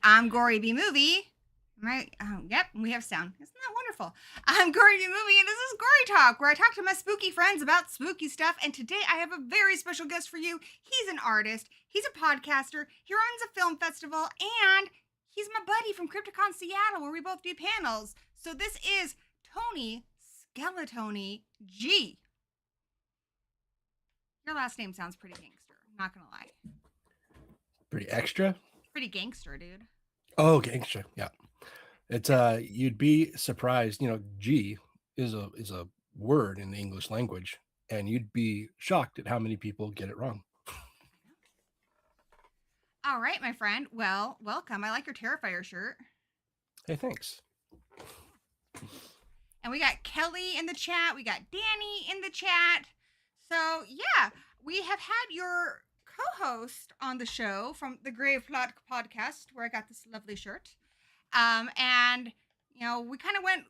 I'm Gory B Movie. Right? Yep, we have sound. Isn't that wonderful? I'm Gory B Movie, and this is Gory Talk, where I talk to my spooky friends about spooky stuff. And today I have a very special guest for you. He's an artist, he's a podcaster, he runs a film festival, and he's my buddy from Crypticon Seattle, where we both do panels. So this is Tony SkeleTony G. Your last name sounds pretty gangster. Not gonna lie. Pretty extra. Pretty gangster, dude. Oh, gangster. Yeah. It's you'd be surprised, G is a word in the English language, and you'd be shocked at how many people get it wrong. All right, my friend. Well, welcome. I like your Terrifier shirt. Hey, thanks. And we got Kelly in the chat. We got Danny in the chat. So, yeah, we have had your co-host on the show from the Grave Plot podcast, where I got this lovely shirt. And, we kind of went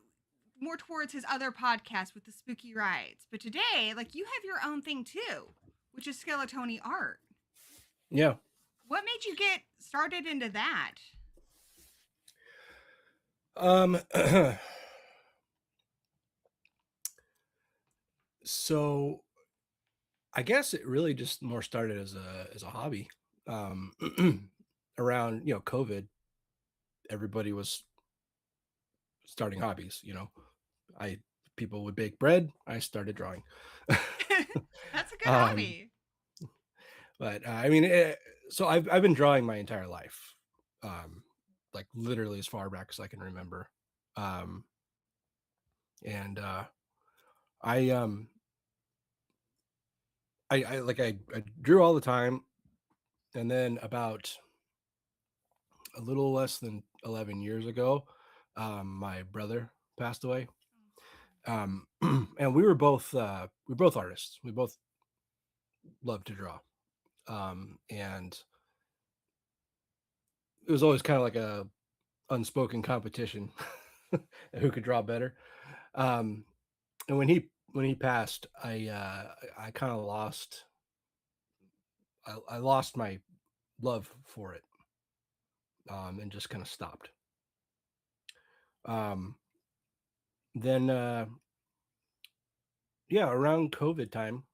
more towards his other podcast with the spooky rides. But today, you have your own thing too, which is SkeleTony art. Yeah. What made you get started into that? So I guess it really just more started as a hobby. Around, COVID, everybody was starting hobbies, people would bake bread, I started drawing. That's a good hobby. But so I've been drawing my entire life, like literally as far back as I can remember, and I drew all the time, and then about a little less than 11 years ago, my brother passed away, and we're both artists. We both love to draw, and it was always kind of like a unspoken competition who could draw better. And when he passed, I kind of lost I lost my love for it, and just kind of stopped. Then around COVID time,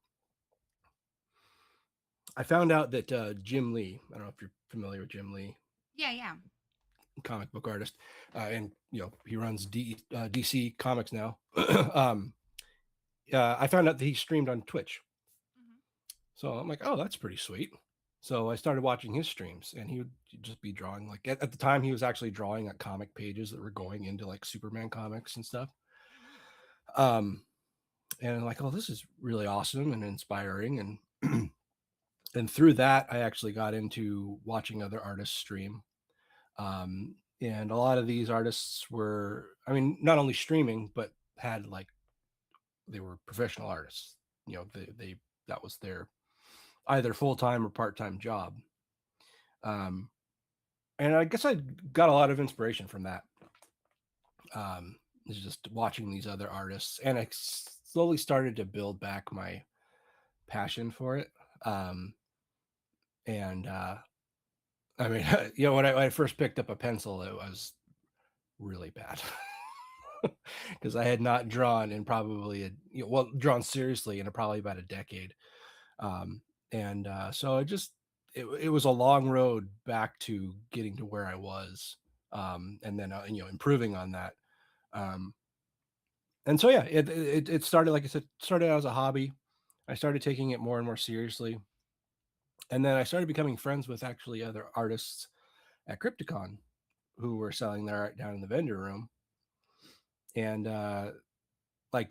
I found out that Jim Lee, I don't know if you're familiar with Jim Lee. Yeah. Comic book artist, and he runs DC Comics now. I found out that he streamed on Twitch, so I'm like, oh, that's pretty sweet. So I started watching his streams, and he would just be drawing. Like at the time, he was actually drawing at comic pages that were going into like Superman comics and stuff. And I'm like, oh, this is really awesome and inspiring, and and through that, I actually got into watching other artists stream. And a lot of these artists were, not only streaming, but had they were professional artists. They that was their either full-time or part-time job. And I guess I got a lot of inspiration from that. Is just watching these other artists, and I slowly started to build back my passion for it. And when I first picked up a pencil, it was really bad because I had not drawn in probably drawn seriously in probably about a decade. So it was a long road back to getting to where I was, and then improving on that. And so it started, like I said, started out as a hobby. I started taking it more and more seriously, and then I started becoming friends with actually other artists at Crypticon who were selling their art down in the vendor room. And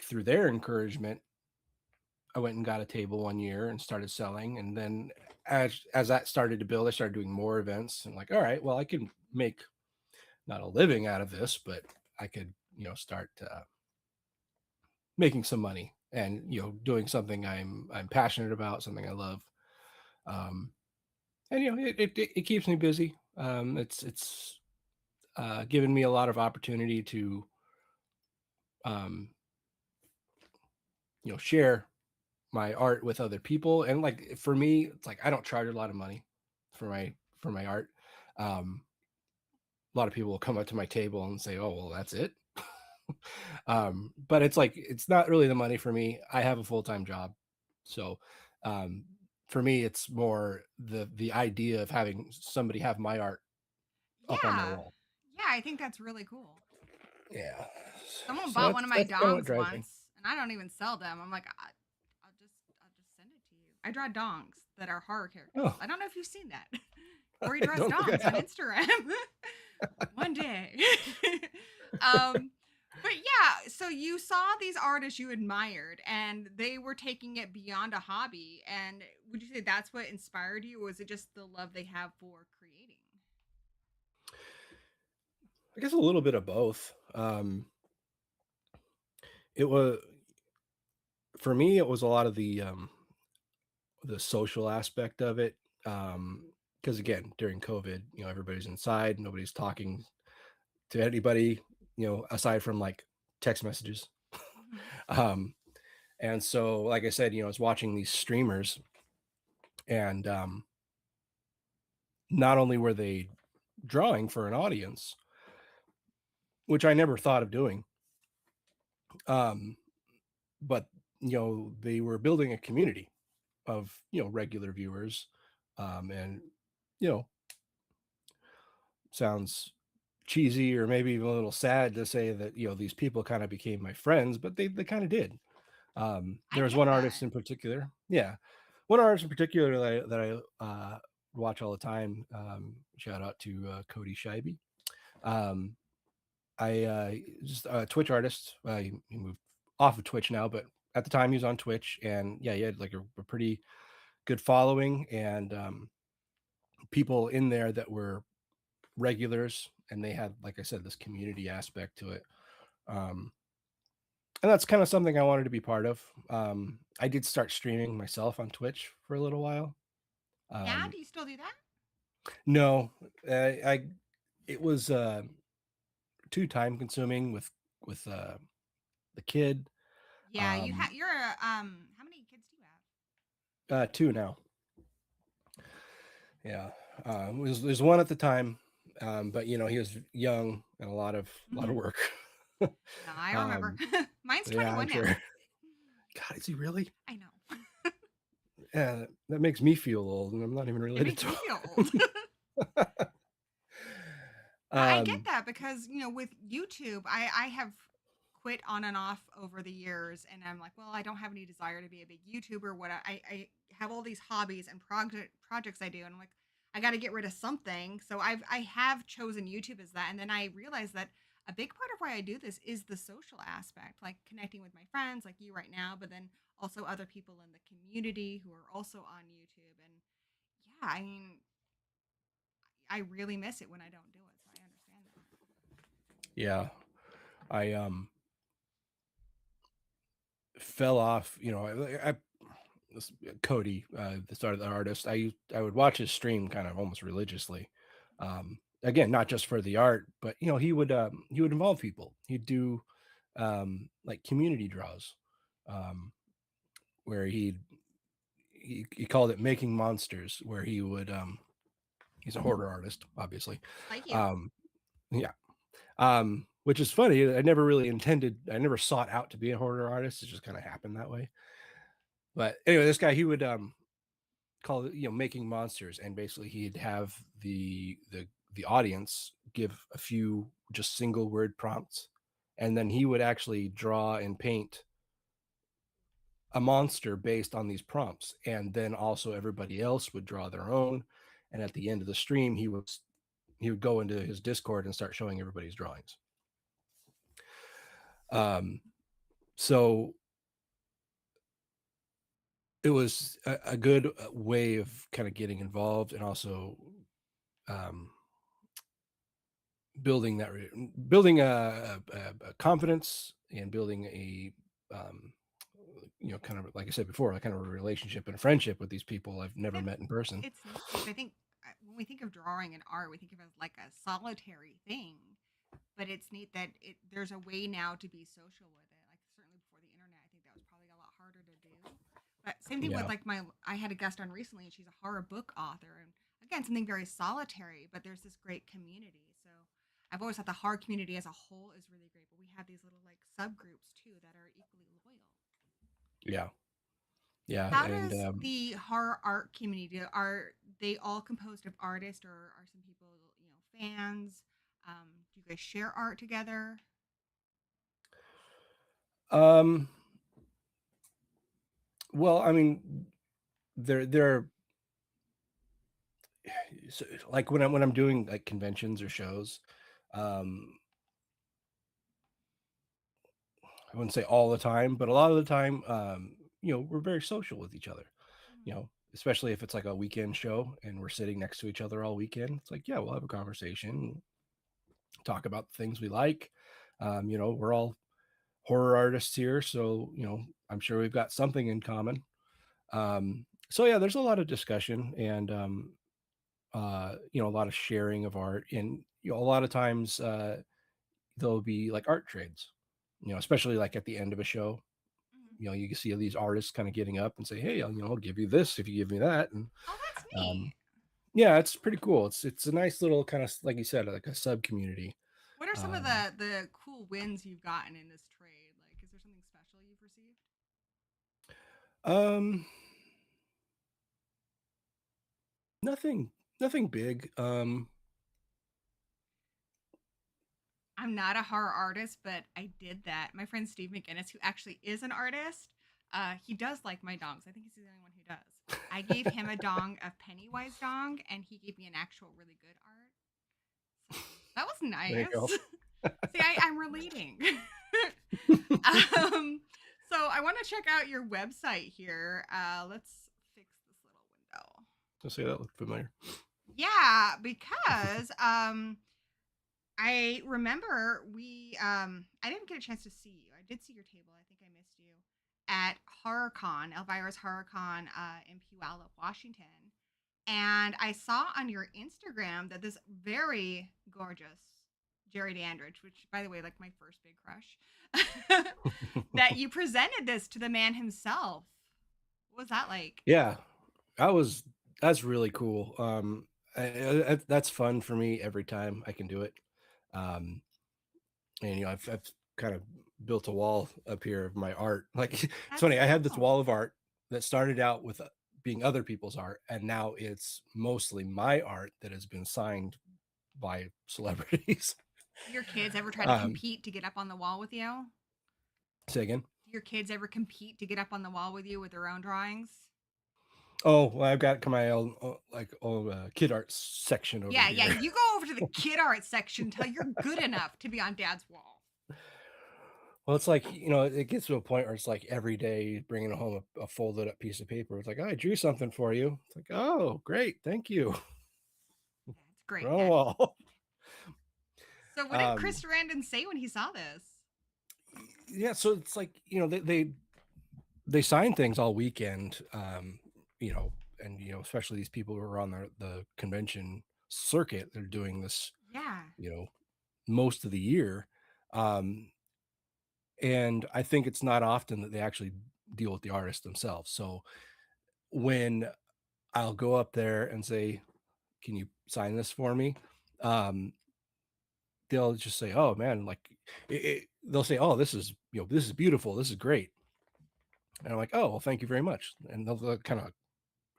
through their encouragement, I went and got a table one year and started selling. And then as that started to build, I started doing more events, and like, all right, well, I can make not a living out of this, but I could, start making some money and, doing something I'm passionate about, something I love. And it keeps me busy. It's given me a lot of opportunity to share my art with other people. And like for me, it's like I don't charge a lot of money for my art. a lot of people will come up to my table and say, "Oh, well, that's it." But it's like it's not really the money for me. I have a full-time job, so um, for me, it's more the idea of having somebody have my art up on their Yeah. wall. Yeah, I think that's really cool. Yeah. Someone So bought one of my that's kind of what dongs drives me. once, and I don't even sell them. I'm like, I'll just send it to you. I draw dongs that are horror characters. Oh, I don't know if you've seen that. Gory I draws don't think dongs I on have. Instagram. One day. um, but yeah, so you saw these artists you admired, and they were taking it beyond a hobby. And would you say that's what inspired you, or was it just the love they have for creating? I guess a little bit of both. It was for me. It was a lot of the social aspect of it. Because again, during COVID, everybody's inside, nobody's talking to anybody, aside from like text messages. Mhm. Um, and so, like I said, I was watching these streamers, and not only were they drawing for an audience, which I never thought of doing, um, but they were building a community of regular viewers, and you know, sounds cheesy or maybe even a little sad to say that these people kind of became my friends, but they kind of did. I There was get one artist that. in particular, yeah, one artist in particular that I watch all the time. Shout out to Cody Scheibe. Um, I just a Twitch artist. He moved off of Twitch now, but at the time he was on Twitch, and yeah, he had like a pretty good following, and people in there that were regulars, and they had, like I said, this community aspect to it. Um, and that's kind of something I wanted to be part of. I did start streaming myself on Twitch for a little while. Yeah, Um, do you still do that? no, I it was too time consuming with the kid. Yeah, Um, you're a how many kids do you have? two now. Yeah, there's one at the time, but he was young and a lot of Mhm. work. No, I remember. um, Mine's yeah, 21 I'm now. sure. God, is he really? I know. Yeah, that makes me feel old, and I'm not even It related makes to me feel old. him. I get um, that because, with YouTube, I have quit on and off over the years, and I'm like, well, I don't have any desire to be a big YouTuber. What I have all these hobbies and projects I do, and I'm like, I got to get rid of something. So I have chosen YouTube as that, and then I realized that a big part of why I do this is the social aspect, like connecting with my friends, like you right now, but then also other people in the community who are also on YouTube. And yeah, I mean, I really miss it when I don't do it, so I understand that. yeah, I fell off. This Cody, the start of the artist. I would watch his stream kind of almost religiously. Again, not just for the art, but he would involve people. He'd do like community draws, um, where he called it making monsters, where he would he's a horror artist, obviously. Like you. Um, yeah. Which is funny. I never sought out to be a horror artist. It just kind of happened that way. But anyway, this guy, he would call it, making monsters, and basically he'd have the audience give a few just single word prompts, and then he would actually draw and paint a monster based on these prompts, and then also everybody else would draw their own. And at the end of the stream, he would go into his Discord and start showing everybody's drawings. Um, so it was a good way of kind of getting involved, and also um, building a confidence, and building a um, kind of like I said before, like kind of a relationship and a friendship with these people I've never And met in person. it's neat because I think when we think of drawing and art, we think of it as like a solitary thing. But it's neat that there's a way now to be social with it. Like certainly before the internet, I think that was probably a lot harder to do. But same thing with Yeah, like I had a guest on recently, and she's a horror book author, and again something very solitary, but there's this great community. So I've always thought the horror community as a whole is really great, but we have these little like subgroups too that are equally loyal. Yeah. Yeah. How And does the horror art community, are they all composed of artists, or are some people, fans? Do you guys share art together? um, well, I mean, there so, like when I'm doing like conventions or shows, um, I wouldn't say all the time, but a lot of the time, we're very social with each other. Mhm. Especially if it's like a weekend show and we're sitting next to each other all weekend. It's like, yeah, we'll have a conversation, talk about the things we like. We're all horror artists here, so I'm sure we've got something in common. So yeah, there's a lot of discussion and a lot of sharing of art, and a lot of times there'll be like art trades. Especially like at the end of a show. Mhm. You can see these artists kind of getting up and say, "Hey, I'll give you this if you give me that." And Oh, that's um, neat. yeah, it's pretty cool. It's a nice little kind of, like you said, like a sub community. What are some of Um, the cool wins you've gotten in this trade? Like, is there something special you've received? um, nothing, nothing big. I'm not a horror artist, but I did that. My friend Steve McGinnis, who actually is an artist, he does like my dongs. I think he's the only one who does. I gave him a dong of Pennywise dong, and he gave me an actual really good art. So that was there you go. nice. See, I'm relating. um, so I want to check out your website here. Let's fix this little window. I'll say that looked familiar. Yeah, because I remember I didn't get a chance to see you. I did see your table. I think I missed you at HorrorCon, Elvira's HorrorCon in Puyallup, Washington. And I saw on your Instagram that this very gorgeous Jerry Dandridge, which by the way, like my first big crush, that you presented this to the man himself. What was that like? Yeah, that was that's really cool. That's fun for me every time I can do it. Um, and I've kind of built a wall up here of my art. Like it's That's funny, I so have this cool. wall of art that started out with being other people's art, and now it's mostly my art that has been signed by celebrities. Do your kids ever try to um, compete to get up on the wall with you? Say again. Do your kids ever compete to get up on the wall with you with their own drawings? Oh, well, I've got my own kid art section over Yeah, yeah. here. You go over to the kid art section until you're good enough to be on dad's wall. Well, it's like, it gets to a point where it's like every day bringing home a folded up piece of paper. It's like, I drew something for you. It's like, oh, great. Thank you. Yeah, it's great, Run a Daddy. wall. So, what did um, Chris Sarandon say when he saw this? yeah. So it's like, they sign things all weekend, and, especially these people who are on the convention circuit, they're doing this, Yeah. you know, most of the year. Um, and I think it's not often that they actually deal with the artists themselves. So when I'll go up there and say, "Can you sign this for me?" Um, they'll just say, "Oh man," like they'll say, "Oh, this is beautiful. This is great." And I'm like, "Oh, well, thank you very much." And they'll kind of,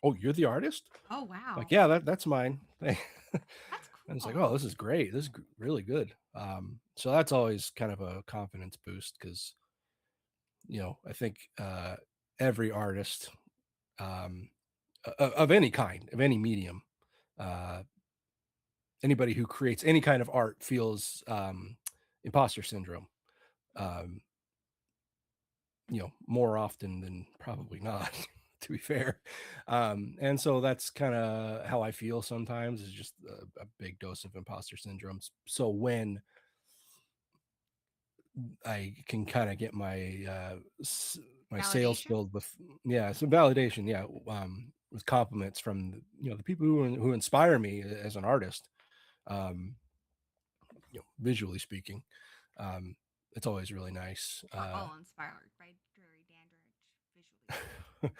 "Oh, you're the artist?" Oh, Like, wow. "Yeah, that's mine." That's And it's like, "Oh, cool. this is great. This is really good." So that's always kind of a confidence boost because I think every artist, um, of any kind, of any medium, uh, anybody who creates any kind of art feels imposter syndrome, um, more often than probably not, to be fair. And so that's kind of how I feel sometimes, is just a big dose of imposter syndrome. So when I can kind of get my sails Validation? filled with, yeah, some validation, yeah, with compliments from the people who inspire me as an artist, um, visually speaking, um, it's always really nice. We're all inspired by Jerry Dandridge, visually speaking.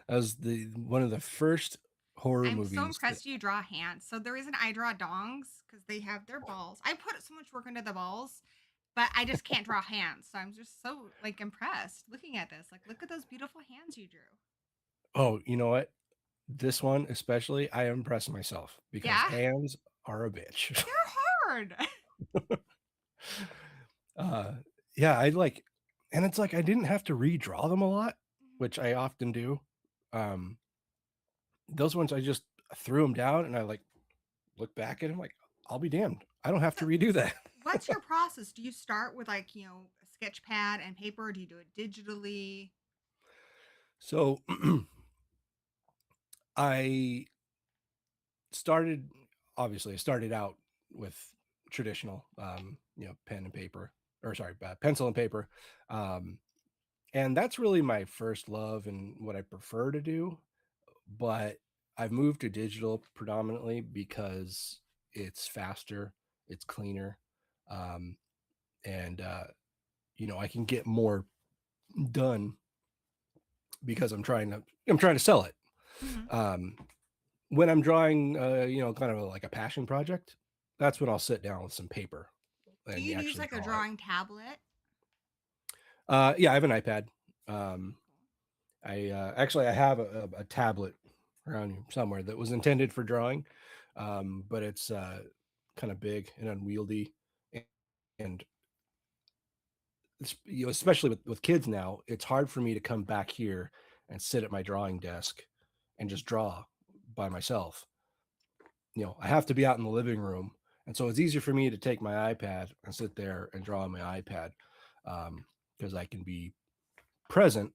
As the one of the first. horror I'm so movies. impressed you draw hands. So the reason I draw dongs because they have their balls. I put so much work into the balls, but I just can't draw hands. So I'm just so like impressed looking at this. Like, look at those beautiful hands you drew. Oh, you know what? This one especially, I impress myself because Yeah, hands are a bitch. they're hard. uh, yeah, I like, and it's like I didn't have to redraw them a lot, which I often do. Um, those ones I just threw them down and I like look back at them like, I'll be damned. I don't have So, to redo that. what's your process? Do you start with like a sketch pad and paper? Or do you do it digitally? So I started, obviously, I started out with traditional, pen and paper, or sorry, pencil and paper. Um, and that's really my first love and what I prefer to do. But I've moved to digital predominantly because it's faster, it's cleaner, um, and I can get more done because I'm trying to sell it. Hmm. Um, when I'm drawing, kind of like a passion project, that's when I'll sit down with some paper Do and you use actually like a draw it. drawing tablet? Yeah, I have an iPad. Um, I have a tablet around here somewhere that was intended for drawing, but it's kind of big and unwieldy, and, and especially with kids now, it's hard for me to come back here and sit at my drawing desk and just draw by myself. I have to be out in the living room, and so it's easier for me to take my iPad and sit there and draw on my iPad because I can be present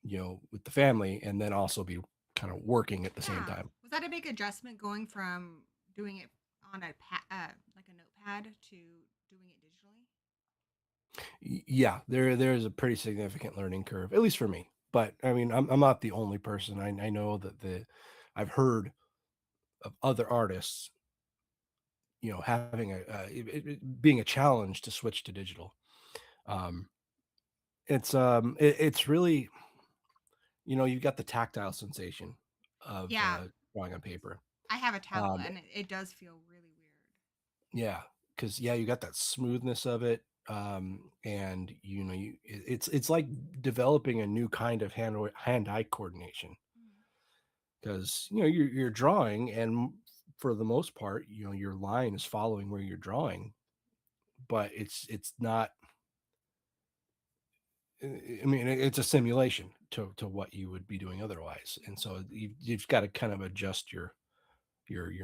with the family and then also be kind of working at the same Yeah. time. Was that a big adjustment going from doing it on like a notepad to doing it digitally? Yeah, there's a pretty significant learning curve, at least for me. But I mean, I'm not the only person. I know that I've heard of other artists, having it being a challenge to switch to digital. Um, it's really, you've got the tactile sensation of Yeah, drawing on paper. I have a tablet Um, and it does feel really weird. Yeah, because yeah, you got that smoothness of it, and it's like developing a new kind of hand-eye coordination Mhm. because you're drawing, and for the most part, your line is following where you're drawing, but it's not. I mean, it's a simulation to what you would be doing otherwise, and so you've got to kind of adjust your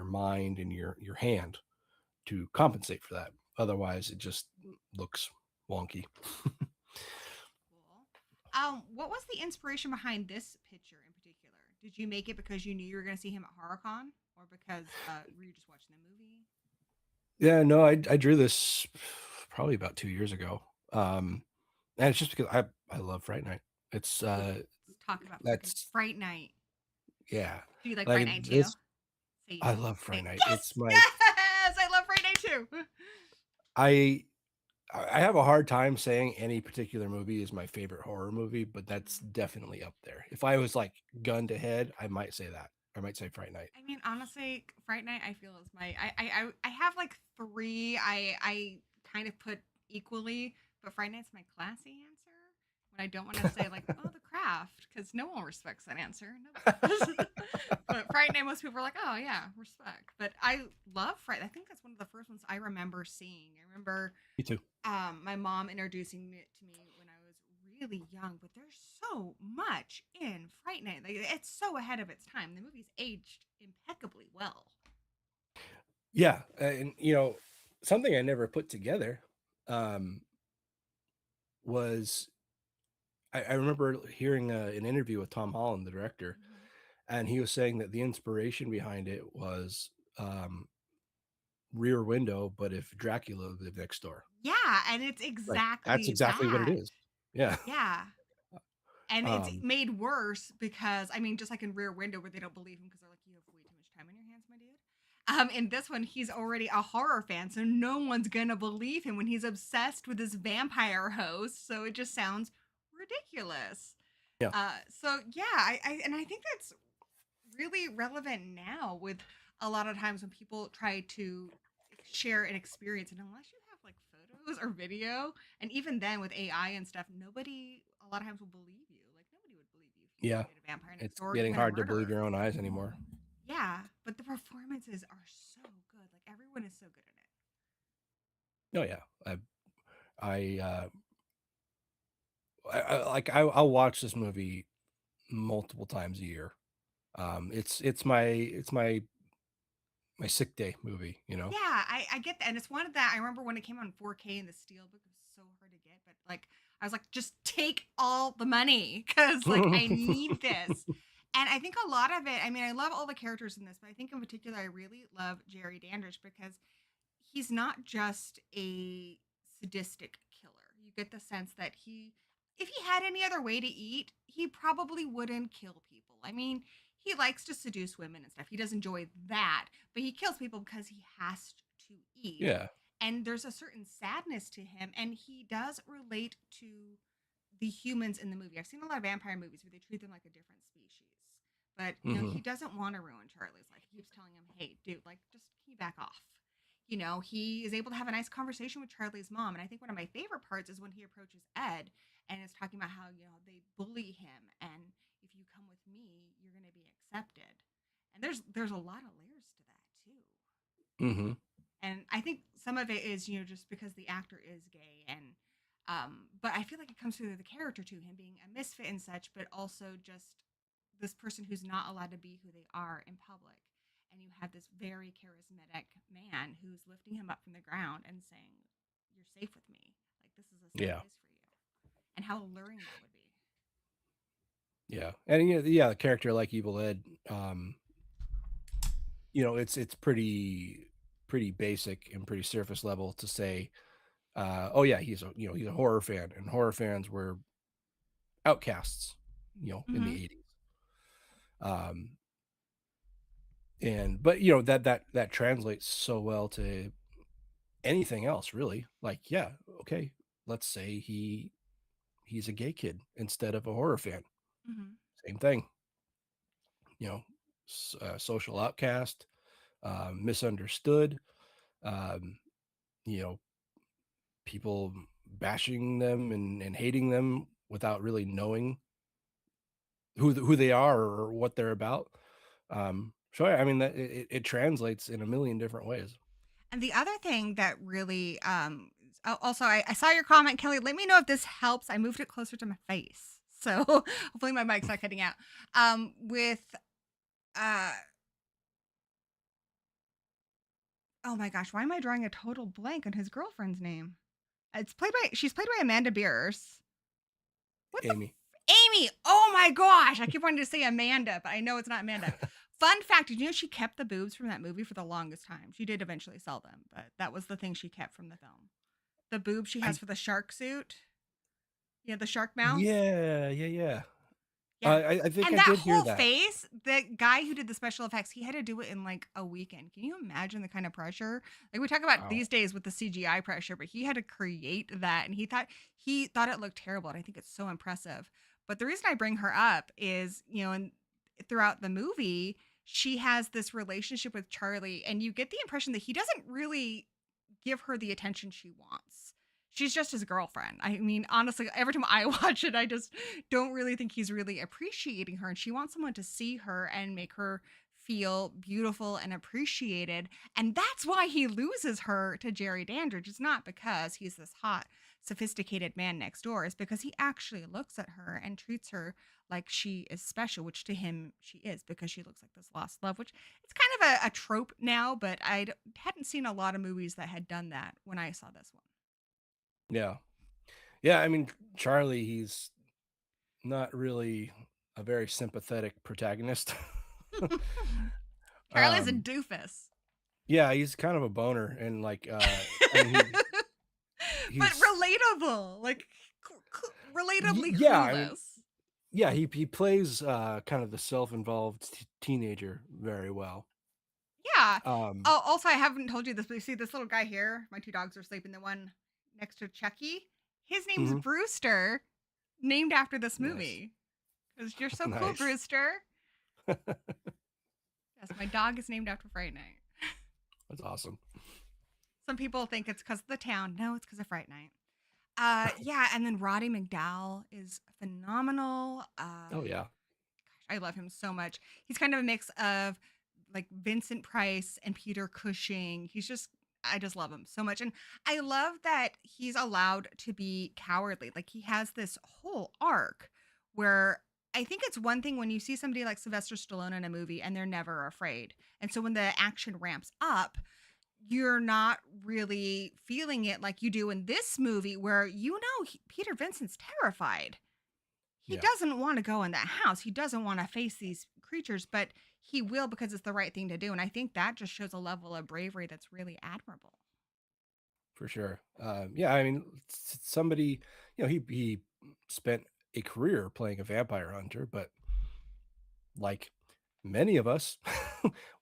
mind and your hand to compensate for that. Otherwise, it just looks wonky. Cool. What was the inspiration behind this picture in particular? Did you make it because you knew you were going to see him at HorrorCon, or because were you just watching the movie? Yeah, no, I drew this probably about 2 years ago. And it's just because I love Fright Night. It's Ooh, let's talk about freaking that's Fright Night. yeah, Do you like Fright like Night too? this. Say I love Fright say Night. It's yes, my yes. I love Fright Night too. I I have a hard time saying any particular movie is my favorite horror movie, but that's Mhm. definitely up there. If I was like gun to head, I might say that. I might say Fright Night. I mean, honestly, Fright Night I feel is my I have like three I kind of put equally, but Fright Night's my classy answer when I don't want to say like, oh, The Craft, because no one respects that answer. Nobody does. But Fright Night, most people are like, oh yeah, respect. But I love Fright. I think that's one of the first ones I remember seeing. I remember Me too. my mom introducing it to me when I was really young, but there's so much in Fright Night. Like, it's so ahead of its time. The movie's aged impeccably well. Yeah, and something I never put together um, was I remember hearing an interview with Tom Holland, the director, Mhm. and he was saying that the inspiration behind it was Rear Window, but if Dracula lived next door. Yeah, and it's Like that's exactly exactly what it that. is. Yeah. Yeah. And it's Um, made worse because I mean, just like in Rear Window, where they don't believe him because they're like, "You have way too much time on your hands, my dude." In this one, he's already a horror fan, so no one's gonna believe him when he's obsessed with this vampire host. So it just sounds ridiculous. yeah. So yeah, I think that's really relevant now with a lot of times when people try to share an experience, and unless you have like photos or video, and even then with AI and stuff, nobody a lot of times will believe you. Like nobody would believe you if you Yeah, dated a vampire next it's door or getting even a hard to believe murderer. your own eyes anymore. Yeah, but the performances are so good. Like everyone is so good in it. Oh yeah, I, uh, I'll watch this movie multiple times a year. It's my sick day movie, you know? Yeah, I get that, and it's one of that. I remember when it came on 4K in the Steelbook, it was so hard to get, but like I was like, just take all the money because like I need this. And I think a lot of it. I mean, I love all the characters in this, but I think in particular, I really love Jerry Dandridge because he's not just a sadistic killer. You get the sense that if he had any other way to eat, he probably wouldn't kill people. I mean, he likes to seduce women and stuff. He does enjoy that, but he kills people because he has to eat. Yeah. And there's a certain sadness to him, and he does relate to the humans in the movie. I've seen a lot of vampire movies where they treat them like a different species. But, Mhm. he doesn't want to ruin Charlie's life. He keeps telling him, hey, dude, like, just can you back off? He is able to have a nice conversation with Charlie's mom. And I think one of my favorite parts is when he approaches Ed and is talking about how, they bully him. And if you come with me, you're going to be accepted. And there's a lot of layers to that, too. Mhm. And I think some of it is, just because the actor is gay and but I feel like it comes through the character too, him being a misfit and such, but also just this person who's not allowed to be who they are in public. And you have this very charismatic man who's lifting him up from the ground and saying, you're safe with me. Like this is a safe Yeah. place for you. And how alluring that would be. Yeah. And yeah, the character like Evil Ed, um, it's pretty basic and pretty surface level to say, oh yeah, he's a horror fan, and horror fans were outcasts, in the Mm-hmm. 80s. Um, and but that translates so well to anything else, really. Like, yeah, okay, let's say he's a gay kid instead of a horror fan. Mm-hmm. Same thing, you know, social outcast, misunderstood, um, you know, people bashing them and hating them without really knowing who they are or what they're about. So yeah, I mean that it translates in a million different ways. And the other thing that really, also, I saw your comment, Kelly. Let me know if this helps. I moved it closer to my face, so hopefully my mic's not cutting out. With, uh, oh my gosh, why am I drawing a total blank on his girlfriend's name? She's played by Amanda Beers. What the Amy. Amy? Oh my gosh, I keep wanting to say Amanda, but I know it's not Amanda. Fun fact: did you know she kept the boobs from that movie for the longest time? She did eventually sell them, but that was the thing she kept from the film. The boob she has I for the shark suit. Yeah, the shark mouth. Yeah, yeah, yeah. Yeah. I think And I that did hear whole that. face, the guy who did the special effects, he had to do it in like a weekend. Can you imagine the kind of pressure? Like we talk about Wow. these days with the CGI pressure, but he had to create that and he thought it looked terrible. And I think it's so impressive. But the reason I bring her up is, and throughout the movie, she has this relationship with Charlie, and you get the impression that he doesn't really give her the attention she wants. She's just his girlfriend. I mean, honestly, every time I watch it, I just don't really think he's really appreciating her. And she wants someone to see her and make her feel beautiful and appreciated. And that's why he loses her to Jerry Dandridge. It's not because he's this hot, sophisticated man next door. It's because he actually looks at her and treats her like she is special, which to him she is because she looks like this lost love, which it's kind of a trope now, but hadn't seen a lot of movies that had done that when I saw this Yeah. Yeah, I mean, Charlie, he's not really a very sympathetic protagonist. one. Charlie's a um, doofus. yeah, he's kind of a boner, and like, I mean, But he's relatable, like relatably yeah, I mean, clueless. yeah, he plays kind of the self-involved teenager very well. Yeah. Um, Oh, also, I haven't told you this, but you see this little guy here? My two dogs are sleeping. The one next to Chucky, his name's mhm. Brewster, named after this Nice, movie. Because you're so cool, nice. Brewster. Yes, my dog is named after Fright Night. That's awesome. Some people think it's because of the town. No, it's because of Fright Night. Yeah, and then Roddy McDowall is phenomenal. Oh yeah. I love him so much. He's kind of a mix of like Vincent Price and Peter Cushing. I just love him so much. And I love that he's allowed to be cowardly. Like he has this whole arc where I think it's one thing when you see somebody like Sylvester Stallone in a movie and they're never afraid. And so when the action ramps up, you're not really feeling it like you do in this movie where Peter Vincent's terrified. He Yeah, doesn't want to go in that house. He doesn't want to face these creatures, but he will because it's the right thing to do. And I think that just shows a level of bravery that's really admirable. for sure. Yeah, I mean, somebody, he spent a career playing a vampire hunter, but like many of us,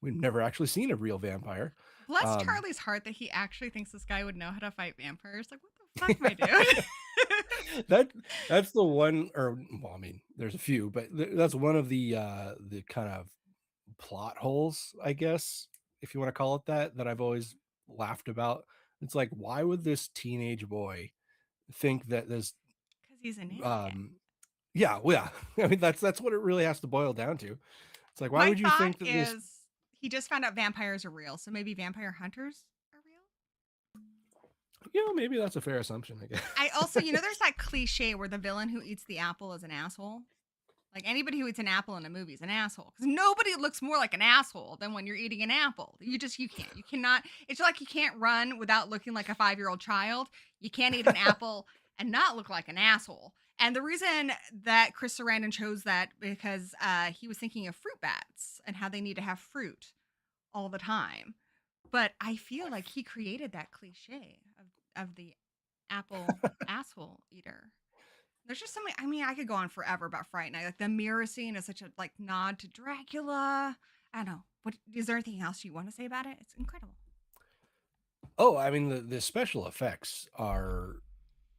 we've never actually seen a real vampire. Bless Um, Charlie's heart that he actually thinks this guy would know how to fight vampires. Like, what the fuck, my dude? that that's the one, or well, I mean, there's a few, but that's one of the kind of plot holes, I guess, if you want to call it that, that I've always laughed about. It's like, why would this teenage boy think that this Because he's an idiot. um yeah, well, yeah. I mean, that's what it really has to boil down to. It's like, why My would you thought think that this? is he just found out vampires are real. So maybe vampire hunters are real? Maybe that's a fair assumption, I guess. I also, there's that cliche where the villain who eats the apple is an asshole. Like anybody who eats an apple in a movie is an asshole because nobody looks more like an asshole than when you're eating an apple. You cannot. It's like you can't run without looking like a 5-year-old child. You can't eat an apple and not look like an asshole. And the reason that Chris Sarandon chose that because he was thinking of fruit bats and how they need to have fruit all the time. But I feel like he created that cliche of the apple asshole eater. There's just something. I mean, I could go on forever about Fright Night. Like the mirror scene is such a like nod to Dracula. I don't know. What is there anything else you want to say about it? It's incredible. Oh, I mean, the special effects are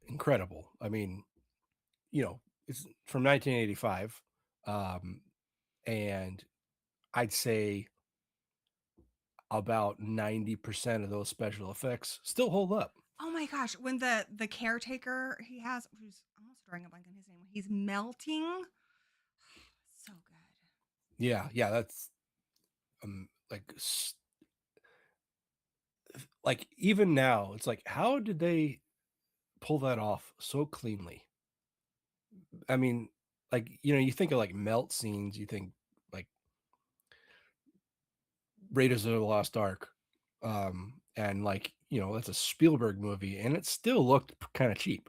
incredible. I mean, it's from 1985, um, and I'd say about 90% of those special effects still hold up. Oh my gosh, when the caretaker he has, who's almost drawing a blank on his name, when he's melting, so good. Yeah, yeah, that's like even now, it's like, how did they pull that off so cleanly? I mean, like, you think of like melt scenes, you think like Raiders of the Lost Ark, and like, that's a Spielberg movie, and it still looked kind of cheap.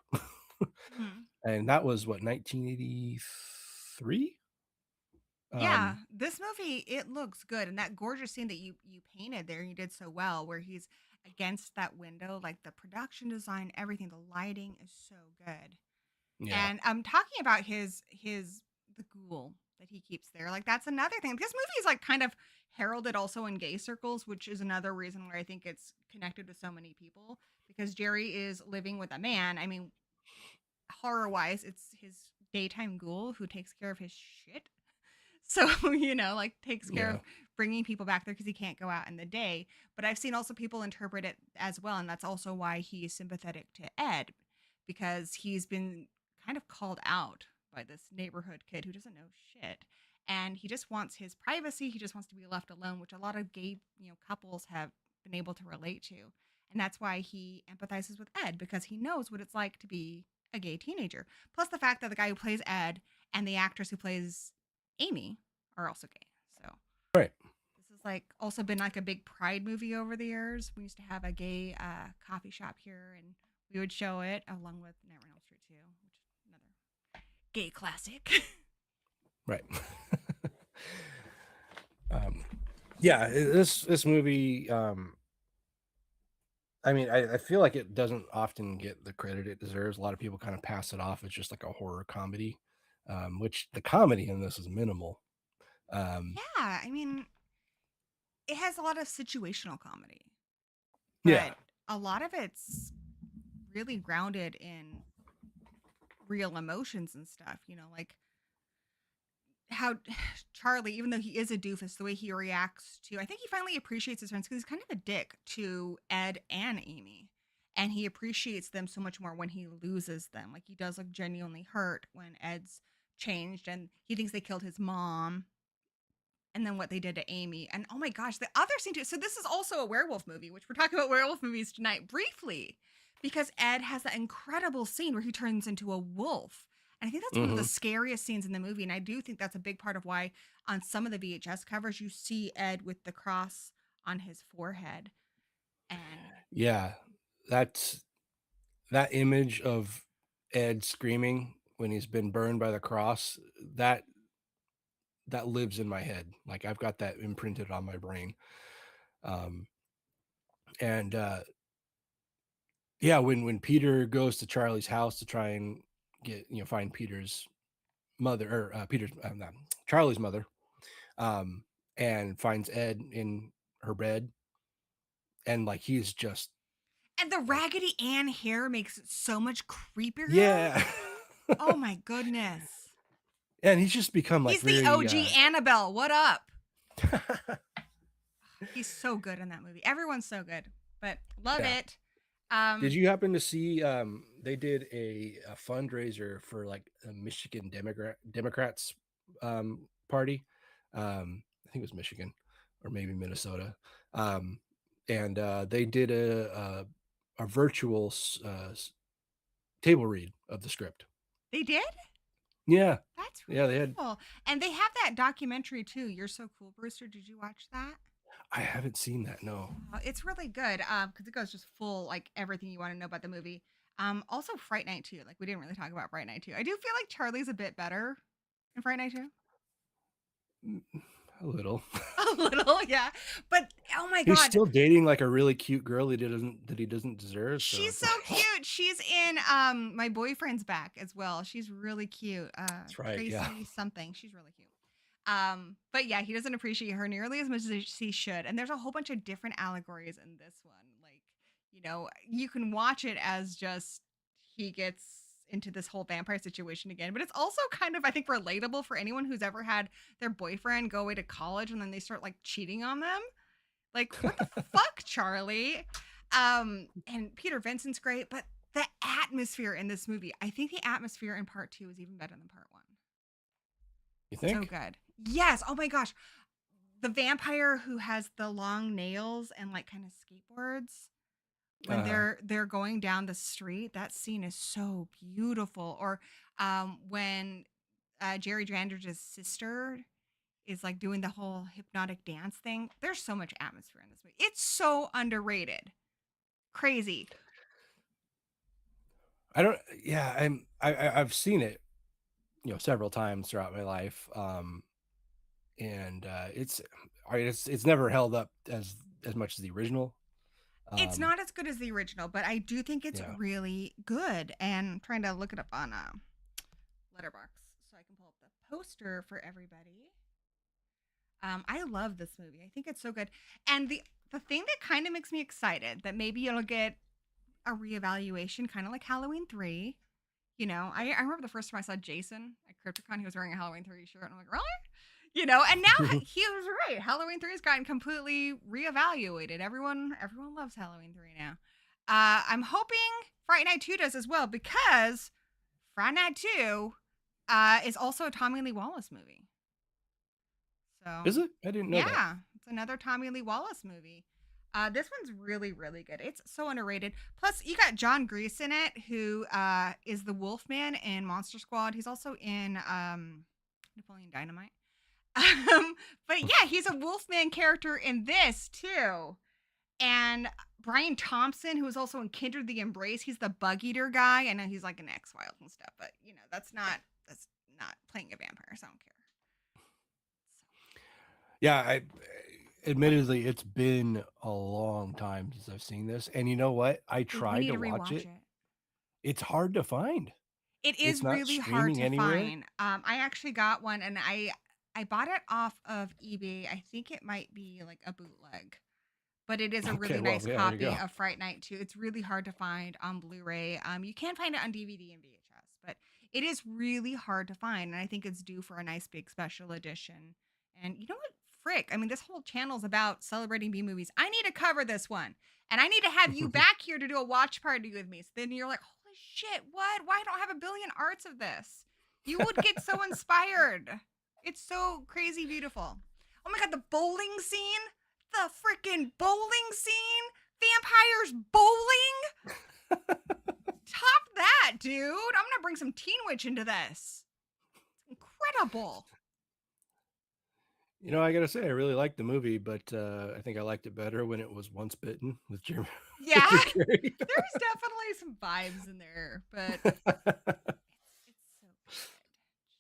Mhm. And that was what, 1983. Yeah, um this movie it looks good, and that gorgeous scene that you painted there, you did so well, where he's against that window, like the production design, everything, the lighting is so good. yeah. And I'm talking about his the ghoul that he keeps there. Like that's another thing. This movie is like kind of heralded also in gay circles, which is another reason where I think it's connected with so many people because Jerry is living with a man. I mean, horror wise, it's his daytime ghoul who takes care of his shit. So, like takes care Yeah. of bringing people back there because he can't go out in the day. But I've seen also people interpret it as well. And that's also why he's sympathetic to Ed because he's been kind of called out by this neighborhood kid who doesn't know shit. And he just wants his privacy. He just wants to be left alone, which a lot of gay, couples have been able to relate to. And that's why he empathizes with Ed because he knows what it's like to be a gay teenager. Plus the fact that the guy who plays Ed and the actress who plays Amy are also gay. So Right. this has like also been like a big pride movie over the years. We used to have a gay coffee shop here, and we would show it along with Nightmare on Elm Street 2, which is another gay classic. Right. um yeah, this movie, I mean, I feel like it doesn't often get the credit it deserves. A lot of people kind of pass it off as just like a horror comedy, which the comedy in this is minimal. Um, Yeah, I mean, it has a lot of situational comedy, yeah, but a lot of it's really grounded in real emotions and stuff. Like how Charlie, even though he is a doofus, the way he reacts to, I think he finally appreciates his friends because he's kind of a dick to Ed and Amy. And he appreciates them so much more when he loses them. Like he does look genuinely hurt when Ed's changed and he thinks they killed his mom and then what they did to Amy. And oh my gosh, the other scene too. So this is also a werewolf movie, which we're talking about werewolf movies tonight briefly, because Ed has that incredible scene where he turns into a wolf. And I think that's one of the Hmm. scariest scenes in the movie. And I do think that's a big part of why on some of the VHS covers you see Ed with the cross on his forehead. And Yeah, that's that image of Ed screaming when he's been burned by the cross. That that lives in my head. Like I've got that imprinted on my brain. Um, and Yeah, when Peter goes to Charlie's house to try and find Peter's mother or Peter's not, Charlie's mother, um, and finds Ed in her bed, and like he's just the like, Raggedy Ann hair makes it so much creepier. yeah. Oh my goodness. And he's just become like He's the very OG Annabelle. What up? He's so good in that movie. Everyone's so good, but love yeah. it. Did you happen to see they did a fundraiser for like a Michigan Democrats party? I think it was Michigan or maybe Minnesota. Um, and they did a virtual table read of the script. They did? Yeah. That's Yeah, really they had. cool. And they have that documentary too. You're So Cool, Brewster. Did you watch that? I haven't seen that. No. It's really good because it goes just full like everything you want to know about the movie. Also Fright Night 2. Like we didn't really talk about Fright Night 2. I do feel like Charlie's a bit better in Fright Night 2. Mm, a little. A little, yeah. But oh my He's god, still dating like a really cute girl that he doesn't deserve. So she's it's so like, cute. She's in My Boyfriend's Back as well. She's really cute. that's right. Yeah. Tracy something. She's really cute. But yeah, he doesn't appreciate her nearly as much as he should. And there's a whole bunch of different allegories in this one. Like, you can watch it as just he gets into this whole vampire situation again, but it's also kind of, I think, relatable for anyone who's ever had their boyfriend go away to college and then they start like cheating on them. Like, what the fuck, Charlie? And Peter Vincent's great, but the atmosphere in this movie, I think the atmosphere in part 2 is even better than part 1. You So think? good. Yes. Oh my gosh. The vampire who has the long nails and like kind of skateboards when Uh, they're going down the street, that scene is so beautiful. Or when Jerry Dandridge's sister is like doing the whole hypnotic dance thing. There's so much atmosphere in this movie. It's so underrated. Crazy. I don't. Yeah, I've seen it, several times throughout my life, and it's never held up as much as the original. It's Um, not as good as the original, but I do think it's yeah. really good. And I'm trying to look it up on Letterbox so I can pull up the poster for everybody. I love this movie. I think it's so good. And the thing that kind of makes me excited that maybe it'll get a reevaluation, kind of like Halloween 3. I remember the first time I saw Jason at CryptoCon, he was wearing a Halloween 3 shirt, and I'm like, really? And now he was right. Halloween 3 has gotten completely reevaluated. Everyone loves Halloween 3 now. I'm hoping Friday Night 2 does as well because Friday Night 2 is also a Tommy Lee Wallace movie. So Is it? I didn't know that. yeah, it's another Tommy Lee Wallace movie. This one's really, really good. It's so underrated. Plus, you got John Grease in it, who is the Wolfman in Monster Squad. He's also in Napoleon Dynamite. But yeah, he's a Wolfman character in this too. And Brian Thompson, who is also in Kindred the Embrace, he's the bug eater guy. I know he's like an X-Files and stuff, but that's not playing a vampire, so I don't care. Yeah, admittedly, it's been a long time since I've seen this, and you know what? I We tried need to to watch rewatch it. it. It's hard to find. It It's is not really hard streaming to anywhere. find. I actually got one, and I bought it off of eBay. I think it might be like a bootleg, but it is a Okay, really well, nice yeah, there you copy go. of Fright Night 2. It's really hard to find on Blu-ray. You can find it on DVD and VHS, but It is really hard to find, and I think it's due for a nice big special edition. And you know what? Frick. I mean, this whole channel's about celebrating B movies. I need to cover this one. And I need to have you back here to do a watch party with me. So then you're like, holy shit, what? Why don't I have a billion arts of this? You would get so inspired. It's so crazy beautiful. Oh my God, the bowling scene? The freaking bowling scene? Vampires bowling? Top that, dude. I'm gonna bring some Teen Witch into this. It's incredible. You know, I gotta say, I really liked the movie, but I think I liked it better when it was Once Bitten with Jim, Yeah, Jim Carrey. there's definitely some vibes in there, but it's so good.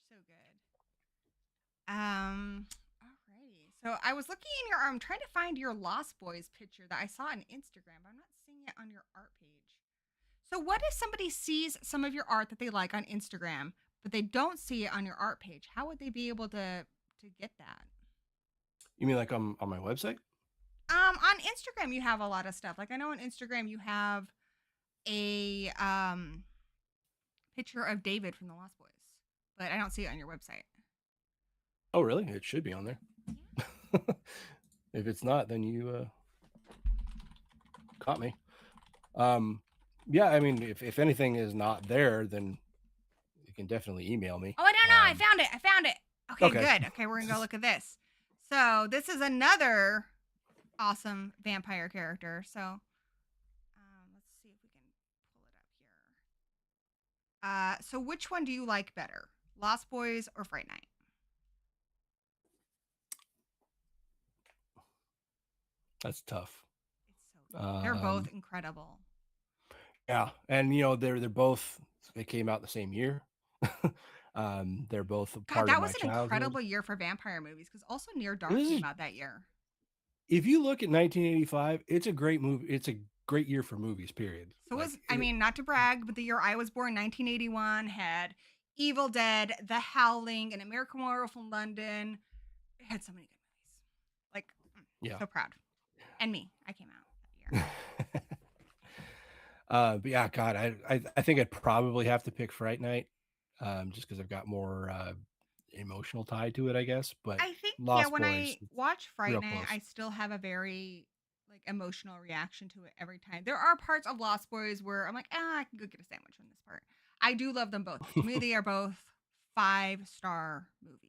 So good. Alrighty. So I was looking in your I'm trying to find your Lost Boys picture that I saw on Instagram, but I'm not seeing it on your art page. So what if somebody sees some of your art that they like on Instagram, but they don't see it on your art page? How would they be able to get that? You mean like on my website? On Instagram you have a lot of stuff. Like I know on Instagram you have a picture of David from the Lost Boys, but I don't see it on your website. Oh, really? It should be on there. Yeah. If it's not, then you caught me. Yeah, I mean, if anything is not there, then you can definitely email me. Oh, I don't know. I found it. I found it. Okay, Okay. good. Okay, we're gonna go look at this. So this is another awesome vampire character. So let's see if we can pull it up here. So which one do you like better, Lost Boys or Fright Night? That's tough. It's so good. They're both incredible. Yeah, and you know they came out the same year. They're both a God, part that of my was an childhood. incredible year for vampire movies because also Near Dark This is, came out that year. if you look at 1985, it's a great movie. It's a great year for movies. Period. So Like, was I mean, not to brag, but the year I was born, 1981, had Evil Dead, The Howling, An American Werewolf in London. It had so many good movies. Like, yeah. so proud. And me, I came out that year. But yeah, God, I think I'd probably have to pick Fright Night, just because I've got more emotional tie to it, I guess. But I think, yeah, Lost when Boys, I watch Fright real Night, close. I still have a very like emotional reaction to it every time. There are parts of Lost Boys where I'm like, I can go get a sandwich on this part. I do love them both. To me, they are both 5-star movies.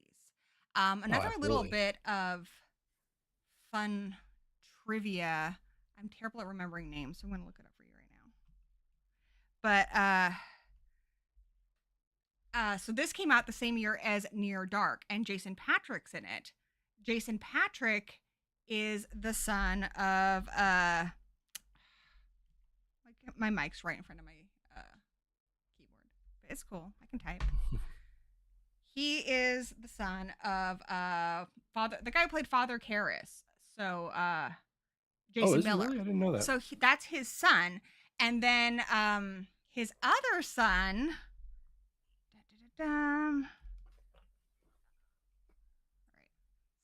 Another little absolutely. bit of fun trivia. I'm terrible at remembering names, so I'm gonna look it up for you right now. But so this came out the same year as Near Dark, and Jason Patrick's in it. Jason Patrick is the son of my mic's right in front of my keyboard. But it's cool. I can type. He is the son of the guy who played Father Karras. So Oh, Jason is he Miller. really? I didn't know that. So that's his son, and then his other son. All right,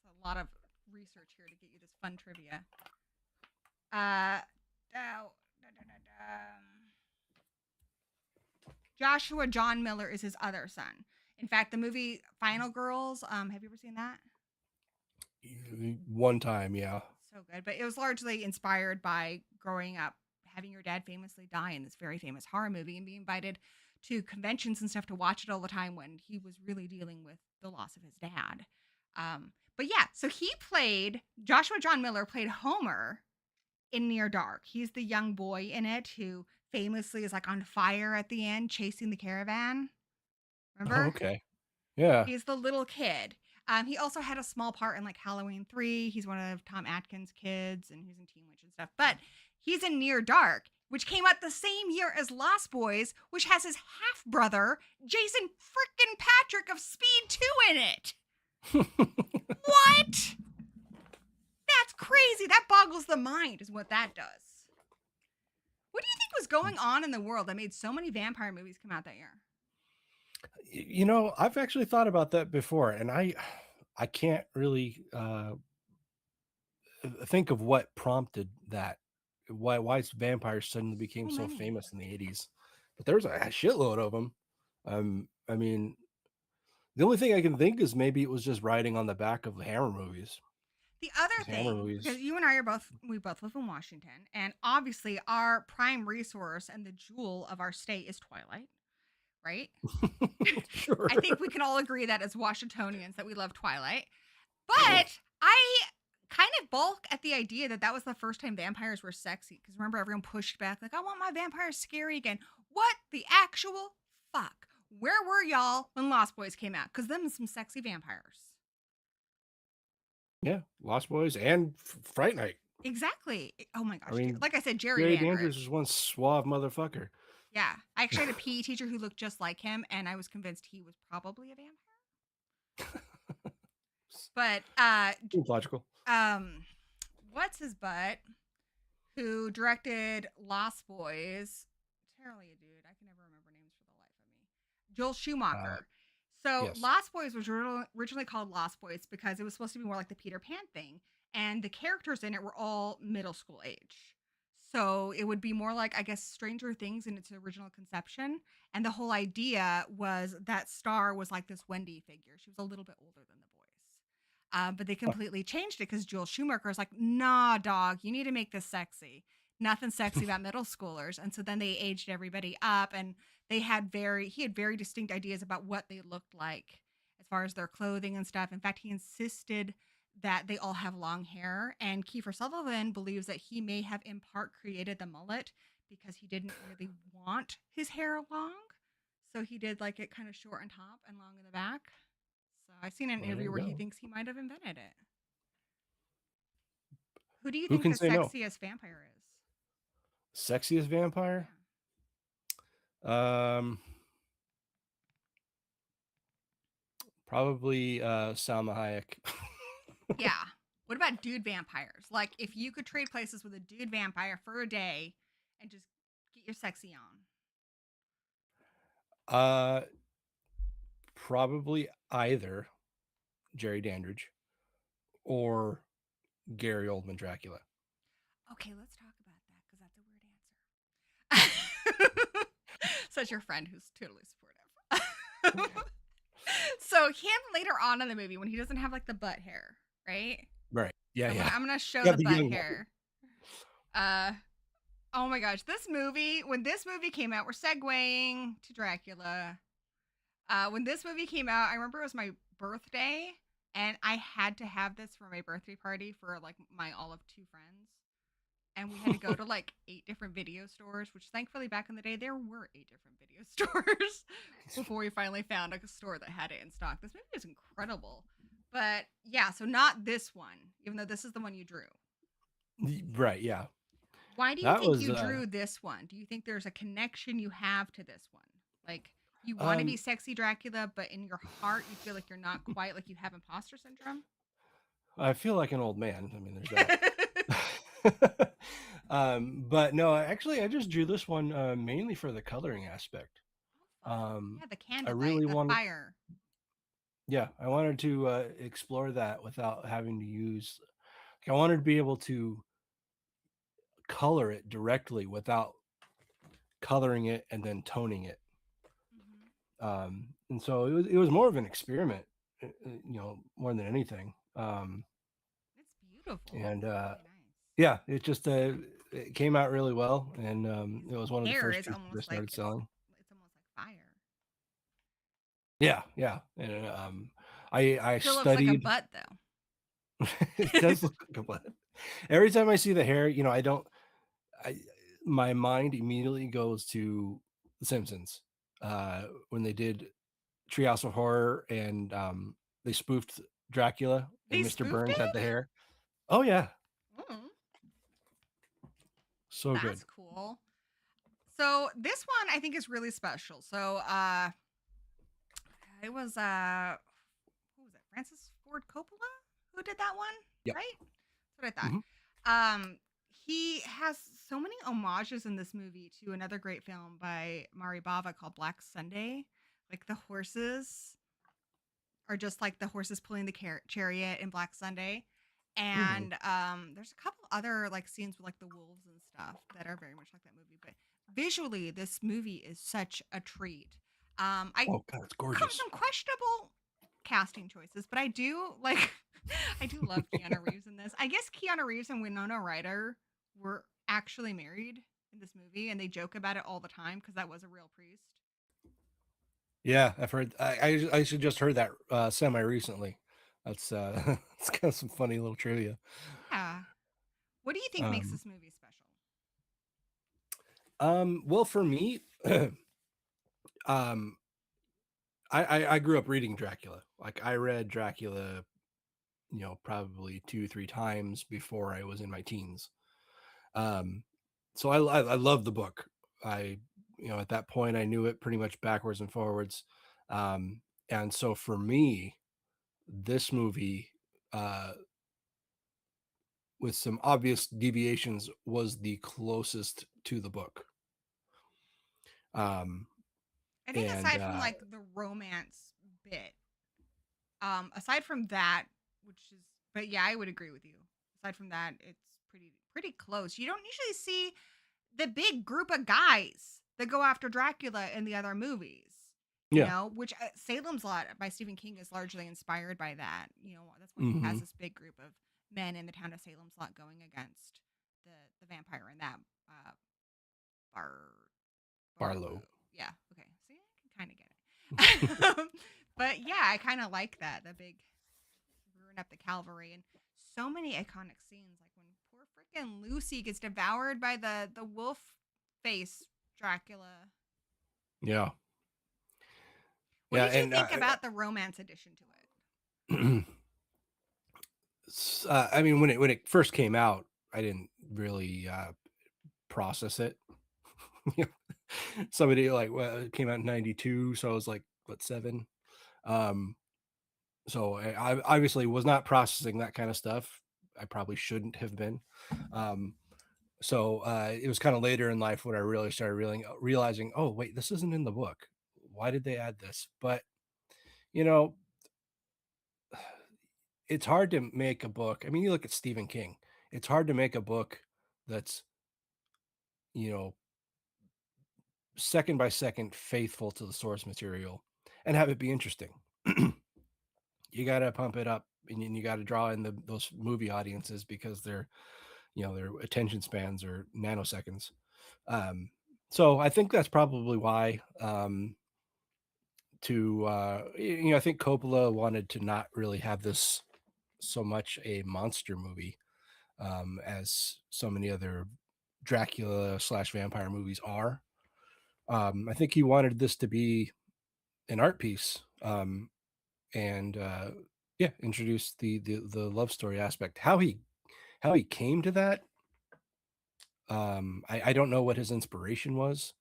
so a lot of research here to get you this fun trivia. Joshua John Miller is his other son. In fact, the movie Final Girls, have you ever seen that? One time, yeah. So good, but it was largely inspired by growing up having your dad famously die in this very famous horror movie and being invited to conventions and stuff to watch it all the time when he was really dealing with the loss of his dad. But yeah, so Joshua John Miller played Homer in Near Dark. He's the young boy in it who famously is like on fire at the end chasing the caravan. Oh, Remember? okay. Yeah. He's the little kid. He also had a small part in like Halloween 3. He's one of Tom Atkins' kids and he's in Teen Witch and stuff. But he's in Near Dark, which came out the same year as Lost Boys, which has his half brother, Jason frickin' Patrick of Speed 2 in it. What? That's crazy. That boggles the mind, is what that does. What do you think was going on in the world that made so many vampire movies come out that year? You know, I've actually thought about that before, and I can't really think of what prompted that. Why vampires suddenly became So so many. famous in the 80s. But there's a shitload of them. I mean, the only thing I can think is maybe it was just riding on the back of the Hammer movies. The other Because Hammer thing, because movies, you and I we both live in Washington, and obviously our prime resource and the jewel of our state is Twilight, right? sure. I think we can all agree that as Washingtonians that we love Twilight. But I kind of balk at the idea that that was the first time vampires were sexy. Because remember, everyone pushed back, like, I want my vampires scary again. What the actual fuck? Where were y'all when Lost Boys came out? Because them some sexy vampires. Yeah, Lost Boys and Fright Night. Exactly. Oh my I gosh. mean, Like I said, Jerry Gary Dandridge was Dandridge. one suave motherfucker. Yeah. I actually had a PE teacher who looked just like him, and I was convinced he was probably a vampire. But Seems logical. what's his butt who directed Lost Boys? Terribly a dude. I can never remember names for the life of me. Joel Uh, Schumacher. So yes. Lost Boys was originally called Lost Boys because it was supposed to be more like the Peter Pan thing, and the characters in it were all middle school age. So it would be more like, I guess, Stranger Things in its original conception. And the whole idea was that Star was like this Wendy figure. She was a little bit older than the boys. But they completely changed it because Joel Schumacher is like, nah, dog, you need to make this sexy. Nothing sexy about middle schoolers. And so then they aged everybody up, and he had very distinct ideas about what they looked like as far as their clothing and stuff. In fact, he insisted that they all have long hair. And Kiefer Sutherland believes that he may have in part created the mullet because he didn't really want his hair long. So he did like it kind of short on top and long in the back. So I've seen an Well, there interview you where he go. thinks he might have invented it. Who do you Who think can the say no? sexiest vampire is? Sexiest vampire? Um, Probably Salma Hayek. Yeah. Yeah. What about dude vampires? Like if you could trade places with a dude vampire for a day and just get your sexy on. uh, Probably either Jerry Dandridge or Gary Oldman Dracula. Okay, let's talk about that because that's a weird answer. Such your friend who's totally supportive. So him later on in the movie when he doesn't have like the butt hair, right? Right. Yeah, yeah. I'm gonna show Yeah, the the butt young one. hair. Uh oh my gosh, when this movie came out, we're segueing to Dracula. When this movie came out, I remember it was my birthday, and I had to have this for my birthday party for like my all of two friends. And we had to go to like 8 different video stores, which thankfully back in the day there were 8 different video stores before we finally found a store that had it in stock. This movie is incredible. But yeah, so not this one, even though this is the one you drew. Right, yeah. Why do you That think was you drew this one? Do you think there's a connection you have to this one? Like you want to be um sexy Dracula, but in your heart you feel like you're not quite, like you have imposter syndrome? I feel like an old man. I mean, there's that. But no, actually I just drew this one mainly for the coloring aspect. Oh, fun. Um Yeah, the I candlelight, really the wanted fire. Yeah, I wanted to explore that without having to use like, I wanted to be able to color it directly without coloring it and then toning it. Hmm. And so it was more of an experiment, more than anything. It's beautiful. And It's really nice. yeah, it came out really well, and His it was one of the hair first is pieces I almost like started selling. it's almost like fire. Yeah, yeah, and I Still looks like a studied. butt though. It does look like a butt. Every time I see the hair, I don't. I My mind immediately goes to The Simpsons when they did Treehouse of Horror, and they spoofed Dracula, and They Mr. spoofed Burns had it? the hair. Oh yeah, Mm, so good. that's cool. So this one I think is really special. So it was who was it? Francis Ford Coppola who did that one, Yep. right? That's what I Mhm. thought. He has so many homages in this movie to another great film by Mari Bava called Black Sunday. Like the horses are just like the horses pulling the chariot in Black Sunday. Mhm. And there's a couple other like scenes with like the wolves and stuff that are very much like that movie. But visually, this movie is such a treat. I Oh God, it's gorgeous. some questionable casting choices, but I do like I do love Keanu Reeves in this. I guess Keanu Reeves and Winona Ryder were actually married in this movie, and they joke about it all the time because that was a real priest. Yeah, I've heard. I actually just heard that semi recently. That's it's kind of some funny little trivia. Yeah. What do you think makes Um, this movie special? well, for me, um, I grew up reading Dracula. Like I read Dracula, probably 2 3 times before I was in my teens. Um, so I love the book. I at that point I knew it pretty much backwards and forwards. Um, and so for me, this movie, uh, with some obvious deviations, was the closest to the book. Um, I think and aside from like the romance bit, aside from that, which is, but yeah, I would agree with you. Aside from that, it's pretty close. You don't usually see the big group of guys that go after Dracula in the other movies. Yeah. Which Salem's Lot by Stephen King is largely inspired by that. That's why he has Hmm. this big group of men in the town of Salem's Lot going against the vampire in that uh, bar Barlow. Barlow. Yeah. Okay. See, I can kind of get it. But yeah, I kind of like that. The big brewing up the cavalry and so many iconic scenes, like when poor freaking Lucy gets devoured by the wolf face Dracula. Yeah. What Yeah. did you And think about the romance addition to it? I mean, when it first came out, I didn't really process it. You Somebody like, well, it came out in '92, so I was like, what, 7? Um, so I obviously was not processing that kind of stuff. I probably shouldn't have been. Um, so it was kind of later in life when I really started realizing, oh wait, this isn't in the book. Why did they add this? But you know, it's hard to make a book. I mean, you look at Stephen King. It's hard to make a book that's you know second by second faithful to the source material and have it be interesting. You got to pump it up, and you got to draw in those movie audiences because their attention spans are nanoseconds. Um, so I think that's probably why. I think Coppola wanted to not really have this so much a monster movie, as so many other Dracula slash vampire movies are. I think he wanted this to be an art piece, and yeah, introduce the love story aspect. How he came to that, I don't know what his inspiration was,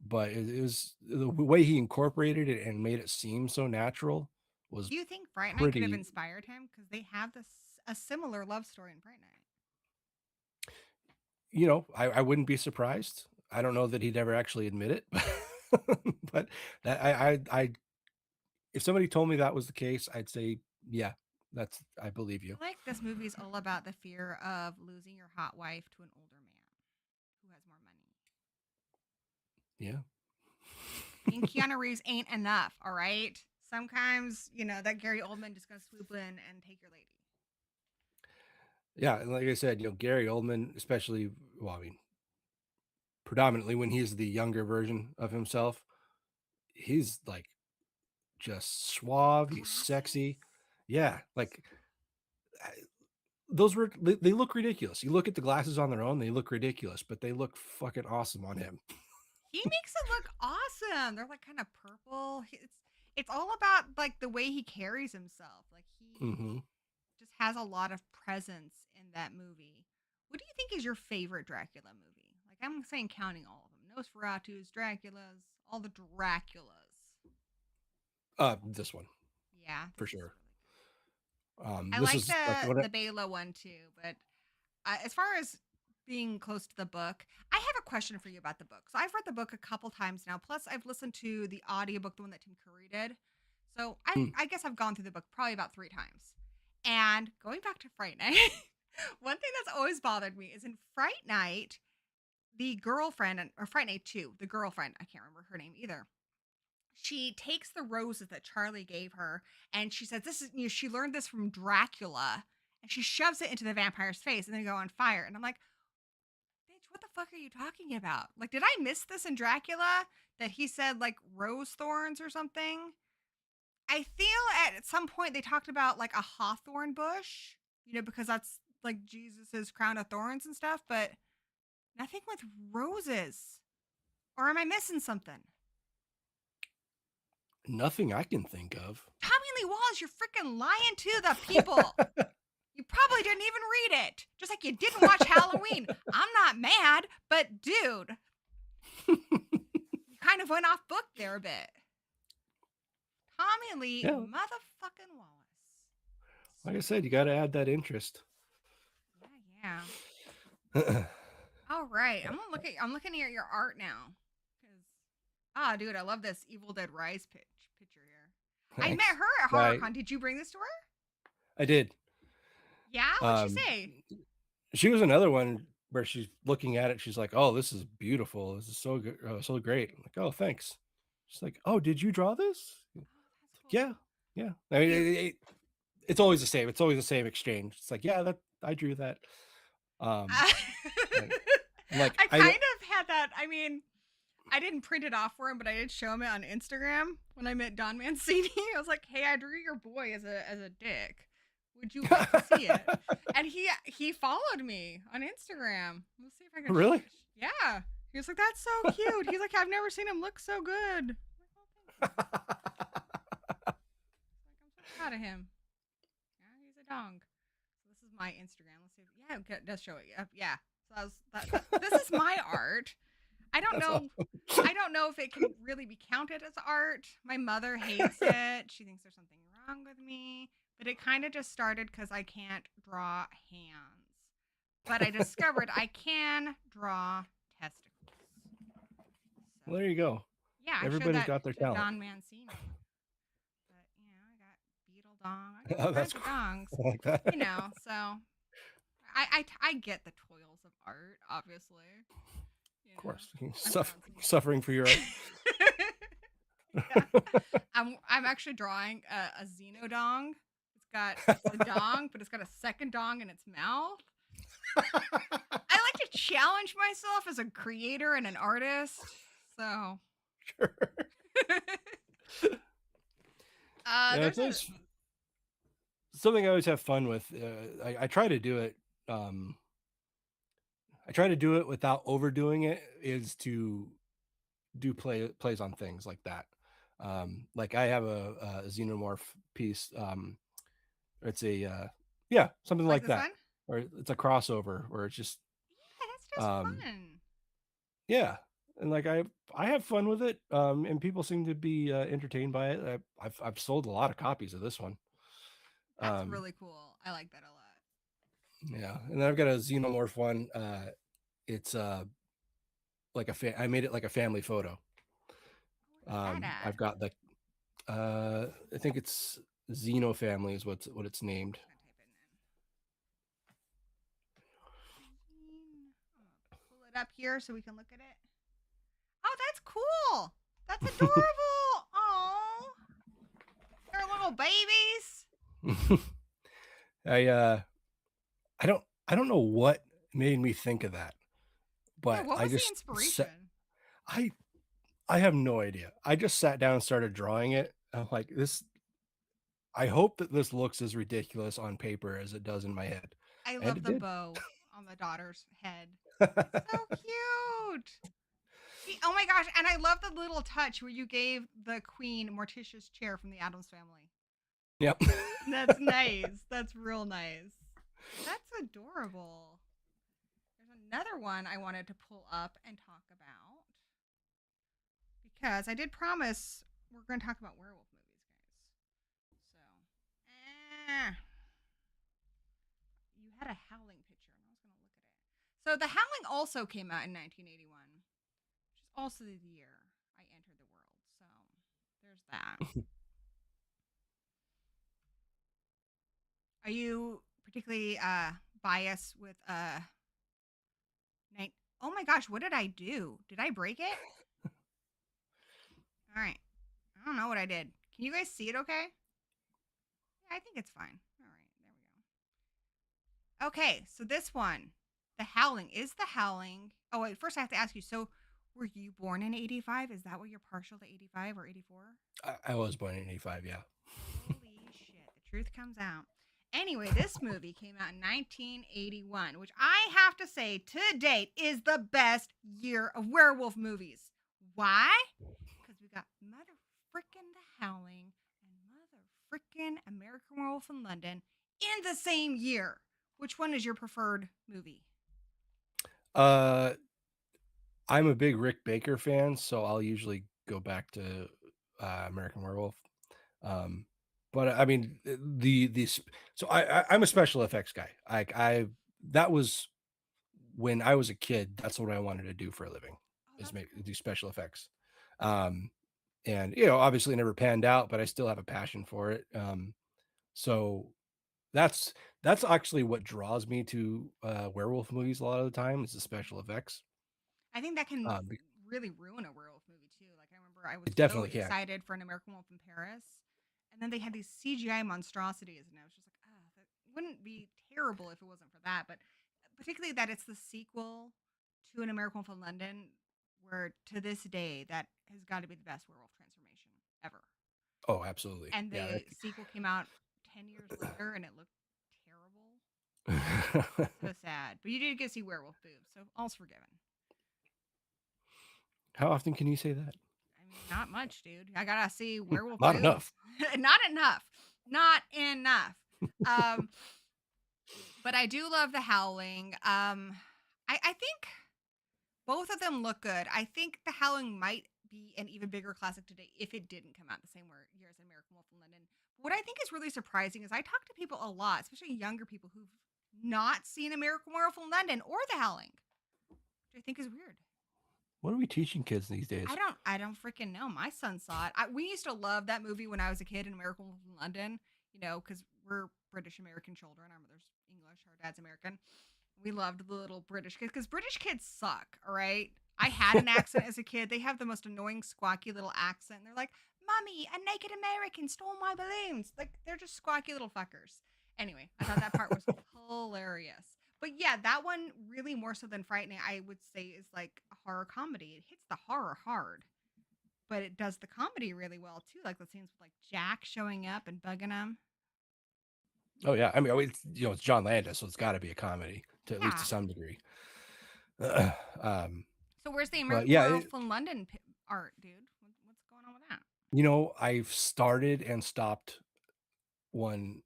but it was the way he incorporated it and made it seem so natural was Do you think Fright Night could have pretty. inspired him? Because they have this a similar love story in Fright Night. I wouldn't be surprised. I don't know that he'd ever actually admit it, but that if somebody told me that was the case, I'd say, yeah, I believe I you. feel like this movie is all about the fear of losing your hot wife to an older man who has more money. Yeah. And Keanu Reeves ain't enough, all right? Sometimes, that Gary Oldman just gonna swoop in and take your lady. Yeah, and like I said, Gary Oldman, especially, well, I mean, predominantly when he's the younger version of himself, he's like just suave, he's Glasses. sexy. Yeah, like those were they look ridiculous. You look at the glasses on their own, they look ridiculous, but they look fucking awesome on him. He makes it look awesome. They're like kind of purple. It's all about like the way he carries himself. Like he Hmm. just has a lot of presence in that movie. What do you think is your favorite Dracula movie? Like I'm saying counting all of them. Nosferatu's, Dracula's, all the Draculas. This one Yeah, for this is sure. really good. I This like is like what the Bela one too, but as far as being close to the book, I have a question for you about the book. So I've read the book a couple times now. Plus, I've listened to the audiobook, the one that Tim Curry did. So I guess I've gone through the book probably about 3 times. And going back to Fright Night, one thing that's always bothered me is in Fright Night, the girlfriend, or Fright Night 2, the girlfriend, I can't remember her name either. she takes the roses that Charlie gave her, and she says, "This is she learned this from Dracula," and she shoves it into the vampire's face, and they go on fire. And I'm like, "Bitch, what the fuck are you talking about? Like, did I miss this in Dracula that he said like rose thorns or something?" I feel at some point they talked about like a hawthorn bush, because that's like Jesus's crown of thorns and stuff, but nothing with roses. Or am I missing something? Nothing I can think of. Tommy Lee Wallace, you're freaking lying to the people. You probably didn't even read it. Just like you didn't watch Halloween. I'm not mad, but dude, you kind of went off book there a bit. Tommy Lee motherfucking Wallace. Like I said, you got to add that interest. Yeah. All right. I'm looking at your art now. Dude, I love this Evil Dead Rise picture here. I met her at HorrorCon. Did you bring this to her? I did. Yeah? What'd she say? She was another one where she's looking at it. She's like, "Oh, this is beautiful. This is so good, so great." I'm like, "Oh, thanks." She's like, "Oh, did you draw this?" Oh, that's cool. Yeah. I mean, it's always the same. It's always the same exchange. It's like, "Yeah, I drew that." I kind of had that. I mean, I didn't print it off for him, but I did show him it on Instagram when I met Don Mancini. I was like, "Hey, I drew your boy as a dick. Would you like to see it?" And he followed me on Instagram. Let's see if I can. Really? Yeah. He was like, "That's so cute." He's like, "I've never seen him look so good." I'm like, "Oh, thank you." I'm so proud of him. Yeah, he's a dong. So this is my Instagram. Let's see. It does show it. Yeah. So this is my art. I don't know. Awesome. I don't know if it can really be counted as art. My mother hates it. She thinks there's something wrong with me. But it kind of just started because I can't draw hands. But I discovered I can draw testicles. So, well, there you go. Yeah, everybody's got their talent. Don Mancini. But I got beetle dong. I got that's cool. Dongs. I like that. So I get the toils of art, obviously. Of course, suffering for your art. Yeah. I'm actually drawing a xenodong. It's a dong, but it's got a second dong in its mouth. I like to challenge myself as a creator and an artist. So sure. There's something I always have fun with. I try to do it. I try to do it without overdoing it. Is to do plays on things like that. Like I have a xenomorph piece. It's a something like that, or it's a crossover where it's just that's just fun. Yeah, and like I have fun with it, and people seem to be entertained by it. I've sold a lot of copies of this one. That's really cool. I like that a lot. Yeah, and then I've got a xenomorph one. It's like I made it like a family photo. I've got the I think it's Xeno Family is what it's named. Pull it up here so we can look at it. Oh, that's cool. That's adorable. Oh, they're little babies. I don't know what made me think of that, but what was the inspiration? I have no idea. I just sat down and started drawing it. I'm like, this. I hope that this looks as ridiculous on paper as it does in my head. I love the bow on the daughter's head. It's so cute. Oh my gosh. And I love the little touch where you gave the queen Morticia's chair from the Addams Family. Yep. That's nice. That's real nice. That's adorable. There's another one I wanted to pull up and talk about. Because I did promise we're going to talk about werewolf movies, guys. So, you had a Howling picture, and I was going to look at it. So, The Howling also came out in 1981, which is also the year I entered the world. So, there's that. Are you particularly biased with oh my gosh, what did I do? Did I break it? All right. I did. Can you guys see it okay? Yeah, I think it's fine. All right, there we go. Okay, so this one, The Howling. Is The Howling... Oh, wait, first I have to ask you, so were you born in 85? Is that what you're partial to 85 or 84? I was born in 85, yeah. Holy shit, the truth comes out. Anyway, this movie came out in 1981, which I have to say to date is the best year of werewolf movies. Why? Because we got mother frickin' The Howling and mother frickin' American Werewolf in London in the same year. Which one is your preferred movie? Uh, I'm a big Rick Baker fan, so I'll usually go back to American Werewolf. Um, but I mean, so I'm a special effects guy. I that was when I was a kid. That's what I wanted to do for a living, Oh, is that's make cool. do special effects. Um, and obviously it never panned out, but I still have a passion for it. So that's that's actually what draws me to werewolf movies a lot of the time, is the special effects. I think that can Be- really ruin a werewolf movie too. Like I remember I was it so definitely can. excited for an American Wolf in Paris, and then they had these CGI monstrosities, and I was just like, ah, that wouldn't be terrible if it wasn't for that. But particularly that it's the sequel to an American Wolf in London, where to this day that has got to be the best werewolf transformation ever. Oh, absolutely. And Yeah. the sequel came out 10 years later, and it looked terrible. So sad. But you did get to see werewolf boobs, so all's forgiven. How often can you say that? I mean, not much, dude. I gotta see werewolf Not boobs. enough. Not enough. Not enough. Um, but I do love The Howling. I think both of them look good. I think The Howling might be an even bigger classic today if it didn't come out the same year as American Wolf in London. What I think is really surprising is I talk to people a lot, especially younger people who've not seen American Werewolf in London or The Howling, which I think is weird. What are we teaching kids these days? I don't freaking know. My son saw it. We used to love that movie when I was a kid in American Wolf in London, because we're British American children. Our mother's English, our dad's American. We loved the little British kids because British kids suck, all right? I had an accent as a kid. They have the most annoying, squawky little accent. They're like, Mommy, a naked American stole my balloons. Like, they're just squawky little fuckers. Anyway, I thought that part was hilarious. But yeah, that one really more so than frightening, I would say is like a horror comedy. It hits the horror hard, but it does the comedy really well too. Like the scenes with like Jack showing up and bugging him. Oh yeah, I mean, it's John Landis, so it's got to be a comedy to at least to Yeah. some degree. um, So where's the but American yeah, Werewolf in London art, dude? What's going on with that? I've started and stopped one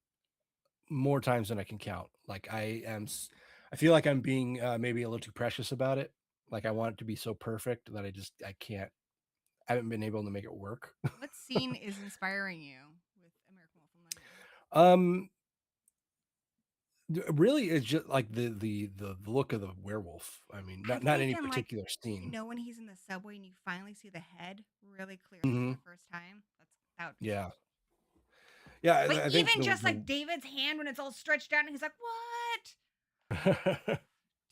more times than I can count. Like I feel like I'm being maybe a little too precious about it. Like I want it to be so perfect that I can't. I haven't been able to make it work. What scene is inspiring you with American Wolf in London? um, Really, it's just like the look of the werewolf. I mean, I'm not any thinking like, particular scene. when he's in the subway and you finally see the head really clearly for Hmm. the first time. That would be Yeah, sick. yeah. But I think even just like David's hand when it's all stretched out and he's like, "What?" the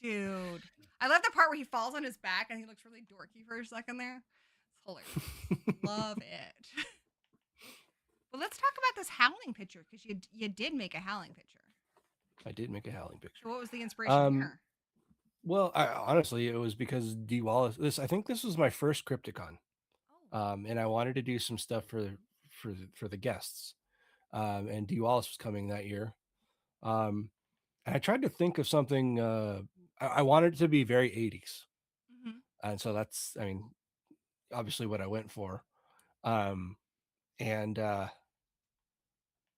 Dude. I love the part where he falls on his back and he looks really dorky for a second there. It's hilarious. Love it. Well, let's talk about this howling picture because you did make a howling picture. I did make a howling picture. So what was the inspiration Um, there? well, honestly, it was because D Wallace. I think this was my first Crypticon, Oh. and I wanted to do some stuff for the guests. And D Wallace was coming that year. And I tried to think of something. I wanted it to be very 80s, Hmm. and so that's, I mean, obviously what I went for. Um, and I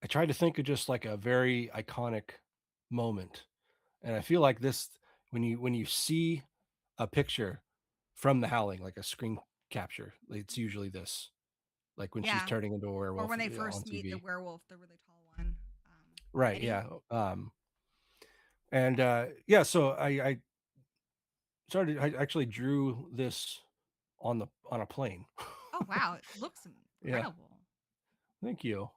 tried to think of just like a very iconic moment, and I feel like this, when you see a picture from the Howling, like a screen capture, it's usually this, like when she's Yeah. turning into a Or werewolf when they on first meet the TV. werewolf, the really tall one, Right, Eddie. yeah. And yeah, so I actually drew this on a plane. Oh wow, it looks Yeah, incredible. thank you.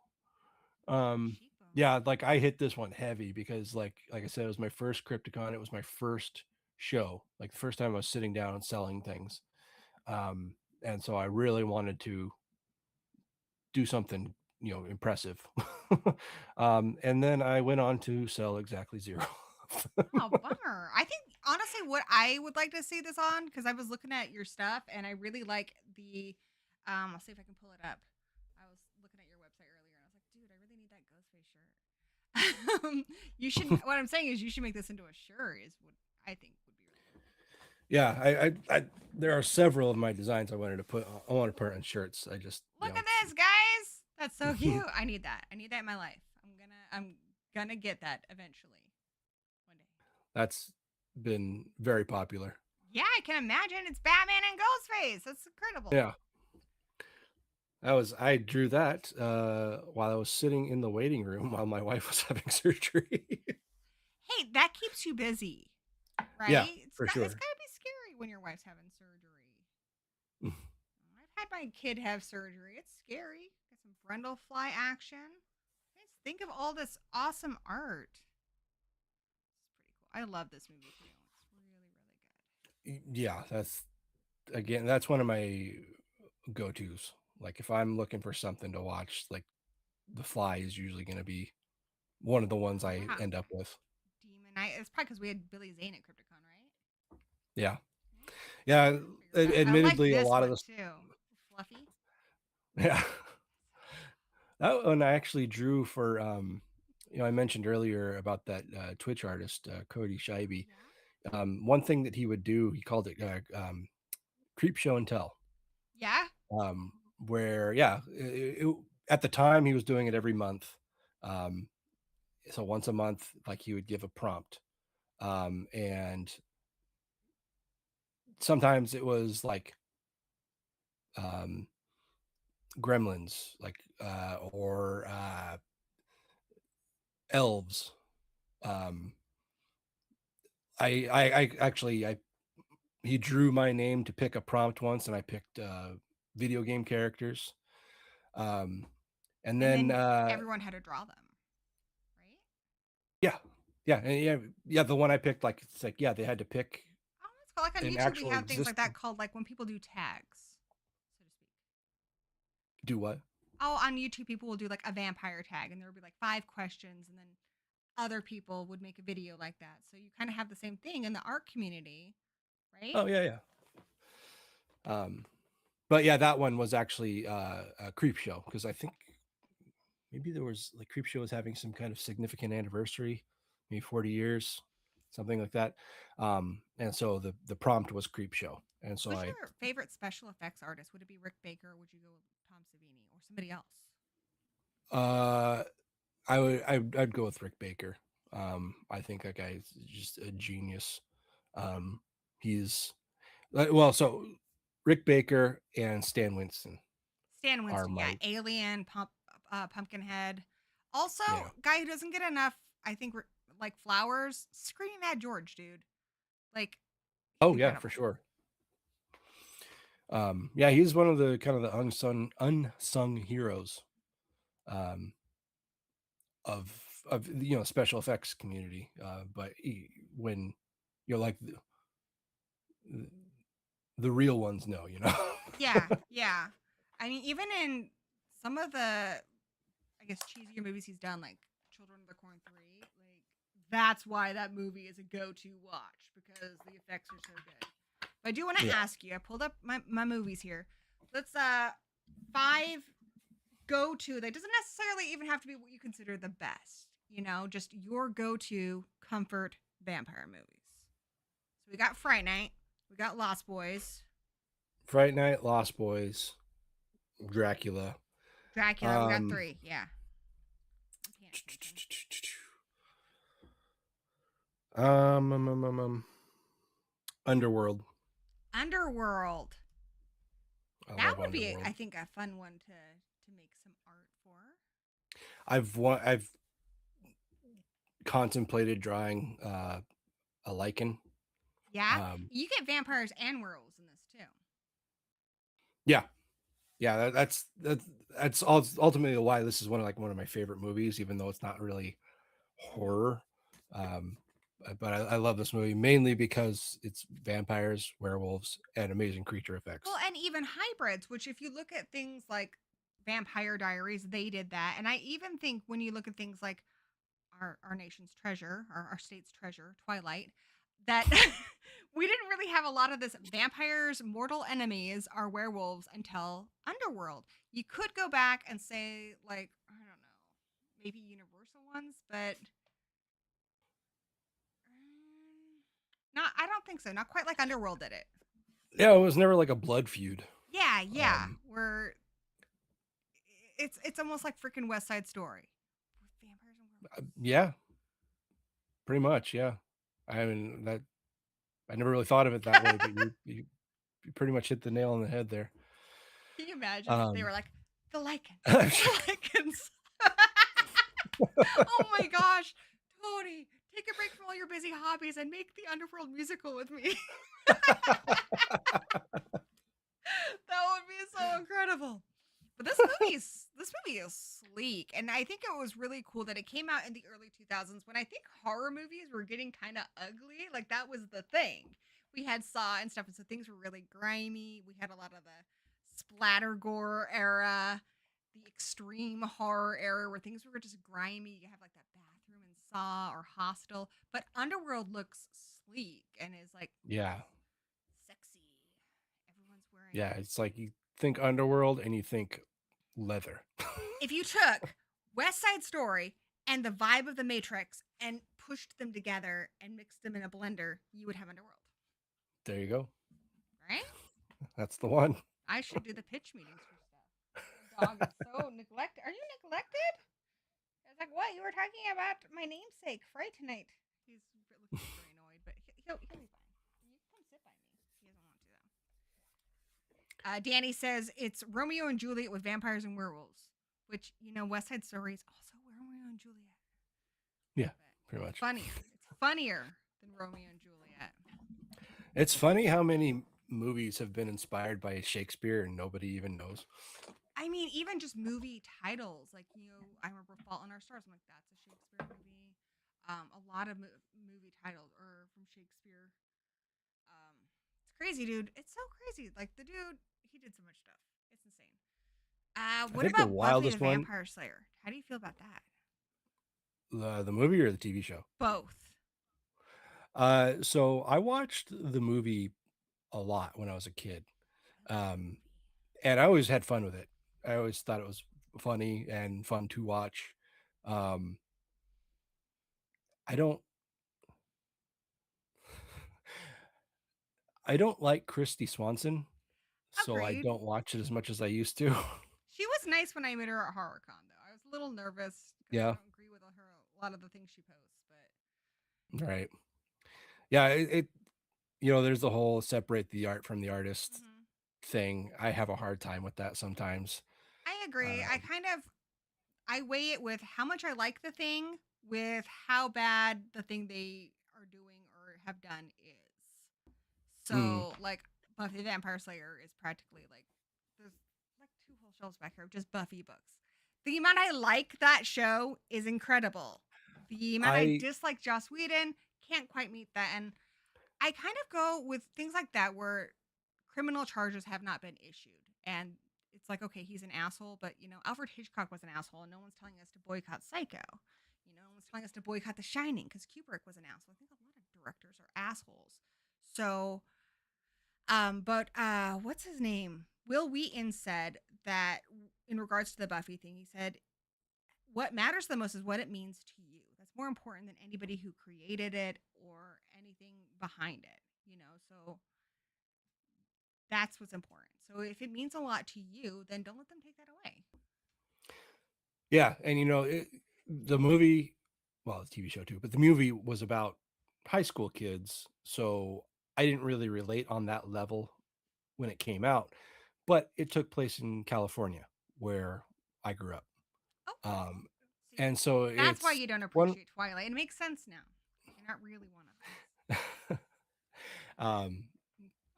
The Um, cheekbones. yeah, like I hit this one heavy because like I said, it was my first Crypticon. It was my first show, like the first time I was sitting down and selling things. And so I really wanted to do something, impressive. And then I went on to sell exactly zero. Oh, bummer. I think honestly, what I would like to see this on, because I was looking at your stuff and I really like the. I'll see if I can pull it up. I was looking at your website earlier and I was like, dude, I really need that Ghostface shirt. You should. What I'm saying is, you should make this into a shirt. Is what I think would be really cool. Yeah, there are several of my designs I wanted to put. I want to put on shirts. I just, Look at this, guys. That's so cute. I need that. I need that in my life. I'm gonna get that eventually. One day. that's been very popular. Yeah, I can imagine. It's Batman and Ghostface. That's incredible. Yeah. I drew that while I was sitting in the waiting room while my wife was having surgery. Hey, that keeps you busy, Yeah, right? for It's sure. gotta be scary when your wife's having surgery. I've had my kid have surgery. It's scary. Got some Brundle fly action. Guys, think of all this awesome art. It's pretty cool. I love this movie too. It's really, really good. Yeah, that's one of my go-tos. Like if I'm looking for something to watch, like The Fly is usually going to be one of the ones I Yeah. end up with. Demon Knight. It's probably because we had Billy Zane at CryptoCon, right? Yeah. Yeah. Yeah, Figured out. I like admittedly a this lot of one this. too. Fluffy. Yeah. That one I actually drew for I mentioned earlier about that Twitch artist Cody Scheibe. Yeah. One thing that he would do, he called it creep show and tell. Yeah. Where at the time he was doing it every month. Um, so once a month, like he would give a prompt. And sometimes it was like um, gremlins, like or elves. Um, I actually I he drew my name to pick a prompt once, and I picked video game characters. Um, and And then then everyone had to draw them, right? yeah, yeah. The one I picked, like it's like yeah, they had to pick Oh, that's cool. Like on an YouTube, we actual have things like existing. that called like when people do tags, so to speak. Do what? Oh, on YouTube, people will do like a vampire tag, and there will be like 5 questions, and then other people would make a video like that. So you kind of have the same thing in the art community, right? Oh yeah, yeah. But yeah, that one was actually a creep show because I think maybe there was like creep show was having some kind of significant anniversary, maybe 40 years, something like that. And so the prompt was creep show, and so Who's I your favorite special effects artist? Would it be Rick Baker, or would you go with Tom Savini, or somebody else? uh I'd go with Rick Baker. I think that guy is just a genius. He's well, so Rick Baker and Stan Winston Stan are Winston, yeah, my Alien, Pumpkinhead. Also, yeah. guy who doesn't get enough, I think, like flowers. Screaming Mad George, dude. Like, he's Oh yeah, for incredible. sure. Yeah, he's one of the kind of the unsung heroes um, of special effects community. But when like the real ones know. Yeah, yeah. I mean, even in some of the, I guess, cheesier movies he's done, like Children of the Corn 3, like, that's why that movie is a go to watch because the effects are so good. But I do want to Yeah. ask you, I pulled up my movies here. Let's, 5 go to that doesn't necessarily even have to be what you consider the best, just your go to comfort vampire movies. So we got Fright Night, we got Lost Boys, Fright Night, Lost Boys, Dracula. Dracula. We got Um, 3. Yeah. I'm panic thinking. um, um, um, um, um, Underworld. Underworld. I That love would be, Underworld. I think, a fun one to make some art for. I've contemplated drawing a lichen. Yeah. Um, You get vampires and werewolves in this too. yeah, yeah. That's ultimately why this is one of my favorite movies, even though it's not really horror. Um, but I love this movie mainly because it's vampires, werewolves, and amazing creature effects. Well, and even hybrids, which if you look at things like Vampire Diaries, they did that. And I even think when you look at things like our nation's treasure, our state's treasure, Twilight, that we didn't really have a lot of this. Vampires, mortal enemies are werewolves until Underworld. You could go back and say, like, I don't know, maybe universal ones, but not, I don't think so. Not quite like Underworld did it. Yeah, it was never like a blood feud. Yeah, yeah. Um, Where it's almost like freaking West Side Story with vampires and werewolves. yeah, pretty much. Yeah, I mean that. I never really thought of it that way, but you pretty much hit the nail on the head there. Can you imagine if they Um, were like the lichens, the lichens? Oh my gosh, Tony, take a break from all your busy hobbies and make the Underworld musical with me. That would be so incredible. But this movie is sleek, and I think it was really cool that it came out in the early 2000s when I think horror movies were getting kind of ugly. Like that was the thing. We had Saw and stuff, and so things were really grimy. We had a lot of the splatter gore era, the extreme horror era where things were just grimy. You have like that bathroom in Saw or Hostel, but Underworld looks sleek and is like yeah, sexy. Everyone's wearing. yeah. It's like you think Underworld and you think leather. If you took West Side Story and the vibe of the Matrix and pushed them together and mixed them in a blender, you would have Underworld, There you go. right? That's the one. I should do the pitch meetings for stuff. My dog is so neglected. Are you neglected? I was like, what? You were talking about my namesake, Frey, tonight. He's looking very annoyed, but he'll be fine. You come sit by me. He doesn't want to, though. Danny says it's Romeo and Juliet with vampires and werewolves, which, West Side Story is also Romeo and Juliet. Yeah, But pretty it's much. funnier. It's funnier than Romeo and Juliet. It's funny how many movies have been inspired by Shakespeare and nobody even knows. I mean, even just movie titles, like I remember *Fault in Our Stars*. I'm like, that's a Shakespeare movie. A lot of movie titles are from Shakespeare. It's crazy, dude. It's so crazy. Like the dude, he did so much stuff. It's insane. I What think the about Buffy the wildest one, Vampire Slayer? How do you feel about that? the movie or the TV show. Both. So I watched the movie a lot when I was a kid, I love the um, movie. and I always had fun with it. I always thought it was funny and fun to watch. Um, I don't, I don't like Christy Swanson, so I Agreed. don't watch it as much as I used to. She was nice when I met her at HorrorCon, though. I was a little nervous because I Yeah, don't agree with her a lot of the things she posts, but right. Yeah, there's the whole separate the art from the artist mhm. thing. I have a hard time with that sometimes. I agree. Um, I weigh it with how much I like the thing with how bad the thing they are doing or have done is. mm, So, like Buffy the Vampire Slayer is practically like there's like two whole shelves back here of just Buffy books. The amount I like that show is incredible. The amount I I dislike Joss Whedon can't quite meet that, and I kind of go with things like that where criminal charges have not been issued. And it's like, okay, he's an asshole, but Alfred Hitchcock was an asshole, and no one's telling us to boycott Psycho. No one's telling us to boycott The Shining because Kubrick was an asshole. I think a lot of directors are assholes. So, but what's his name? Will Wheaton said that in regards to the Buffy thing, he said, what matters the most is what it means to you. That's more important than anybody who created it or anything behind it. So that's what's important. So if it means a lot to you, then don't let them take that away. yeah, and the movie, well, the TV show too, but the movie was about high school kids, so I didn't really relate on that level when it came out, but it took place in California where I grew up. Okay. Um, See, and so that's why it's you don't one. appreciate Twilight. It makes sense now. You're not really one of us. um,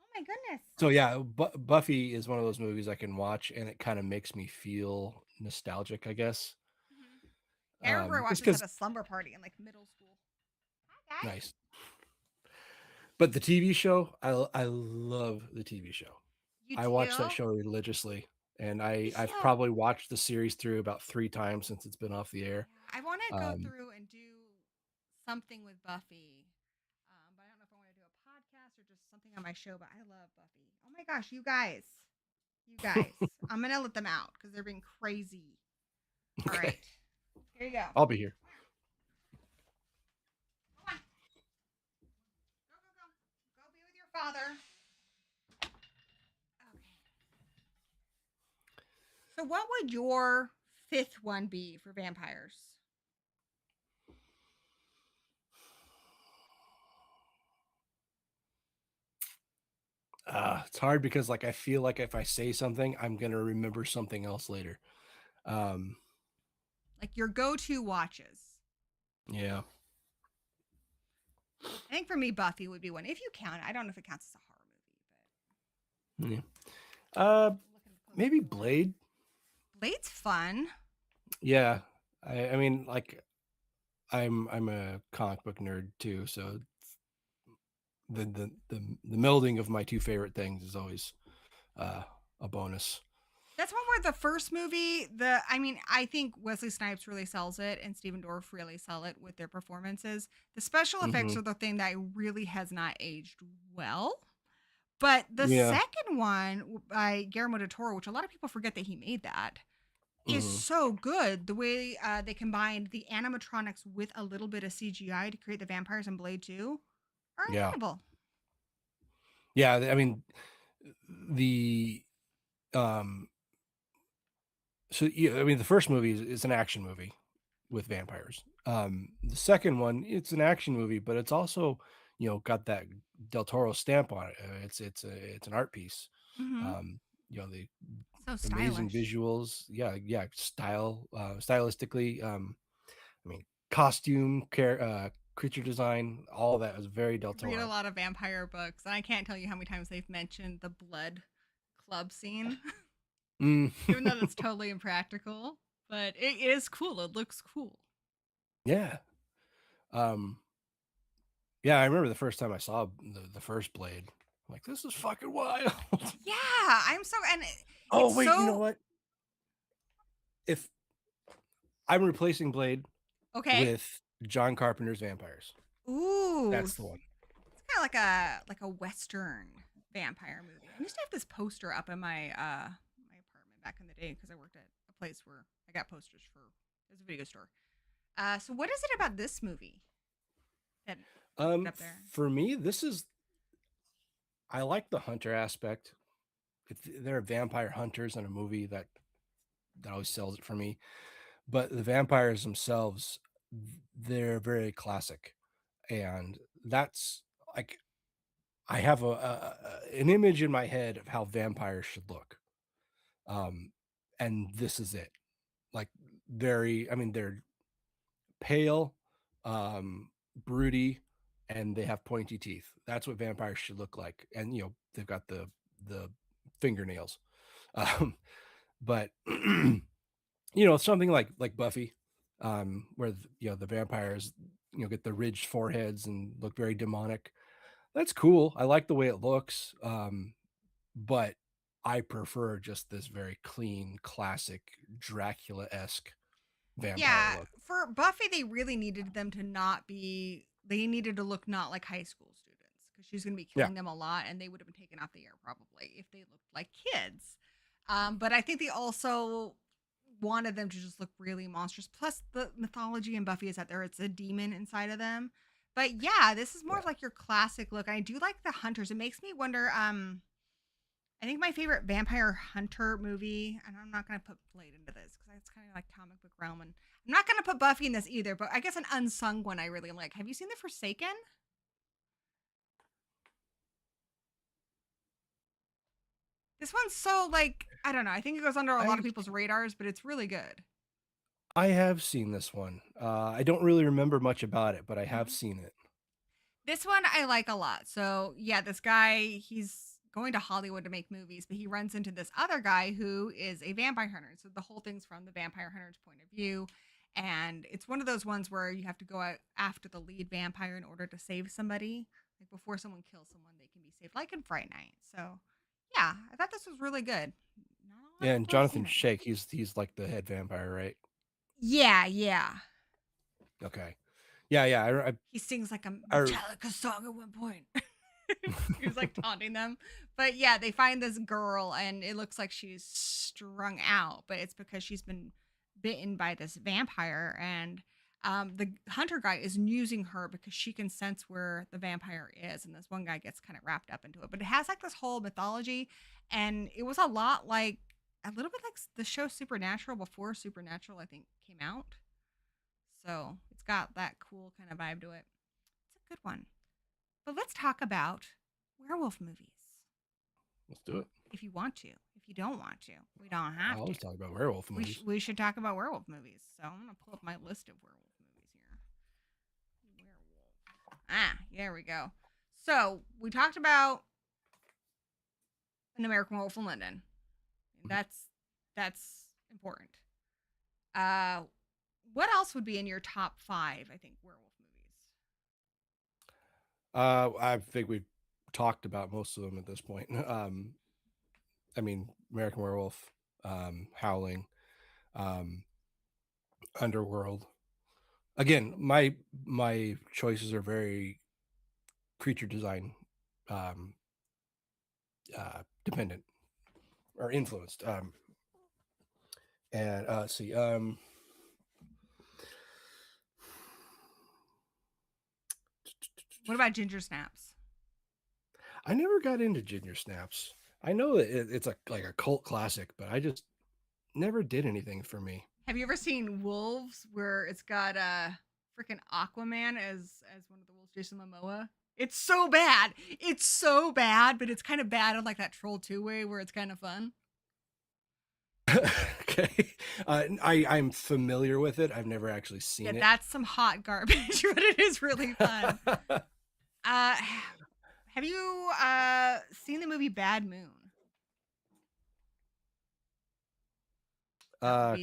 Oh my goodness. so yeah, Buffy is one of those movies I can watch, and it kind of makes me feel nostalgic, I guess. Hmm. I remember I watched Just this at because a slumber party in like middle school. Hi guys. nice. But the TV show, I love the TV show. You I watch that do? show religiously. and I've Yeah. probably watched the series through about 3 times since it's been off the air. Yeah, I want to go Um, through and do something with Buffy, but I don't know if I want to do a podcast or just something on my show. But I love Buffy. Oh my gosh, you guys, I'm gonna let them out because they're being crazy. All okay, right, here you go. I'll be here. Come on, go, go, go, go be with your father. Okay. So, what would your fifth one be for vampires? It's hard because, like, I feel like if I say something, I'm gonna remember something else later. Um, Like your go-to watches. yeah. I think for me, Buffy would be one. If you count it, I don't know if it counts as a horror movie, Yeah. Uh, but I'm looking to close maybe the door. Blade. Blade's fun. Yeah. I mean, like, I'm a comic book nerd too, so the melding of my two favorite things is always uh, a bonus. That's one where the first movie, I think Wesley Snipes really sells it and Steven Dorff really sell it with their performances. The special effects Hmm. are the thing that really has not aged well. But the Yeah. second one by Guillermo del Toro, which a lot of people forget that he made that, is Hmm. so good. The way they combined the animatronics with a little bit of CGI to create the vampires in Blade 2 are Yeah. incredible. Yeah. I mean, the um. So yeah, I mean, the first movie is an action movie with vampires. The second one, it's an action movie, but it's also, got that Del Toro stamp on it. It's an art piece. Hmm. Um, the So amazing stylish. visuals. Yeah, yeah, stylistically. I mean, costume, creature design, all of that was very I Del read a Toro. lot of vampire books, and I can't tell you how many times they've mentioned the blood club scene, Mm. even though that's totally impractical. But it is cool. It looks cool. Yeah. Um, yeah, I remember the first time I saw the first Blade. I'm like, this is fucking wild. Yeah, I'm so and Oh it's wait, you know so what? If I'm replacing Blade okay. with John Carpenter's Vampires, Ooh, that's the it's one. kind of like a western vampire movie. I used to have this poster up in my apartment back in the day because I worked at a place where I got posters for it was a video store. So what is it about this movie that puts it up there? For me, I like the hunter aspect. If there are vampire hunters in a movie, that always sells it for me. But the vampires themselves, they're very classic, and that's like I have an image in my head of how vampires should look, um, and this is it. Like I mean, they're pale, broody, and they have pointy teeth. That's what vampires should look like, and they've got the fingernails. Um, but something like Buffy, where the vampires get the ridged foreheads and look very demonic. That's cool. I like the way it looks, but I prefer just this very clean, classic Dracula-esque vampire Yeah, look. for Buffy, they really needed them to not be. They needed to look not like high school students because she's going to be Yeah, killing them a lot, and they would have been taken off the air probably if they looked like kids. But I think they also wanted them to just look really monstrous. Plus, the mythology in Buffy is that it's a demon inside of them. But yeah, this is more yeah. of like your classic look. I do like the hunters. It makes me wonder. I think my favorite vampire hunter movie, and I'm not going to put Blade into this because it's kind of like comic book realm, and I'm not going to put Buffy in this either. But I guess an unsung one I really like. Have you seen The Forsaken? This one's so like I don't know. I think it goes under a lot of I people's radars, but it's really good. I have seen this one. I don't really remember much about it, but I have Mhm. seen it. This one I like a lot. So yeah, this guy he's going to Hollywood to make movies, but he runs into this other guy who is a vampire hunter. So the whole thing's from the vampire hunter's point of view, and it's one of those ones where you have to go out after the lead vampire in order to save somebody. Like before someone kills someone, they can be saved, like in Fright Night. So yeah, I thought this was really good. Not a Yeah, and I've seen Jonathan it. Shake, he's like the head vampire, right? Yeah, yeah. Okay. Yeah, yeah. He sings like a I Metallica song at one point. He was like taunting them. But yeah, they find this girl and it looks like she's strung out, but it's because she's been bitten by this vampire. And the hunter guy is using her because she can sense where the vampire is. And this one guy gets kind of wrapped up into it. But it has like this whole mythology. And it was a lot like a little bit like the show Supernatural before Supernatural, I think, came out. So it's got that cool kind of vibe to it. It's a good one. But let's talk about werewolf movies. let's do it. If you want to. If you don't want to, we don't I have to. always talk about werewolf movies. We should talk about werewolf movies. So I'm going to pull up my list of werewolf movies here. Werewolf. Ah, there we go. So we talked about An American Werewolf in London. That's important. What else would be in your top 5, I think, werewolf movies? I think we've talked about most of them at this point. I mean, American Werewolf, Howling, um, Underworld. Again, my choices are very creature design um, dependent or influenced. And let's see. What about Ginger Snaps? I never got into Ginger Snaps. I know that it's like a cult classic, but I just never did anything for me. Have you ever seen Wolves, where it's got freaking Aquaman as one of the wolves, Jason Momoa? It's so bad. It's so bad, but it's kind of bad in like that Troll 2 way where it's kind of fun. Okay. I'm familiar with it. I've never actually seen it. That's some hot garbage, but it is really fun. Have you seen the movie Bad Moon?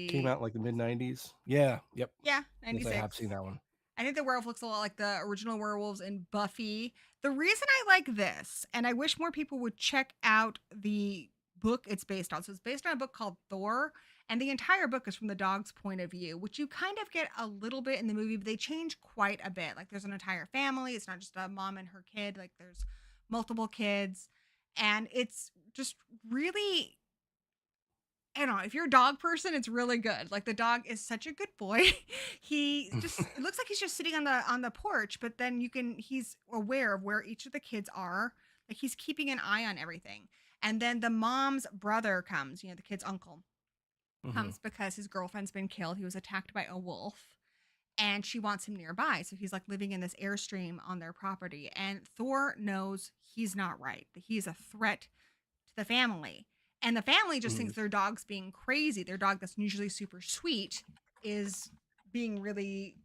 Came out like the mid 90s. Yeah. Yep. Yeah, Yes, 96. I have seen that one. I think the werewolf looks a lot like the original werewolves in Buffy. The reason I like this, and I wish more people would check out the book it's based on. So it's based on a book called Thor, and the entire book is from the dog's point of view, which you kind of get a little bit in the movie, but they change quite a bit. Like there's an entire family. It's not just a mom and her kid. Like there's multiple kids, and it's just really, I don't know, if you're a dog person, it's really good. Like the dog is such a good boy. He just it looks like he's just sitting on the porch, but then he's aware of where each of the kids are. Like he's keeping an eye on everything. And then the mom's brother comes, the kid's uncle comes because his girlfriend's been killed. He was attacked by a wolf and she wants him nearby. So he's like living in this airstream on their property. And Thor knows he's not right, that he's a threat to the family. And the family just thinks their dog's being crazy. Their dog, that's usually super sweet, is being really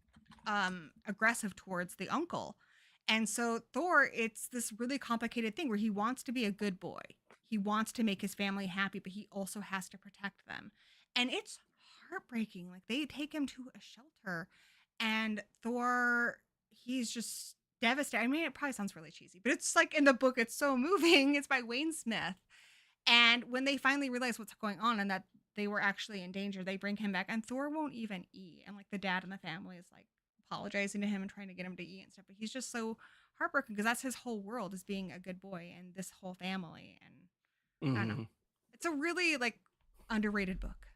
aggressive towards the uncle. And so Thor, it's this really complicated thing where he wants to be a good boy. He wants to make his family happy, but he also has to protect them. And it's heartbreaking. Like they take him to a shelter and Thor, he's just devastated. I mean, it probably sounds really cheesy, but it's like in the book, it's so moving. It's by Wayne Smith. And when they finally realize what's going on and that they were actually in danger, they bring him back and Thor won't even eat. And like the dad and the family is like apologizing to him and trying to get him to eat and stuff. But he's just so heartbroken because that's his whole world, is being a good boy and this whole family. And I don't know. It's a really like underrated book.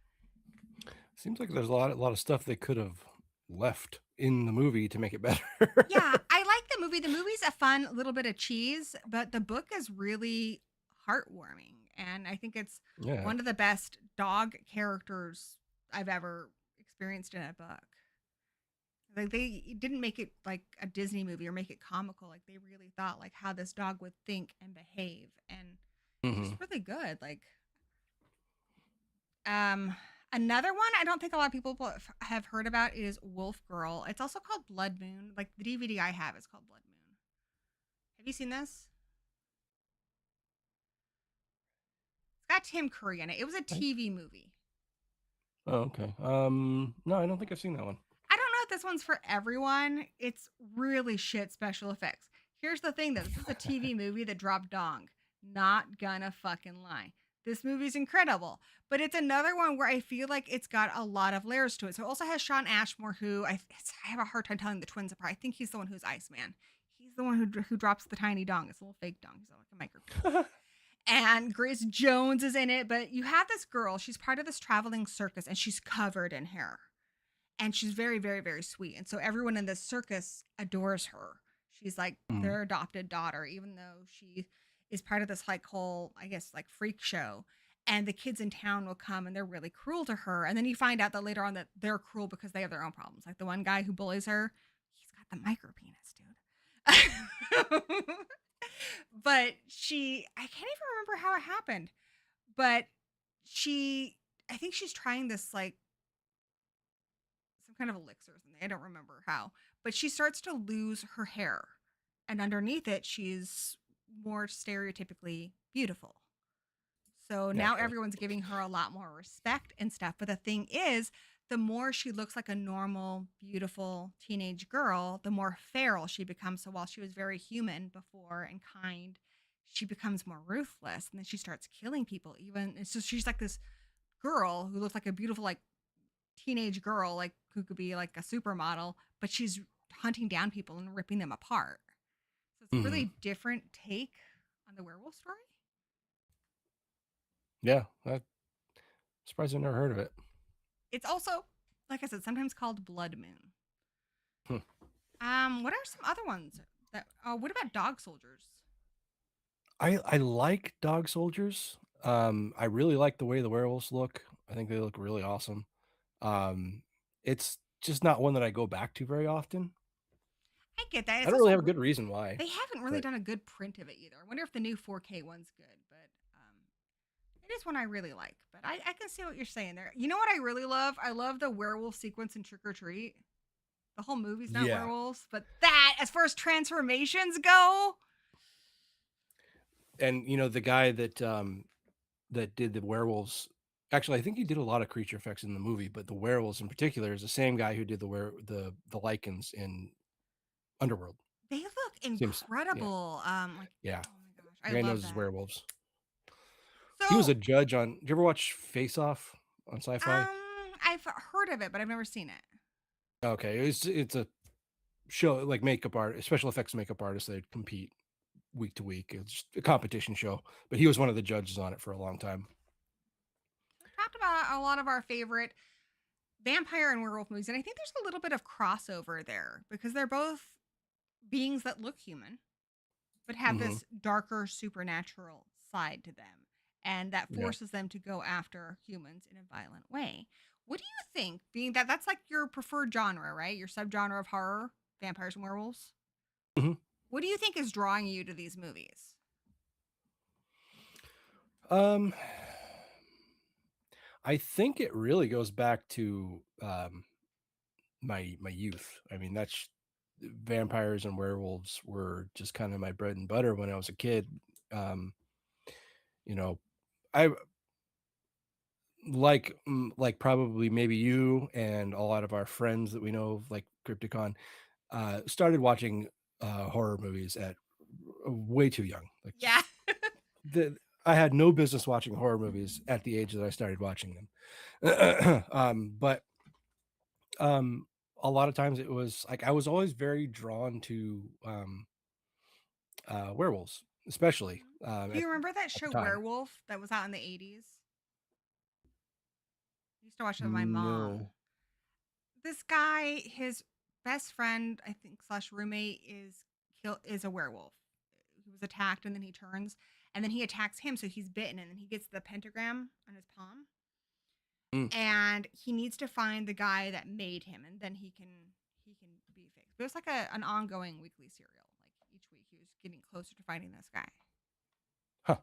Seems like there's a lot of stuff they could have left in the movie to make it better. Yeah, I like the movie. The movie's a fun little bit of cheese, but the book is really heartwarming. And I think it's one of the best dog characters I've ever experienced in a book. Like they didn't make it like a Disney movie or make it comical. Like they really thought like how this dog would think and behave, and it's really good. Like, another one I don't think a lot of people have heard about is Wolf Girl. It's also called Blood Moon. Like the DVD I have is called Blood Moon. Have you seen this? It's got Tim Curry in it. It was a TV movie. Oh, okay. No, I don't think I've seen that one. I don't know if this one's for everyone. It's really shit special effects. Here's the thing though. This is a TV movie that dropped dong. Not gonna fucking lie. This movie's incredible, but it's another one where I feel like it's got a lot of layers to it. So it also has Sean Ashmore, who I have a hard time telling the twins apart. I think he's the one who's Iceman. He's the one who drops the tiny dong. It's a little fake dong. He's like a micro penis. And Grace Jones is in it, but you have this girl. She's part of this traveling circus, and she's covered in hair, and she's very, very, very sweet. And so everyone in this circus adores her. She's like Mm. their adopted daughter, even though she is part of this like whole, I guess, like freak show. And the kids in town will come and they're really cruel to her. And then you find out that later on that they're cruel because they have their own problems. Like the one guy who bullies her, he's got the micro penis, dude. But I can't even remember how it happened. But I think she's trying this like some kind of elixir or something. I don't remember how, but she starts to lose her hair, and underneath it, she's more stereotypically beautiful. So now Naturally. everyone's giving her a lot more respect and stuff. But the thing is, the more she looks like a normal, beautiful teenage girl, the more feral she becomes. So while she was very human before and kind, she becomes more ruthless, and then she starts killing people. Even and so, she's like this girl who looks like a beautiful, like teenage girl, like who could be like a supermodel, but she's hunting down people and ripping them apart. So it's a Hmm. really different take on the werewolf story. Yeah, I'm surprised I've never heard of it. It's also, like I said, sometimes called Blood Moon. Hmm. What are some other ones that? Oh, what about Dog Soldiers? I like dog soldiers. I really like the way the werewolves look. I think they look really awesome. Um, it's just not one that I go back to very often. I get that. I It's don't really also have a good reason why, they haven't really but done a good print of it either. I wonder if the new 4K one's good, but it is one I really like. But I can see what you're saying there. You know what I really love? I love the werewolf sequence in Trick or Treat. The whole movie's not yeah. werewolves, but that, as far as transformations go, And the guy that did the werewolves, actually, I think he did a lot of creature effects in the movie, but the werewolves in particular is the same guy who did the lichens in Underworld. they look Seems yeah, incredible. Like, yeah. oh my gosh, The I guy love knows his that. werewolves. He was a So, judge on. Did you ever watch Face Off on Sci-Fi? I've heard of it, but I've never seen it. Okay, it's a show like makeup art, special effects makeup artists. They'd compete week to week. It's a competition show, but he was one of the judges on it for a long time. We've talked about a lot of our favorite vampire and werewolf movies, and I think there's a little bit of crossover there because they're both beings that look human, but have Hmm. this darker supernatural side to them. And that Yeah. forces them to go after humans in a violent way. What do you think, being that that's like your preferred genre, right? Your subgenre of horror, vampires and werewolves? Hmm. What do you think is drawing you to these movies? Um, I think it really goes back to my youth. I mean, that's vampires and werewolves were just kind of my bread and butter when I was a kid. Um, you know, I like probably maybe you and a lot of our friends that we know, like Crypticon, started watching horror movies at way too young. Like Yeah. the I had no business watching horror movies at the age that I started watching them. But um, a lot of times it was like I was always very drawn to werewolves, especially Mhm. Do at you remember that the show time. Werewolf that was out in the 80s? I used to watch it with my mom. No. This guy, his best friend, I think slash roommate is a werewolf. He was attacked and then he turns and then he attacks him, so he's bitten and then he gets the pentagram on his palm Mm. and he needs to find the guy that made him and then he can be fixed. But it was like an ongoing weekly serial. Like each week he was getting closer to finding this guy. Huh.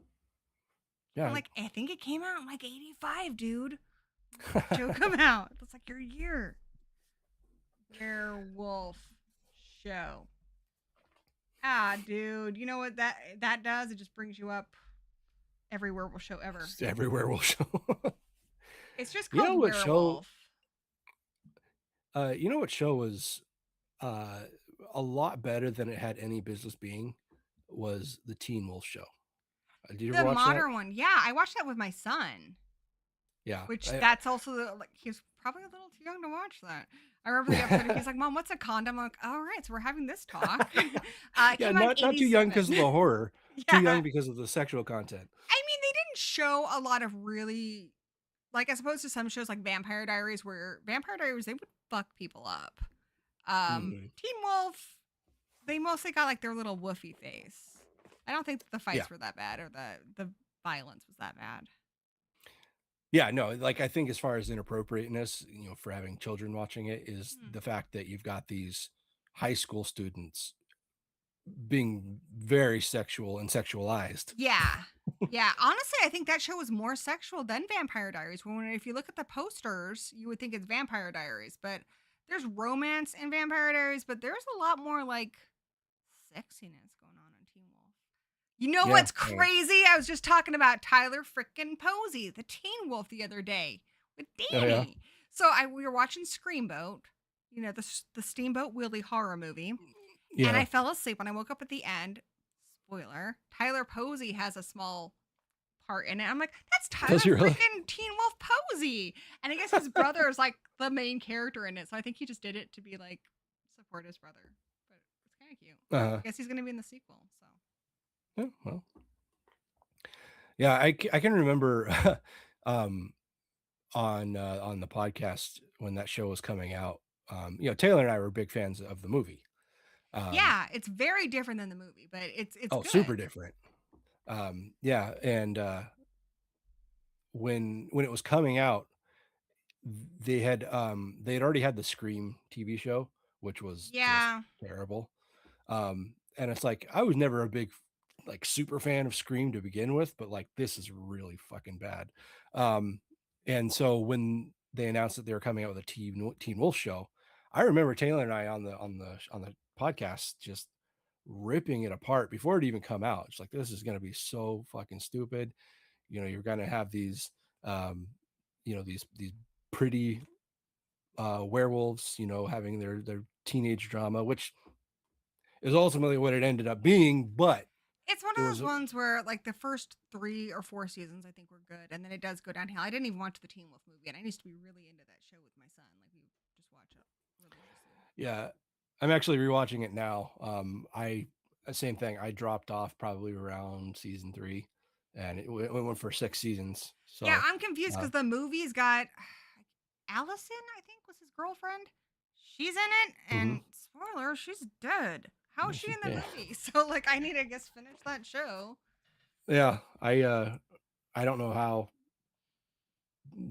And Yeah. like I think it came out in like 85, dude. When did that show come out? That's like your year. Werewolf show. Ah, dude. You know what that does? It just brings you up every werewolf show ever. Just every werewolf show. It's just you called know what show? Werewolf. You know what show was uh, a lot better than it had any business being was the Teen Wolf show. Did you ever The watch that? modern one. Yeah, I watched that with my son, Yeah. which that's also like he was probably a little too young to watch that. I remember the episode. He's like, "Mom, what's a condom?" I'm like, "All right, so we're having this talk." It Yeah, came out in not too young because of the '87. horror, too Yeah. young because of the sexual content. I mean, they didn't show a lot of really like as opposed to some shows like Vampire Diaries, where Vampire Diaries they would fuck people up. Mhm. Teen Wolf, they mostly got like their little woofy face. I don't think the Yeah. fights were that bad or the violence was that bad. Yeah, no, like, I think as far as inappropriateness, for having children watching it is Mhm. the fact that you've got these high school students being very sexual and sexualized. Yeah. Yeah. Honestly, I think that show was more sexual than Vampire Diaries. When if you look at the posters, you would think it's Vampire Diaries, but there's romance in Vampire Diaries, but there's a lot more like sexiness going on in Teen Wolf. You know Yeah, what's yeah. crazy? I was just talking about Tyler frickin' Posey, the Teen Wolf, the other day with Oh, yeah? Danny. We were watching Screamboat, the Steamboat Willie horror movie, and I Yeah. fell asleep. When I woke up at the end, spoiler, Tyler Posey has a small part in it. I'm like, that's Does Tyler he really? freaking Teen Wolf Posey. And I guess his brother is like the main character in it. So I think he just did it to be like support his brother. But it's kind of cute. Uh-huh. I guess he's gonna be in the sequel. So Yeah, well. Yeah, I can remember, um, on the podcast when that show was coming out, Taylor and I were big fans of the movie. Um, yeah, it's very different than the movie, but it's oh, good. super different. Yeah, and, when it was coming out, they had already had the Scream TV show, which was just Yeah. terrible. And it's like I was never a big like super fan of Scream to begin with, but like this is really fucking bad. Um, and so when they announced that they were coming out with a Teen Wolf show, I remember Taylor and I on the podcast just ripping it apart before it even come out. It's like this is going to be so fucking stupid. You're going to have these um, these pretty werewolves, having their teenage drama, which is ultimately what it ended up being. But It's one it of was, those ones where like the first 3 or 4 seasons I think were good, and then it does go downhill. I didn't even watch the Teen Wolf movie, and I used to be really into that show with my son. Like we would just watch it religiously. yeah, I'm actually rewatching it now. Same thing. I dropped off probably around season 3, and it went for 6 seasons. Yeah, So, I'm confused uh, because the movie's got Allison, I think was his girlfriend. She's in it, mhm. and spoiler, she's dead. How is she in the Yeah, movie? So like, I need to I guess finish that show. yeah. I don't know how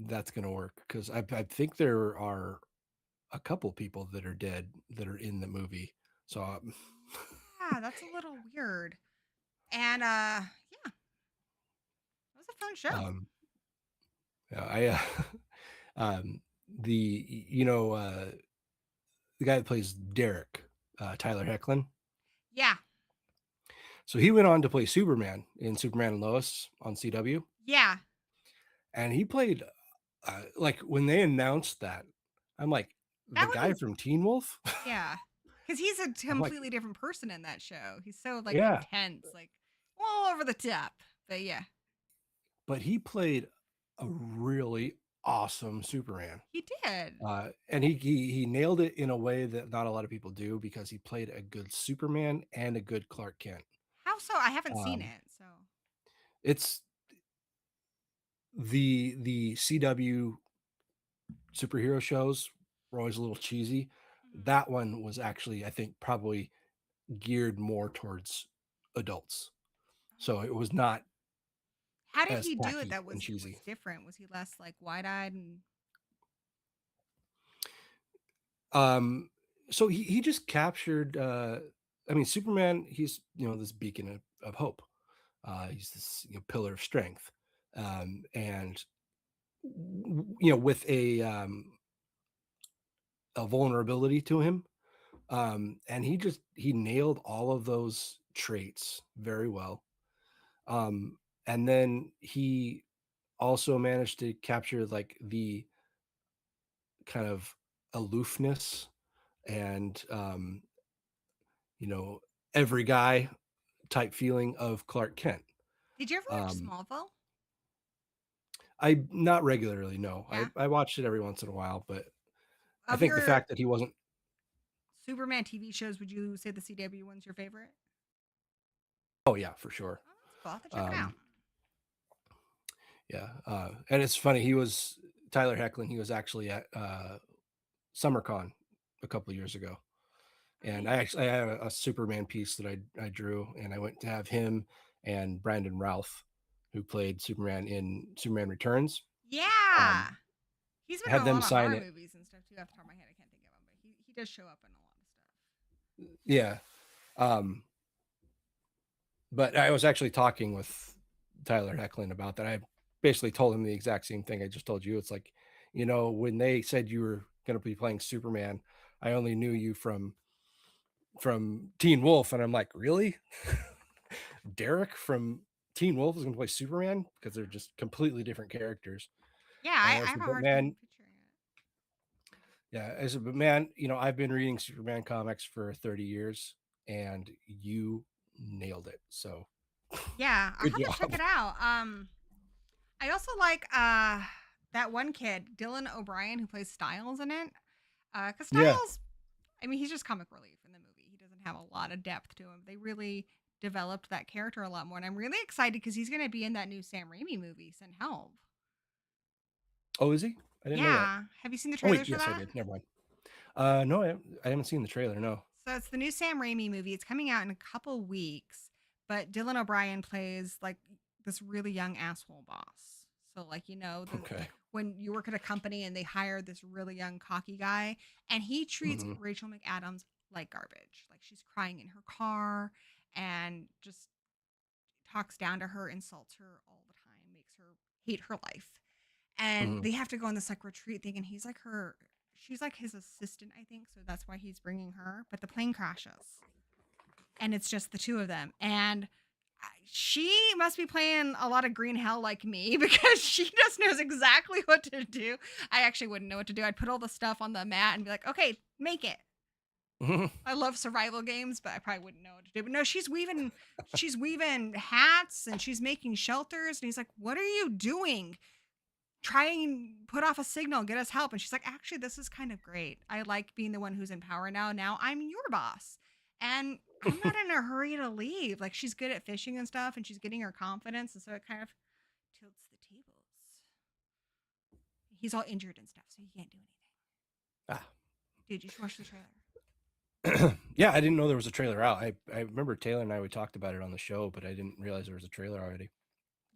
that's gonna work because I think there are a couple people that are dead that are in the movie. So, Yeah, that's a little weird. And yeah, it was a fun show. um, yeah, um, the guy that plays Derek, Tyler Hoechlin. Yeah, So he went on to play Superman in Superman and Lois on CW, yeah, and he played like when they announced that, I'm like the that guy would be from Teen Wolf. yeah, because he's a I'm like, completely different person in that show. He's so like yeah, intense, like all over the top. But yeah, but he played a really awesome Superman. he did. And he nailed it in a way that not a lot of people do because he played a good Superman and a good Clark Kent. How so? I haven't seen Um, it, so. it's the CW superhero shows were always a little cheesy. Mhm. That one was actually, I think, probably geared more towards adults. So it was not How did as he do it tacky that and was cheesy. different? Was he less, like, wide-eyed and Um, so he just captured I mean, Superman, he's this beacon of hope. He's this pillar of strength. And with a vulnerability to him. And he nailed all of those traits very well. And then he also managed to capture like the kind of aloofness and you know every guy type feeling of Clark Kent. Did you ever watch Um, Smallville? I not regularly, no. Yeah. I watched it every once in a while, but I Of think the your fact that he wasn't. Superman TV shows, would you say the CW one's your favorite? Oh yeah, for sure. Oh, that's cool. I'll have to check it out. Um, yeah, and it's funny. He was Tyler Hoechlin. He was actually at SummerCon a couple of years ago, Oh, and neat. I had a Superman piece that I drew, and I went to have him and Brandon Routh, who played Superman in Superman Returns. Yeah. He's been in Had a them lot of sign horror it. movies and stuff too. Off the top of my head, I can't think of him, but he does show up in a lot of stuff. Yeah. Um, but I was actually talking with Tyler Hoechlin about that. I basically told him the exact same thing I just told you. It's like, when they said you were going to be playing Superman, I only knew you from Teen Wolf, and I'm like, really? Derek from Teen Wolf is going to play Superman, because they're just completely different characters. Yeah, And I I have said, a but hard time man, picturing it. yeah, I said, but man, I've been reading Superman comics for 30 years, and you nailed it. So Yeah, I'll good have to check job. it out. I also like that one kid, Dylan O'Brien, who plays Styles in it. Cause Yeah. Styles, I mean, he's just comic relief in the movie. He doesn't have a lot of depth to him. They really developed that character a lot more, and I'm really excited because he's going to be in that new Sam Raimi movie, Send Help. Oh, is he? I didn't know that. Yeah, have you seen the Oh wait, trailers for yes, I that? did. Never mind. No, I haven't seen the trailer. No. So it's the new Sam Raimi movie. It's coming out in a couple weeks, but Dylan O'Brien plays like this really young asshole boss. So like Okay. when you work at a company and they hire this really young cocky guy, and he treats Hmm. Rachel McAdams like garbage. Like she's crying in her car and just talks down to her, insults her all the time, makes her hate her life. And Hmm. they have to go on this like retreat thing, and she's like his assistant, I think, so that's why he's bringing her. But the plane crashes, and it's just the two of them, and she must be playing a lot of green hell like me because she just knows exactly what to do. I actually wouldn't know what to do. I'd put all the stuff on the mat and be like, okay, make it. Hmm. I love survival games, but I probably wouldn't know what to do. But no, she's weaving hats and she's making shelters. And he's like, "What are you doing? Try and put off a signal, get us help." And she's like, "Actually, this is kind of great. I like being the one who's in power now. Now I'm your boss, and I'm not in a hurry to leave." Like she's good at fishing and stuff, and she's getting her confidence, and so it kind of tilts the tables. He's all injured and stuff, so he can't do anything. Ah. Dude, you should watch the trailer. Yeah, I didn't know there was a trailer out. I remember Taylor and we talked about it on the show, but I didn't realize there was a trailer already.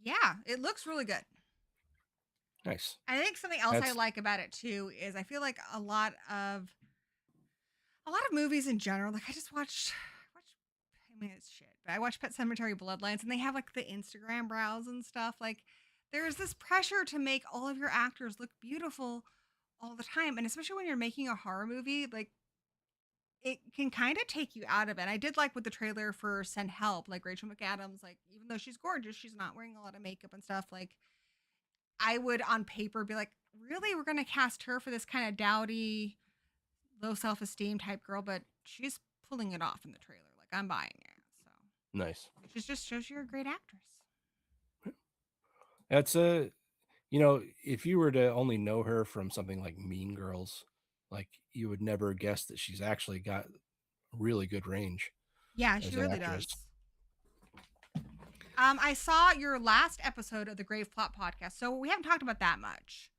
Yeah, it looks really good. Nice. I think something else I That's. like about it too is I feel like a lot of movies in general. Like I mean it's shit, but I watch Pet Cemetery Bloodlines, and they have like the Instagram brows and stuff. Like there's this pressure to make all of your actors look beautiful all the time, and especially when you're making a horror movie, like it can kind of take you out of it. I did like with the trailer for Send Help, like Rachel McAdams, like even though she's gorgeous, she's not wearing a lot of makeup and stuff. Like I would on paper be like, really, we're gonna cast her for this kind of dowdy, low self esteem type girl, but she's pulling it off in the trailer. Like I'm buying it. So Nice. it just shows you're a great actress. That's if you were to only know her from something like Mean Girls, like you would never guess that she's actually got really good range Yeah, she as an really actress. does. I saw your last episode of the Grave Plot podcast, so we haven't talked about that much.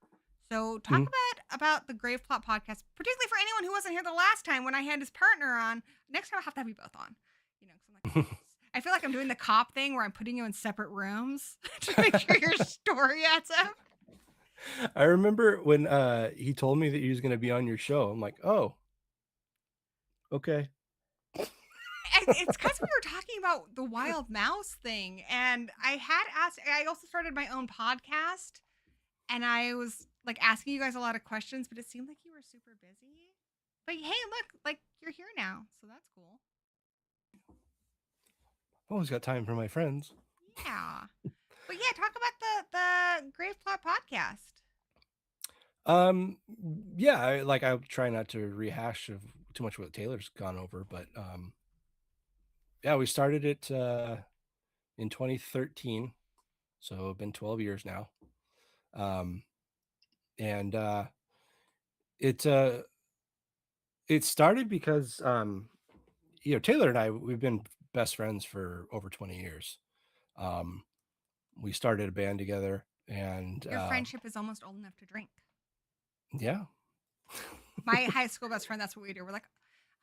So talk Mhm. about the Grave Plot podcast, particularly for anyone who wasn't here the last time when I had his partner on. Next time I'll have to have you both on. Because I'm like, I feel like I'm doing the cop thing where I'm putting you in separate rooms to make sure your story adds up. I remember when he told me that he was going to be on your show. I'm like, oh, okay. It's because we were talking about the wild mouse thing, and I had asked. I also started my own podcast, and I was like asking you guys a lot of questions, but it seemed like you were super busy. But hey, look, like you're here now, so that's cool. Always got time for my friends. Yeah. But yeah, talk about the Grave Plot podcast. Um, yeah, I try not to rehash of too much what Taylor's gone over, but yeah, we started it in 2013. So it's been 12 years now. Um, and it uh, it started because Taylor and I, we've been best friends for over 20 years. Um, we started a band together, and Your friendship is almost old enough to drink. yeah. My high school best friend, that's what we do. We're like,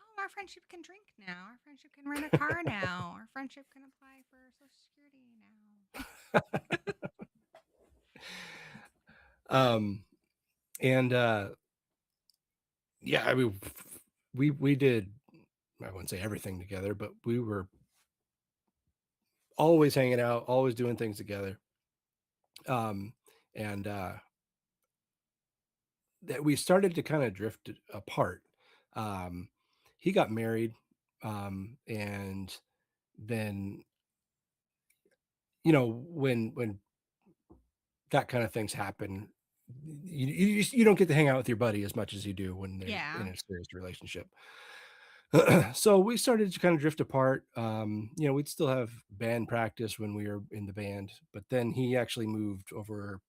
oh, our friendship can drink now. Our friendship can rent a car now. Our friendship can apply for Social Security now. And yeah, I mean, we did, I wouldn't say everything together, but we were always hanging out, always doing things together. And that we started to kind of drift apart. Um, he got married, and then when that kind of things happen, you don't get to hang out with your buddy as much as you do when they're Yeah. in a serious relationship. So we started to kind of drift apart. We'd still have band practice when we were in the band, but then he actually moved over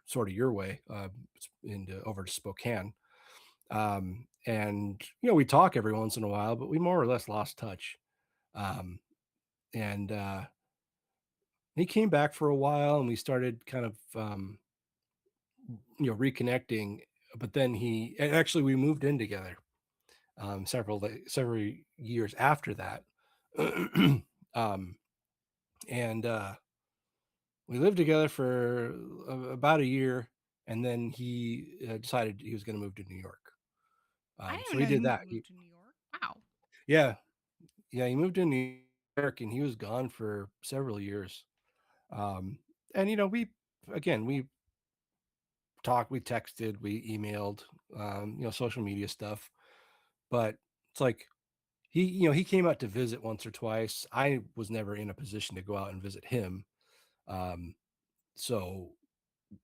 sort of your way, into over to Spokane. And we talk every once in a while, but we more or less lost touch. Um, and he came back for a while, and we started kind of reconnecting. But then and actually we moved in together several years after that. um, and we lived together for about a year, and then he decided he was going to move to New York. I didn't So even he know you did that. moved to New York. Wow. Yeah, yeah, he moved to New York, and he was gone for several years. Um, and we talked, we texted, we emailed, social media stuff. But it's like he came out to visit once or twice. I was never in a position to go out and visit him. Um, so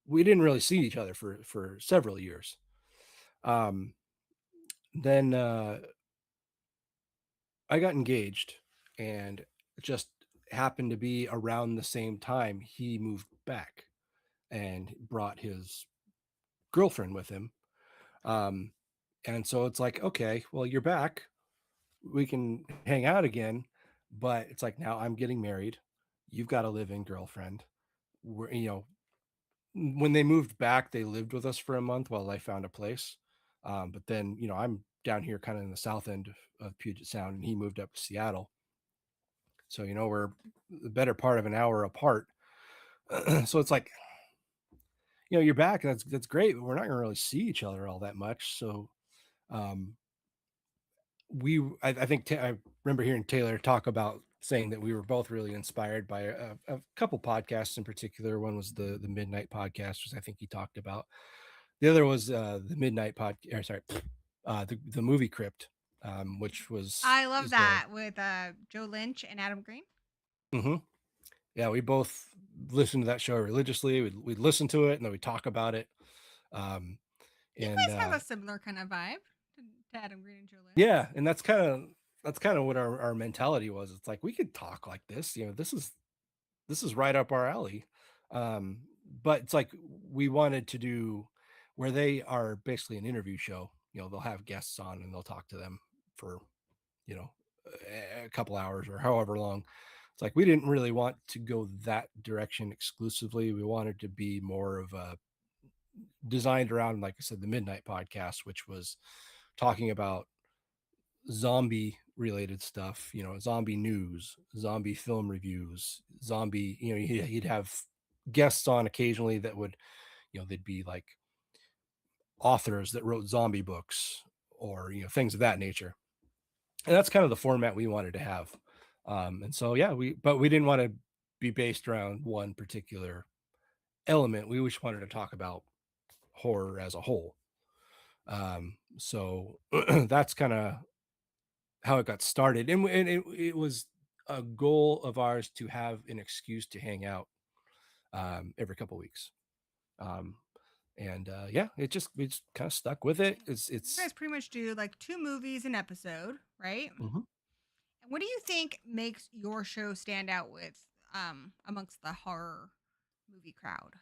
we didn't really see each other for several years. Um, then I got engaged, and it just happened to be around the same time he moved back and brought his girlfriend with him. Um, and so it's like, okay, well, you're back. We can hang out again. But it's like, now I'm getting married. You've got a live-in girlfriend. We're, when they moved back, they lived with us for a month while I found a place. But then, I'm down here kind of in the south end of Puget Sound, and he moved up to Seattle. So, we're the better part of an hour apart. So it's like, you're back. That's great, but we're not going to really see each other all that much. So, um, I think I remember hearing Taylor talk about saying that we were both really inspired by a couple podcasts in particular. One was the Midnight Podcast, which I think he talked about. The other was the Midnight Podcast. Sorry, the Movie Crypt, which I love is a that with Joe Lynch and Adam Green. mhm. Yeah, we both listened to that show religiously. We'd listen to it, and then we talk about it. Um, You and guys have a similar kind of vibe to Adam Green and Joe Lynch. Yeah, and that's kind of what our mentality was. It's like we could talk like this. This is right up our alley. Um, but it's like we wanted to do where they are basically an interview show. They'll have guests on, and they'll talk to them for you know a couple hours or however long. It's like we didn't really want to go that direction exclusively. We wanted to be more of a designed around, like I said, the Midnight Podcast, which was talking about zombie related stuff, zombie news, zombie film reviews, zombie, he'd have guests on occasionally that would, they'd be like authors that wrote zombie books or, things of that nature. And that's kind of the format we wanted to have. And so, yeah, but we didn't want to be based around one particular element. We just wanted to talk about horror as a whole. So that's kind of how it got started, and it was a goal of ours to have an excuse to hang out every couple weeks. Um, and yeah, we just kind of stuck with it. You guys pretty much do like 2 movies an episode, right? Mhm. What do you think makes your show stand out with amongst the horror movie crowd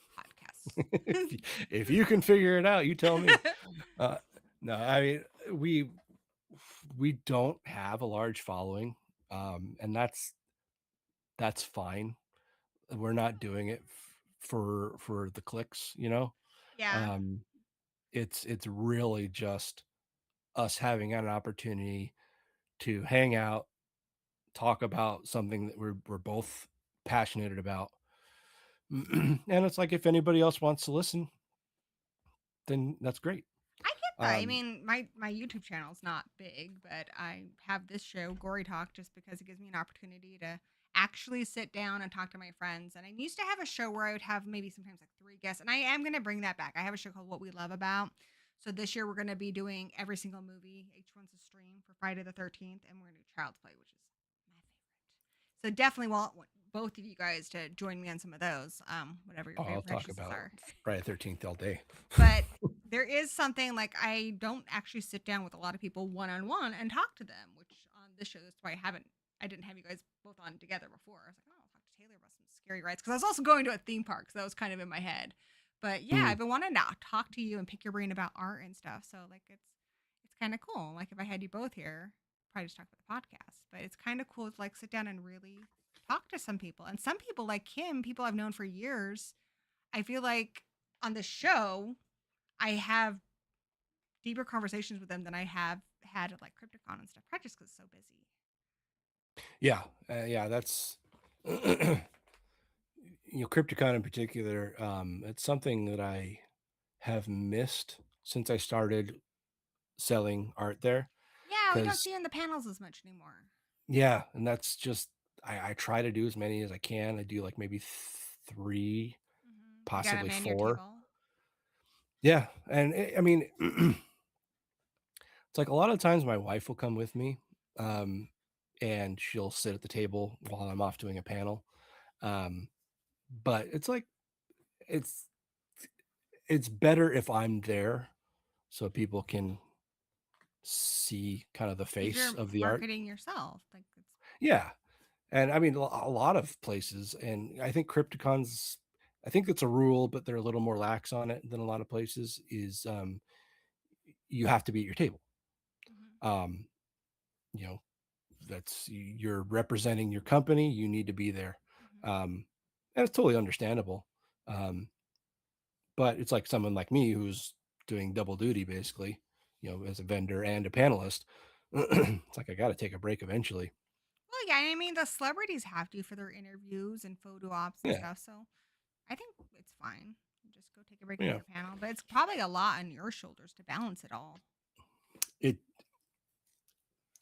podcasts? If you can figure it out, you tell me. Uh, no, I mean we don't have a large following, and that's fine. We're not doing it for the clicks, you know. Yeah. Um, it's really just us having an opportunity to hang out, talk about something that we're both passionate about. And it's like if anybody else wants to listen, then that's great. I get that. I Um, mean, my YouTube channel is not big, but I have this show, Gory Talk, just because it gives me an opportunity to actually sit down and talk to my friends. And I used to have a show where I would have maybe sometimes like three guests, and I am going to bring that back. I have a show called What We Love About. So this year we're going to be doing every single movie. Each one's a stream for Friday the 13th, and we're going to do Child's Play, which is my favorite. So definitely want both of you guys to join me on some of those, whatever your oh, I'll favorite talk franchises about are. Friday the 13th all day. But there is something like I don't actually sit down with a lot of people one on one and talk to them, which on this show, that's why I didn't have you guys both on together before. I was like, oh, I'll talk to Taylor about some scary rides because I was also going to a theme park, so that was kind of in my head. But yeah, Mm. I've been wanting to talk to you and pick your brain about art and stuff. So like it's kind of cool. Like if I had you both here, probably just talk about the podcast. But it's kind of cool to like sit down and really talk to some people. And some people like Kim, people I've known for years, I feel like on the show I have deeper conversations with them than I have had at like Crypticon and stuff, probably just because it's so busy. Yeah, yeah, that's Crypticon in particular. It's something that I have missed since I started selling art there. Yeah, we don't Because see you in the panels as much anymore. yeah, and that's just I try to do as many as I can. I do like maybe three, You got to possibly man your four. table. Yeah, and I mean, it's like a lot of times my wife will come with me, um, and she'll sit at the table while I'm off doing a panel. Um, but it's like it's it's better if I'm there so people can see kind of the Because face you're of the art. marketing yourself. Like it's Yeah, and I mean a lot of places, and I think Crypticons. I think it's a rule, but they're a little more lax on it than a lot of places. Is you have to be at your table. mhm, Um, you know, you're representing your company. You need to be there, mhm. um, and it's totally understandable. Um, but it's like someone like me who's doing double duty basically, as a vendor and a panelist. It's like I got to take a break eventually. Well, yeah, I mean the celebrities have to for their interviews and photo ops and Yeah, stuff. So I think it's fine. Just go take a break from yeah. your panel. But it's probably a lot on your shoulders to balance it all. It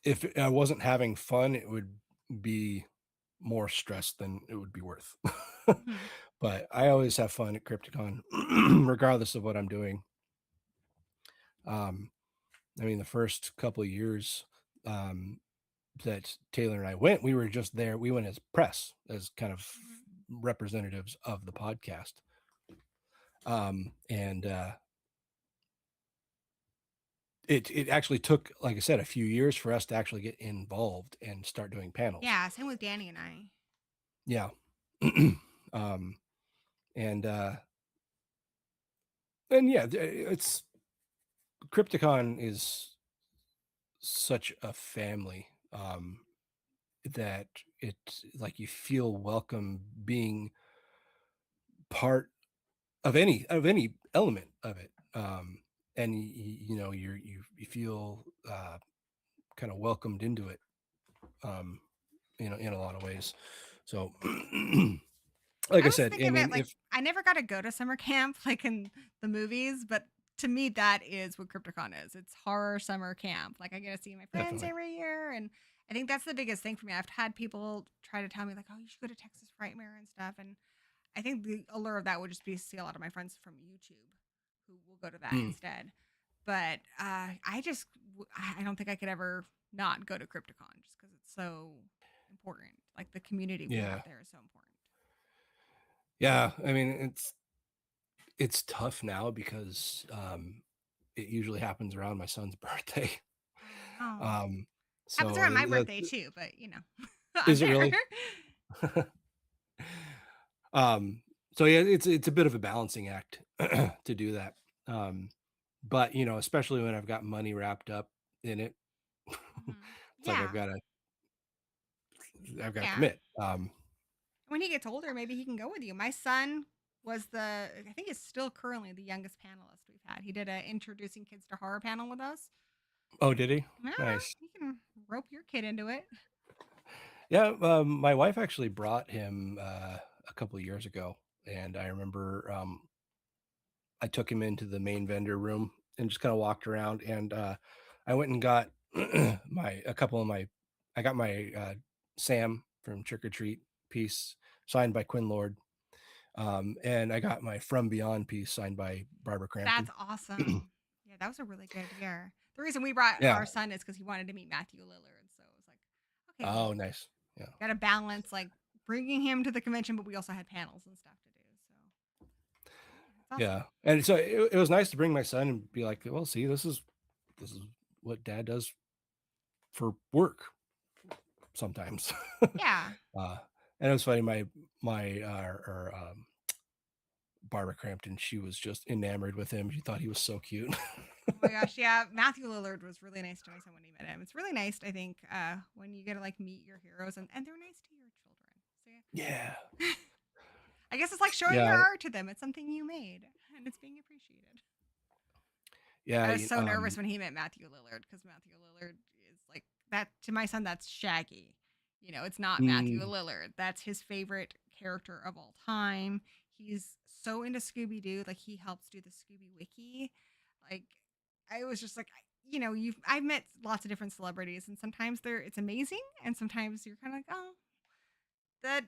If I wasn't having fun, it would be more stress than it would be worth. Mhm. But I always have fun at Crypticon, regardless of what I'm doing. Um, I mean, the first couple of years um, that Taylor and I went, we were just there. We went as press, as kind of Mhm. representatives of the podcast. And it actually took, like I said, a few years for us to actually get involved and start doing panels. Yeah, same with Danny and I. Yeah. um, and yeah, it's Crypticon is such a family that it's like you feel welcome being part of any element of it. And you feel kind of welcomed into it, um, in a lot of ways. So, like I I always said, think I of it mean, like I never got to go to summer camp like in the movies, but to me that is what Crypticon is. It's horror summer camp. Like I get to see my friends definitely, every year, and I think that's the biggest thing for me. I've had people try to tell me like, "Oh, you should go to Texas Frightmare and stuff," and I think the allure of that would just be to see a lot of my friends from YouTube who will go to that mm, instead. But I don't think I could ever not go to Crypticon just because it's so important. Like the community we have yeah, there is so important. yeah. I mean, it's tough now because it usually happens around my son's birthday. Oh no. Um, Happens So around my birthday too, but you know, I'm is it there. really? Um, so yeah, it's a bit of a balancing act to do that. Um, but you know, especially when I've got money wrapped up in it, Mhm. it's like Yeah, I've got to yeah. commit. When he gets older, maybe he can go with you. My son was I think he's still currently the youngest panelist we've had. He did a introducing kids to horror panel with us. Oh, did he? Yeah, Nice. you can rope your kid into it. Yeah, my wife actually brought him a couple of years ago, and I remember I took him into the main vendor room and just kind of walked around, and I went and got my a couple of my I got my Sam from Trick or Treat piece signed by Quinn Lord, and I got my From Beyond piece signed by Barbara That's Crampton. awesome. Yeah, that was a really good year. The reason we brought Yeah. our son is because he wanted to meet Matthew Lillard. So it was like, okay, well, Oh, nice. Yeah. got to balance like bringing him to the convention, but we also had panels and stuff to do. So yeah, it's awesome. Yeah. And so it was nice to bring my son and be like, well, see, this is what dad does for work sometimes. Yeah. uh, and it was funny. Barbara Crampton, she was just enamored with him. She thought he was so cute. Oh my gosh, yeah. Matthew Lillard was really nice to my son when he met him. It's really nice, I think, when you get to like meet your heroes and they're nice to your children. So Yeah. yeah. I guess it's like showing your Yeah. art to them. It's something you made and it's being appreciated. Yeah. I was so nervous when he met Matthew Lillard because Matthew Lillard is like that to my son. That's Shaggy. You know, it's not Matthew Mm, Lillard. That's his favorite character of all time. He's so into Scooby Doo. Like he helps do the Scooby Wiki. Like I was just like, you know, I've met lots of different celebrities, and sometimes it's amazing, and sometimes you're kind of like, oh, that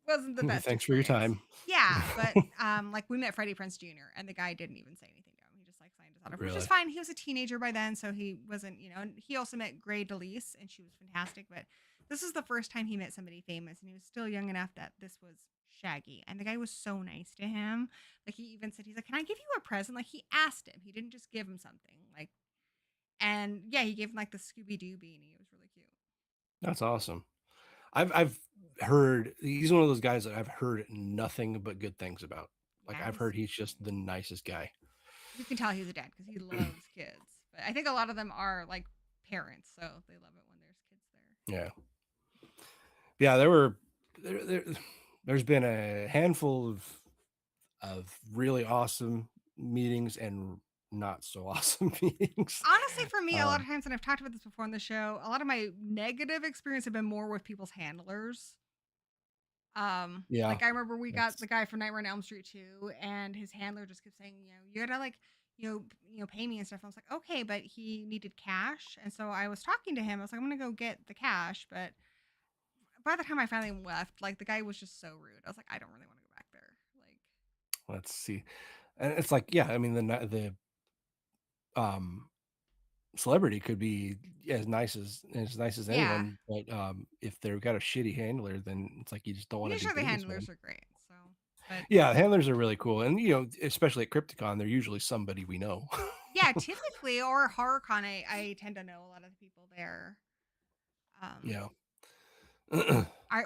wasn't the best thanks for your experience. time. Yeah, but like we met Freddie Prinze Jr. and the guy didn't even say anything to him. He just like signed his autograph, which is Really? fine. He was a teenager by then, so he wasn't, you know. And he also met Gray DeLise, and she was fantastic. But this is the first time he met somebody famous, and he was still young enough that this was Shaggy, and the guy was so nice to him. Like he even said, he's like, "Can I give you a present?" Like he asked him. He didn't just give him something. Like, and yeah, he gave him like the Scooby Doo beanie. It was really cute. That's awesome. I've heard he's one of those guys that I've heard nothing but good things about. Like Yeah, I've he's heard super he's just sweet. the nicest guy. You can tell he's a dad because he loves kids. But I think a lot of them are like parents, so they love it when there's kids there. Yeah. Yeah, there there's been a handful of really awesome meetings and not so awesome meetings. Honestly, for me, a lot Um, of times, and I've talked about this before on the show, a lot of my negative experience have been more with people's handlers. yeah, Like I remember we got the that's guy from Nightmare on Elm Street 2, and his handler just kept saying, you know, you gotta like, pay me and stuff. I was like, okay, but he needed cash, and so I was talking to him. I was like, I'm gonna go get the cash, but by the time I finally left, like the guy was just so rude. I was like, I don't really want to go back there. Like, let's see. And it's like, yeah, I mean um celebrity could be as nice as yeah. anyone, but if they've got a shitty handler, then it's like you just don't want to do Usually the business with them. handlers are great. So, but Yeah, handlers are really cool, and especially at Crypticon, they're usually somebody we know. yeah, typically or HorrorCon, I tend to know a lot of the people there. Um, Yeah.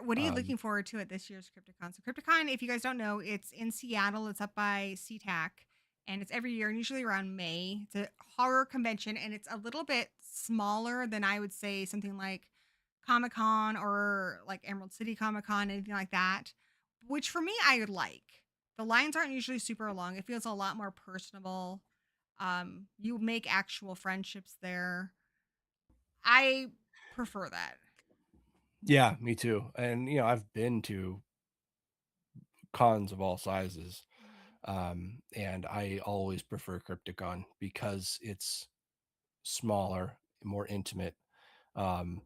what are you um, looking forward to at this year's Crypticon? So Crypticon, if you guys don't know, it's in Seattle. It's up by SeaTac, and it's every year, and usually around May. It's a horror convention, and it's a little bit smaller than I would say something like Comic Con or like Emerald City Comic Con, anything like that. Which for me, I would like. The lines aren't usually super long. It feels a lot more personable. You make actual friendships there. I prefer that. yeah, me too. And I've been to cons of all sizes, Mhm. and I always prefer Crypticon because it's smaller, more intimate. Um,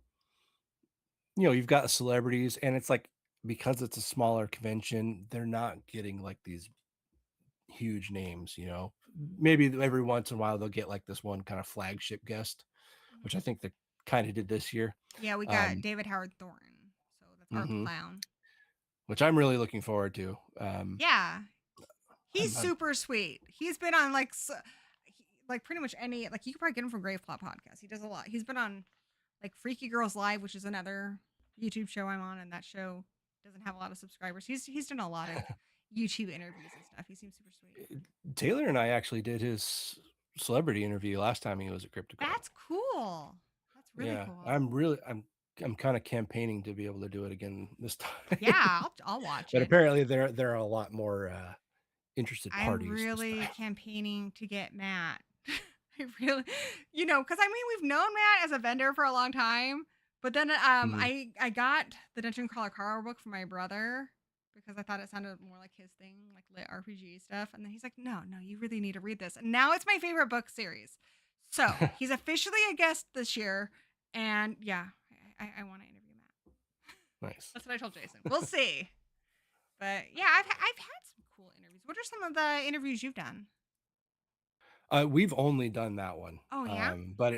you've got celebrities, and it's like because it's a smaller convention, they're not getting like these huge names. Maybe every once in a while they'll get like this one kind of flagship guest, which I Mhm. think they kind of did this year. Yeah, we got Um, David Howard Thornton. So that's Art the mhm, Clown. which I'm really looking forward to. Yeah. He's I'm super sweet. He's been on like like pretty much any like you could probably get him from Grave Plot podcast. He does a lot. He's been on like Freaky Girls Live, which is another YouTube show I'm on, and that show doesn't have a lot of subscribers. He's done a lot of YouTube interviews and stuff. He seems super sweet. Taylor and I actually did his celebrity interview last time he was at CryptoCon. That's cool. That's really Yeah, cool. I'm kind of campaigning to be able to do it again this time. Yeah, I'll watch But it. apparently there are a lot more interested I'm parties this really time. campaigning to get Matt. I really, because I mean we've known Matt as a vendor for a long time, but then Mhm. I got the Dungeon Crawler Carl book for my brother because I thought it sounded more like his thing, like lit RPG stuff, and then he's like, no, you really need to read this, and now it's my favorite book series. So he's officially a guest this year, and yeah, I want to interview Matt. Nice. That's what I told Jason. We'll see. But yeah, I've had some cool interviews. What are some of the interviews you've done? We've only done that one. Oh yeah, But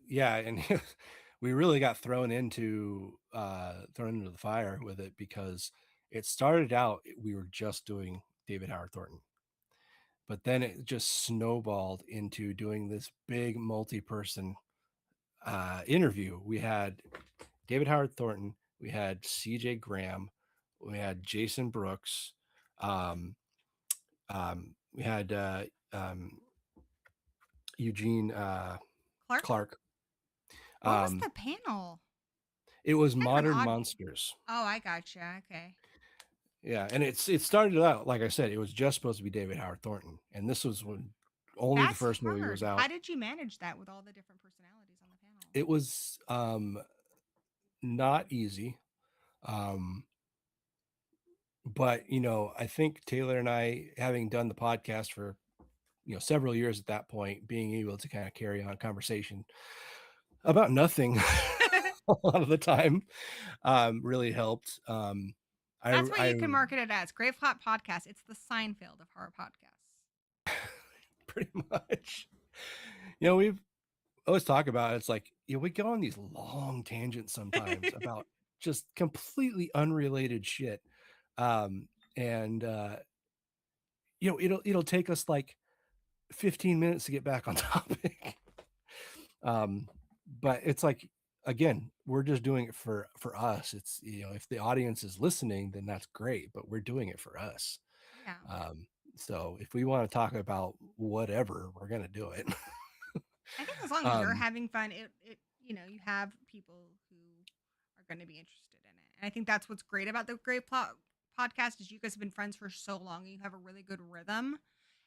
yeah, and we really got thrown into the fire with it because it started out we were just doing David Howard Thornton. But then it just snowballed into doing this big multi-person interview. We had David Howard Thornton, we had CJ Graham, we had Jason Brooks, um, we had Eugene Clark. Clark. What was Um, the panel? it was Kind of an Modern odd. Monsters. Oh, I gotcha. Okay. Yeah, and it started out like I said, it was just supposed to be David Howard Thornton, and this was when only the That's first movie was hard. How out. did you manage that with all the different personalities on the panel? It was not easy. Um, but I think Taylor and I, having done the podcast for several years at that point, being able to kind of carry on conversation about nothing a lot of the time really helped. That's what I you can market it as. Grave Hot Podcast. It's the Seinfeld of horror podcasts. pretty much, we've always talk about it. It's like we go on these long tangents sometimes about just completely unrelated shit, um, and it'll take us like 15 minutes to get back on topic. um, but it's like, again, we're just doing it for us. It's if the audience is listening, then that's great, but we're doing it for us. Yeah. um, so if we want to talk about whatever, we're gonna do it. I think as long as you're um, having fun, it you have people who are going to be interested in it. And I think that's what's great about the Great Podcast is you guys have been friends for so long and you have a really good rhythm.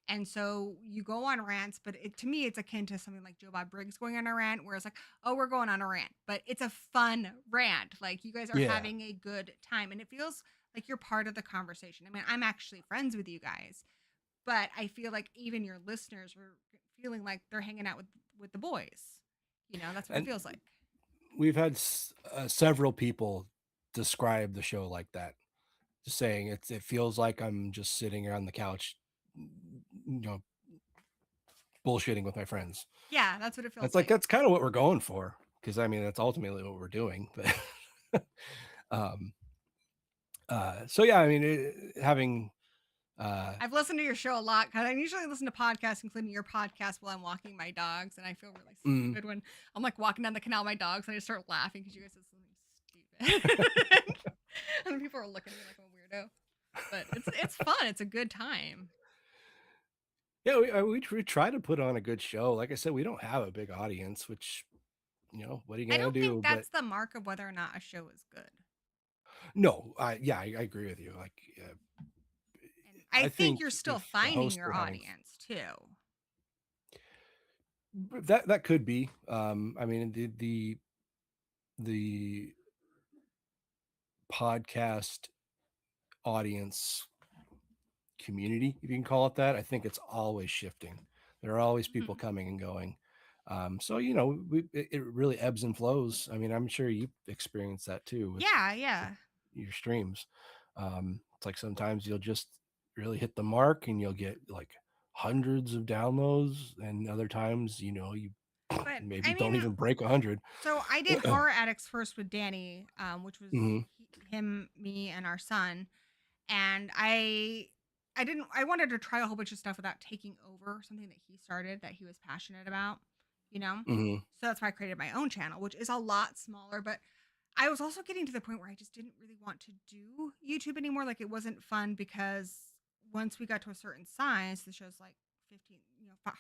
And so you go on rants, but to me, it's akin to something like Joe Bob Briggs going on a rant, where it's like, oh, we're going on a rant, but it's a fun rant. Like you guys are yeah. having a good time, and it feels like you're part of the conversation. I mean, I'm actually friends with you guys, but I feel like even your listeners are feeling like they're hanging out with the boys. That's what it And feels like. we've had several people describe the show like that, just saying it feels like I'm just sitting here on the couch, you know, bullshitting with my friends. Yeah, that's what it feels That's like like. that's kind of what we're going for, because I mean that's ultimately what we're doing. But um, so yeah, I mean, having I've listened to your show a lot because I usually listen to podcasts, including your podcast, while I'm walking my dogs, and I feel really mm, stupid when I'm like walking down the canal with my dogs, and I just start laughing because you guys said something stupid, and people are looking at me like I'm a weirdo. But it's fun. It's a good time. yeah, we try to put on a good show. Like I said, we don't have a big audience, which what are you I gonna don't think do? But that's the mark of whether or not a show is good. no, I agree with you. Like, And I I think think you're still if the finding hosts your are having audience too. that could be. I mean, the podcast audience community, if you can call it that, I think it's always shifting. There are always people Mhm. coming and going. So it really ebbs and flows. I mean, I'm sure you experience that too Yeah, with yeah. your streams. It's like sometimes you'll just really hit the mark and you'll get like hundreds of downloads, and other times, you But maybe I don't mean, even break 100. so I did Horror Addicts first with Danny, which was Hmm. him, me, and our son. And I didn't. I wanted to try a whole bunch of stuff without taking over something that he started that he was passionate about. you know? Hmm. So that's why I created my own channel, which is a lot smaller, but I was also getting to the point where I just didn't really want to do YouTube anymore. Like it wasn't fun because once we got to a certain size, the show's like 15,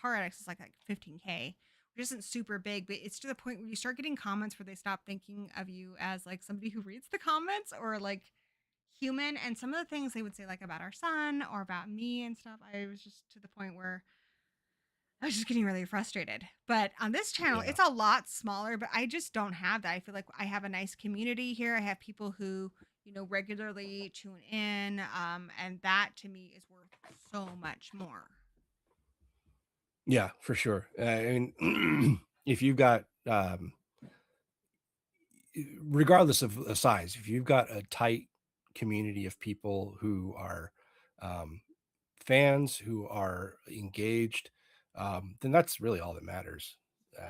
Horror Addicts is like 15K, which isn't super big, but it's to the point where you start getting comments where they stop thinking of you as like somebody who reads the comments or like human. And some of the things they would say like about our son or about me and stuff, I was just to the point where I was just getting really frustrated. But on this channel, Yeah. it's a lot smaller, but I just don't have that. I feel like I have a nice community here. I have people who, regularly tune in. And that to me is worth so much more. Yeah, for sure. I mean, if you've got, regardless of the size, if you've got a tight community of people who are um, fans, who are engaged, then that's really all that matters.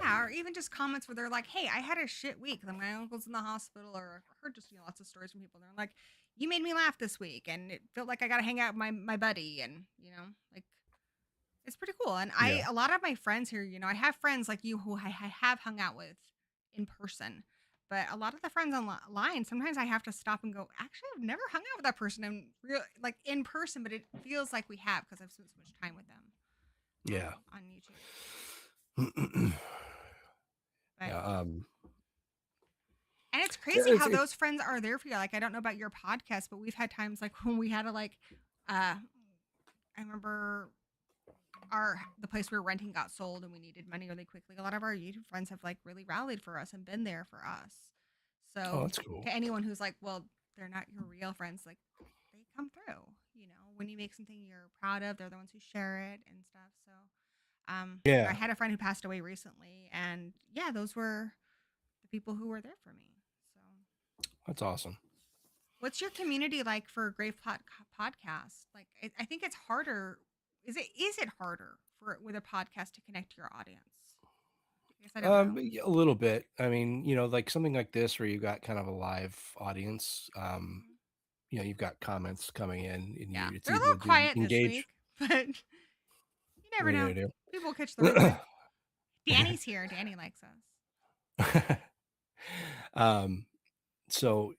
Yeah, or even just comments where they're like, "Hey, I had a shit week. Like my uncle's in the hospital," or I heard just lots of stories from people. They're like, "You made me laugh this week, and it felt like I got to hang out with my buddy," and like it's pretty cool. And Yeah. a lot of my friends here, I have friends like you who I have hung out with in person. But a lot of the friends online, sometimes I have to stop and go, actually, I've never hung out with that person in real, like in person, but it feels like we have because I've spent so much time with them Yeah. on YouTube. But Yeah. and it's Yeah, crazy it's how those friends are there for you. Like I don't know about your podcast, but we've had times like when we had to uh I remember the place we were renting got sold and we needed money really quickly. A lot of our YouTube friends have like really rallied for us and been there for us. oh, So that's cool. to anyone who's like, well, they're not your real friends, like they come through. When you make something you're proud of, they're the ones who share it and stuff. So I Yeah, had a friend who passed away recently, and yeah, those were the people who were there for me. So that's awesome. what's your community like for Grave Podcast? Like, I think it's harder. Is it harder for with a podcast to connect to your audience? I guess I don't know. Yeah, a little bit. I mean, like something like this where you got kind of a live audience. Mhm. You've got comments coming in, and Yeah, it's they're a easy little to do quiet this engage. week, but you What never are know. you People will catch the gonna replay. Danny's here. Danny likes us. do? um, so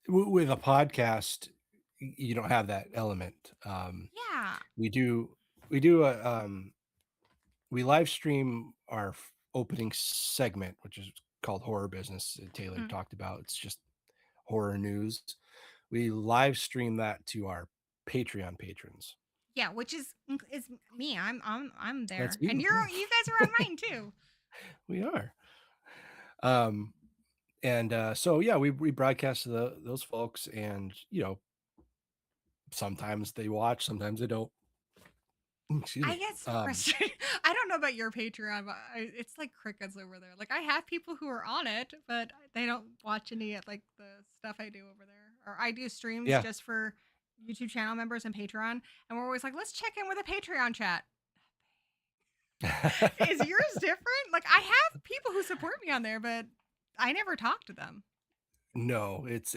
with a podcast, you don't have that element. Yeah. We do, we do a, we live stream our opening segment, which is called Horror Business. Taylor Mhm. talked about. It's just horror news. We live stream that to our Patreon patrons. Yeah, which is me. I'm That's there, and you. Yeah, you guys are on mine too. we are. Um, and so yeah, we broadcast to those folks, and sometimes they watch, sometimes they don't. Excuse I me. get so frustrated. I don't know about your Patreon, but it's like crickets over there. Like I have people who are on it, but they don't watch any of like the stuff I do over there. Or I do streams Yeah. just for YouTube channel members and Patreon, and we're always like, let's check in with a Patreon chat. Is yours different? Like I have people who support me on there, but I never talk to them. No, it's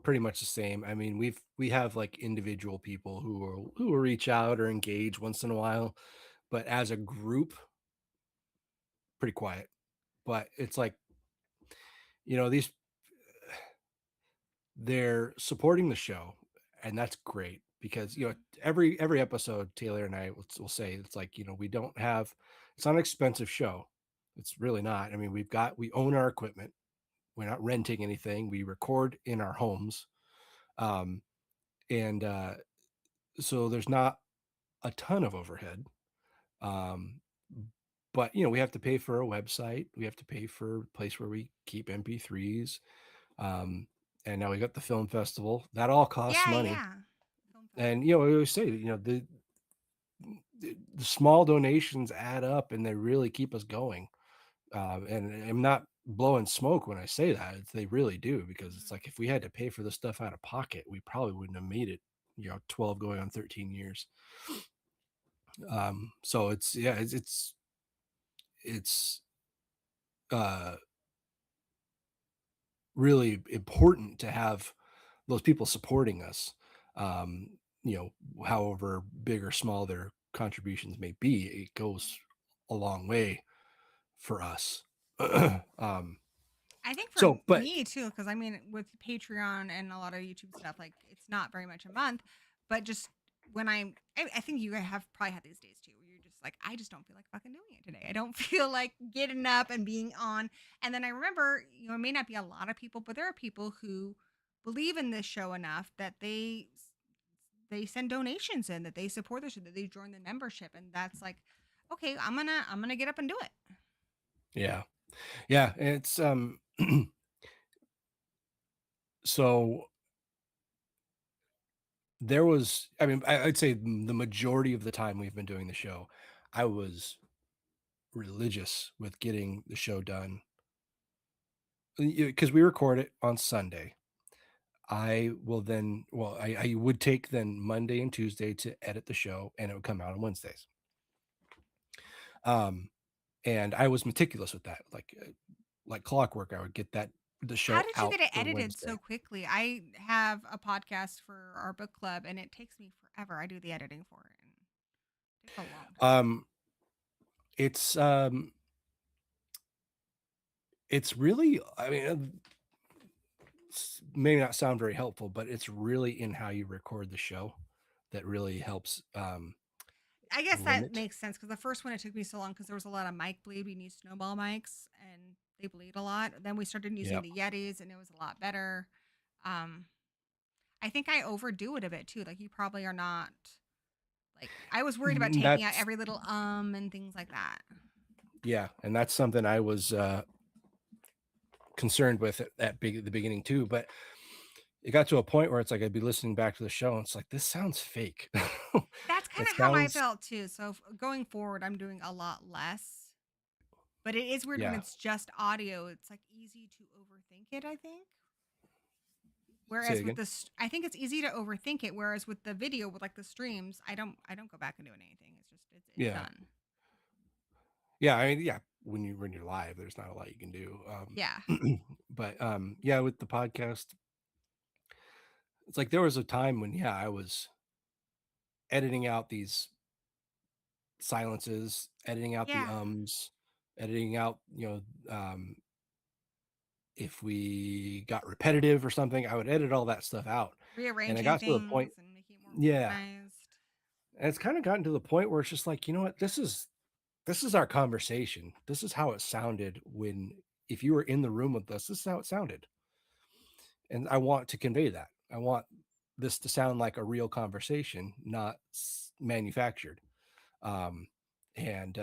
pretty much the same. I mean, we have like individual people who will reach out or engage once in a while, but as a group, pretty quiet. But it's like, these they're supporting the show, and that's great because Mhm. every episode Taylor and I will say it's like, we don't have it's not an expensive show. It's really not. I mean, we own our equipment. We're not renting anything. We record in our homes. Um, and so there's not a ton of overhead. Um, but we have to pay for a website. We have to pay for a place where we keep MP3s. Um, and now we got the film festival. That all costs Yeah, money. yeah. Film And festival. we always say, the small donations add up, and they really keep us going. And I'm not blowing smoke when I say that. They really do, because it's Mhm. like if we had to pay for this stuff out of pocket, we probably wouldn't have made it. 12 going on 13 years. So it's yeah, it's uh really important to have those people supporting us. Um, however big or small their contributions may be, it goes a long way for us. I think for But me too, because I mean, with Patreon and a lot of YouTube stuff, like it's not very much a month, but just when I think you have probably had these days too, where you're just like, I just don't feel like fucking doing it today. I don't feel like getting up and being on. And then I remember, it may not be a lot of people, but there are people who believe in this show enough that they send donations in, that they support the show, that they join the membership, and that's like, okay, I'm gonna get up and do it. yeah, yeah, it's so there was, I mean, I'd say the majority of the time we've been doing the show, I was religious with getting the show done because we record it on Sunday. I will then, well, I would take then Monday and Tuesday to edit the show, and it would come out on Wednesdays. Um, and I was meticulous with that, like clockwork. I would get the How show did you out get it for edited Wednesday. so quickly? I have a podcast for our book club and it takes me forever. I do the editing for it and it takes a long time. Um, it's um, it's really, I mean, may not sound very helpful, but it's really in how you record the show that really helps I guess that limit. makes sense because the first one it took me so long because there was a lot of mic bleed. We need snowball mics and they bleed a lot. Then we started using Yep. the Yetis and it was a lot better. Um, I think I overdo it a bit too. Like you probably are not like I was worried about taking out That's every little and things like that. yeah, and that's something I was concerned with at the beginning too. But it got to a point where it's like I'd be listening back to the show, and it's like this sounds fake. That's kind It of how I sounds felt too. So going forward, I'm doing a lot less. But it is weird when yeah. it's just audio. It's like easy to overthink it, I think. Say it Whereas with again. this, I think it's easy to overthink it. Whereas with the video, with like the streams, I don't go back and do anything. It's just it's Yeah, done. yeah. I mean, yeah. When you're live, there's not a lot you can do. Yeah, But yeah, with the podcast, it's like there was a time when yeah, I was editing out these silences, editing out the yeah. editing out, if we got repetitive or something, I would edit all that stuff out. And I Rearranging got to the point, things and making it more yeah, organized. and it's kind of gotten to the point where it's just like, you know what, this is our conversation. This is how it sounded when if you were in the room with us, this is how it sounded. And I want to convey that. I want this to sound like a real conversation, not manufactured. Um, and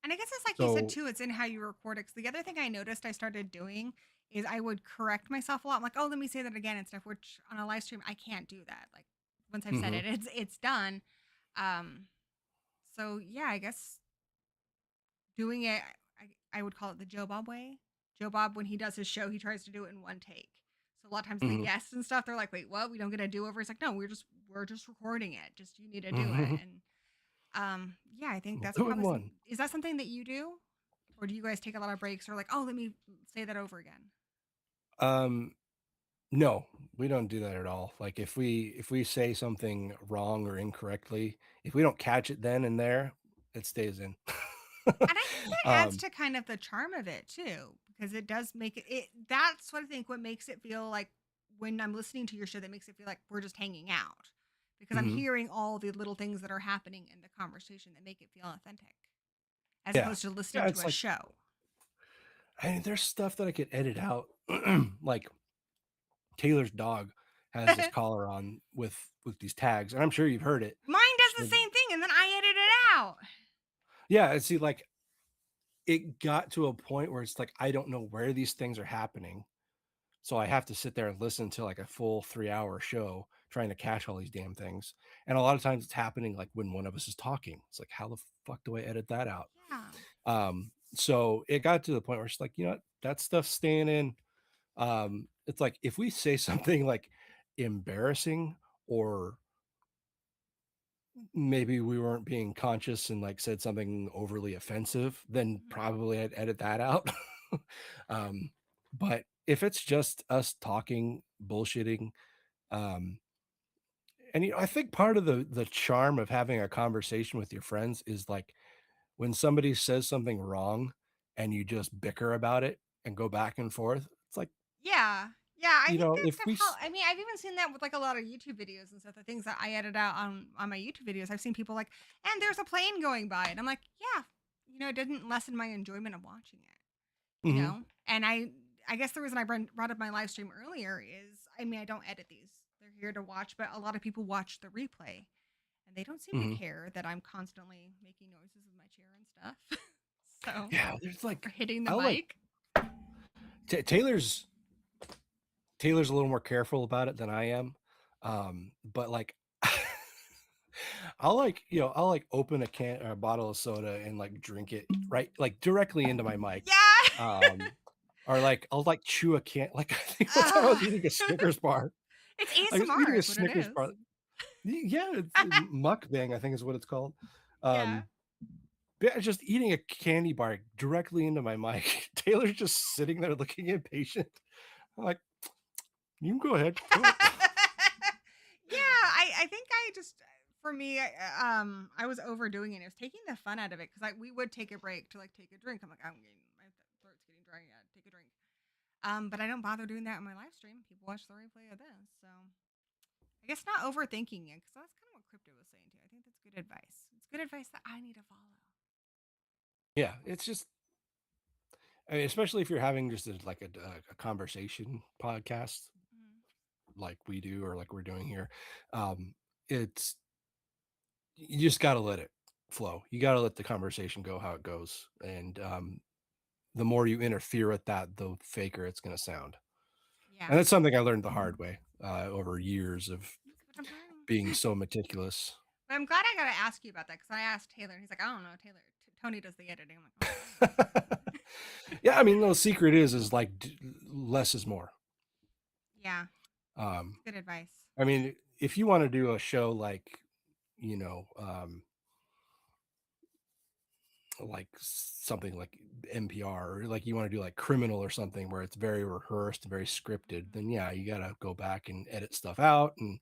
And I guess it's like you said so too. It's in how you record it. 'Cause the other thing I noticed I started doing is I would correct myself a lot. I'm like, oh, let me say that again and stuff. Which on a live stream I can't do that. Like once I've said mhm, it, it's done. Um, so yeah, I guess doing it, I would call it the Joe Bob way. Joe Bob, when he does his show, he tries to do it in one take. So a lot of times the mhm, guests and stuff, they're like, "Wait, what? We don't get a do over." It's like, "No, we're just recording it. Just you need to do it." mhm. And yeah, I think We'll that's do it in probably one. is that something that you do, or do you guys take a lot of breaks, or like, "Oh, let me say that over again." Um, no, we don't do that at all. Like if we say something wrong or incorrectly, if we don't catch it then and there, it stays in. And I think that adds um, to kind of the charm of it too, because it does make it that's what I think what makes it feel like when I'm listening to your show that makes it feel like we're just hanging out. Because I'm mhm, hearing all the little things that are happening in the conversation that make it feel authentic as yeah, opposed to listening yeah. to It's a like show. I mean, there's stuff that I could edit out. Like Taylor's dog has this collar on with these tags, and I'm sure you've heard it. Mine does the So same thing and then I edit it out. yeah, and see, like it got to a point where it's like I don't know where these things are happening. So I have to sit there and listen to like a full 3-hour show trying to catch all these damn things. And a lot of times it's happening like when one of us is talking. It's like, how the fuck do I edit that out? Yeah. So it got to the point where it's like, you know what, that stuff's staying in. It's like if we say something like embarrassing or maybe we weren't being conscious and like said something overly offensive, then Mhm. probably I'd edit that out. um, but if it's just us talking, bullshitting, um, and I think part of the charm of having a conversation with your friends is like when somebody says something wrong and you just bicker about it and go back and forth, it's like, Yeah. Yeah, I think that if stuff we help. I mean, I've even seen that with like a lot of YouTube videos and stuff. The things that I edit out on my YouTube videos, I've seen people like, and there's a plane going by, and I'm like, yeah, it didn't lessen my enjoyment of watching it, Mhm, And I guess the reason I brought up my live stream earlier is, I mean, I don't edit these; they're here to watch. But a lot of people watch the replay, and they don't seem to mhm. care that I'm constantly making noises with my chair and stuff. So, Yeah, there's like or hitting the I'll like mic. Taylor's a little more careful about it than I am. But like I'll like open a can or a bottle of soda and like drink it right like directly into my mic. Yeah. Um or like I'll like chew a can like I think one time I was Ugh. eating a Snickers bar. It's I was eating ASMR a is what it Snickers is. bar. Yeah, it's mukbang, I think is what it's called. Yeah. Um yeah, just eating a candy bar directly into my mic. Taylor's just sitting there looking impatient. I'm like, you can go ahead. Go ahead. Yeah, I think I just for me, I was overdoing it. It was taking the fun out of it because we would take a break to like take a drink. I'm like, my throat's getting dry. Yeah, take a drink. But I don't bother doing that on my live stream. People watch the replay of this, so I guess not overthinking it because that's kind of what Crypto was saying too. I think that's good advice. It's good advice that I need to follow. Yeah, it's just I mean, especially if you're having just like a conversation podcast Mhm. like we do or like we're doing here. It's you just got to let it flow. You got to let the conversation go how it goes. And the more you interfere with that, the faker it's going to sound. Yeah, And that's something I learned the hard way over years of that's what I'm being learning. so meticulous. But I'm glad I got to ask you about that because I asked Taylor. And he's like, I don't know, Taylor. Tony does the editing. I'm like, oh, okay. Yeah, I mean, the secret is like less is more. Yeah, Um, good advice. I mean, if you want to do a show like, you know, like something like NPR or like you want to do like criminal or something where it's very rehearsed and very scripted, Mhm. then yeah, you got to go back and edit stuff out and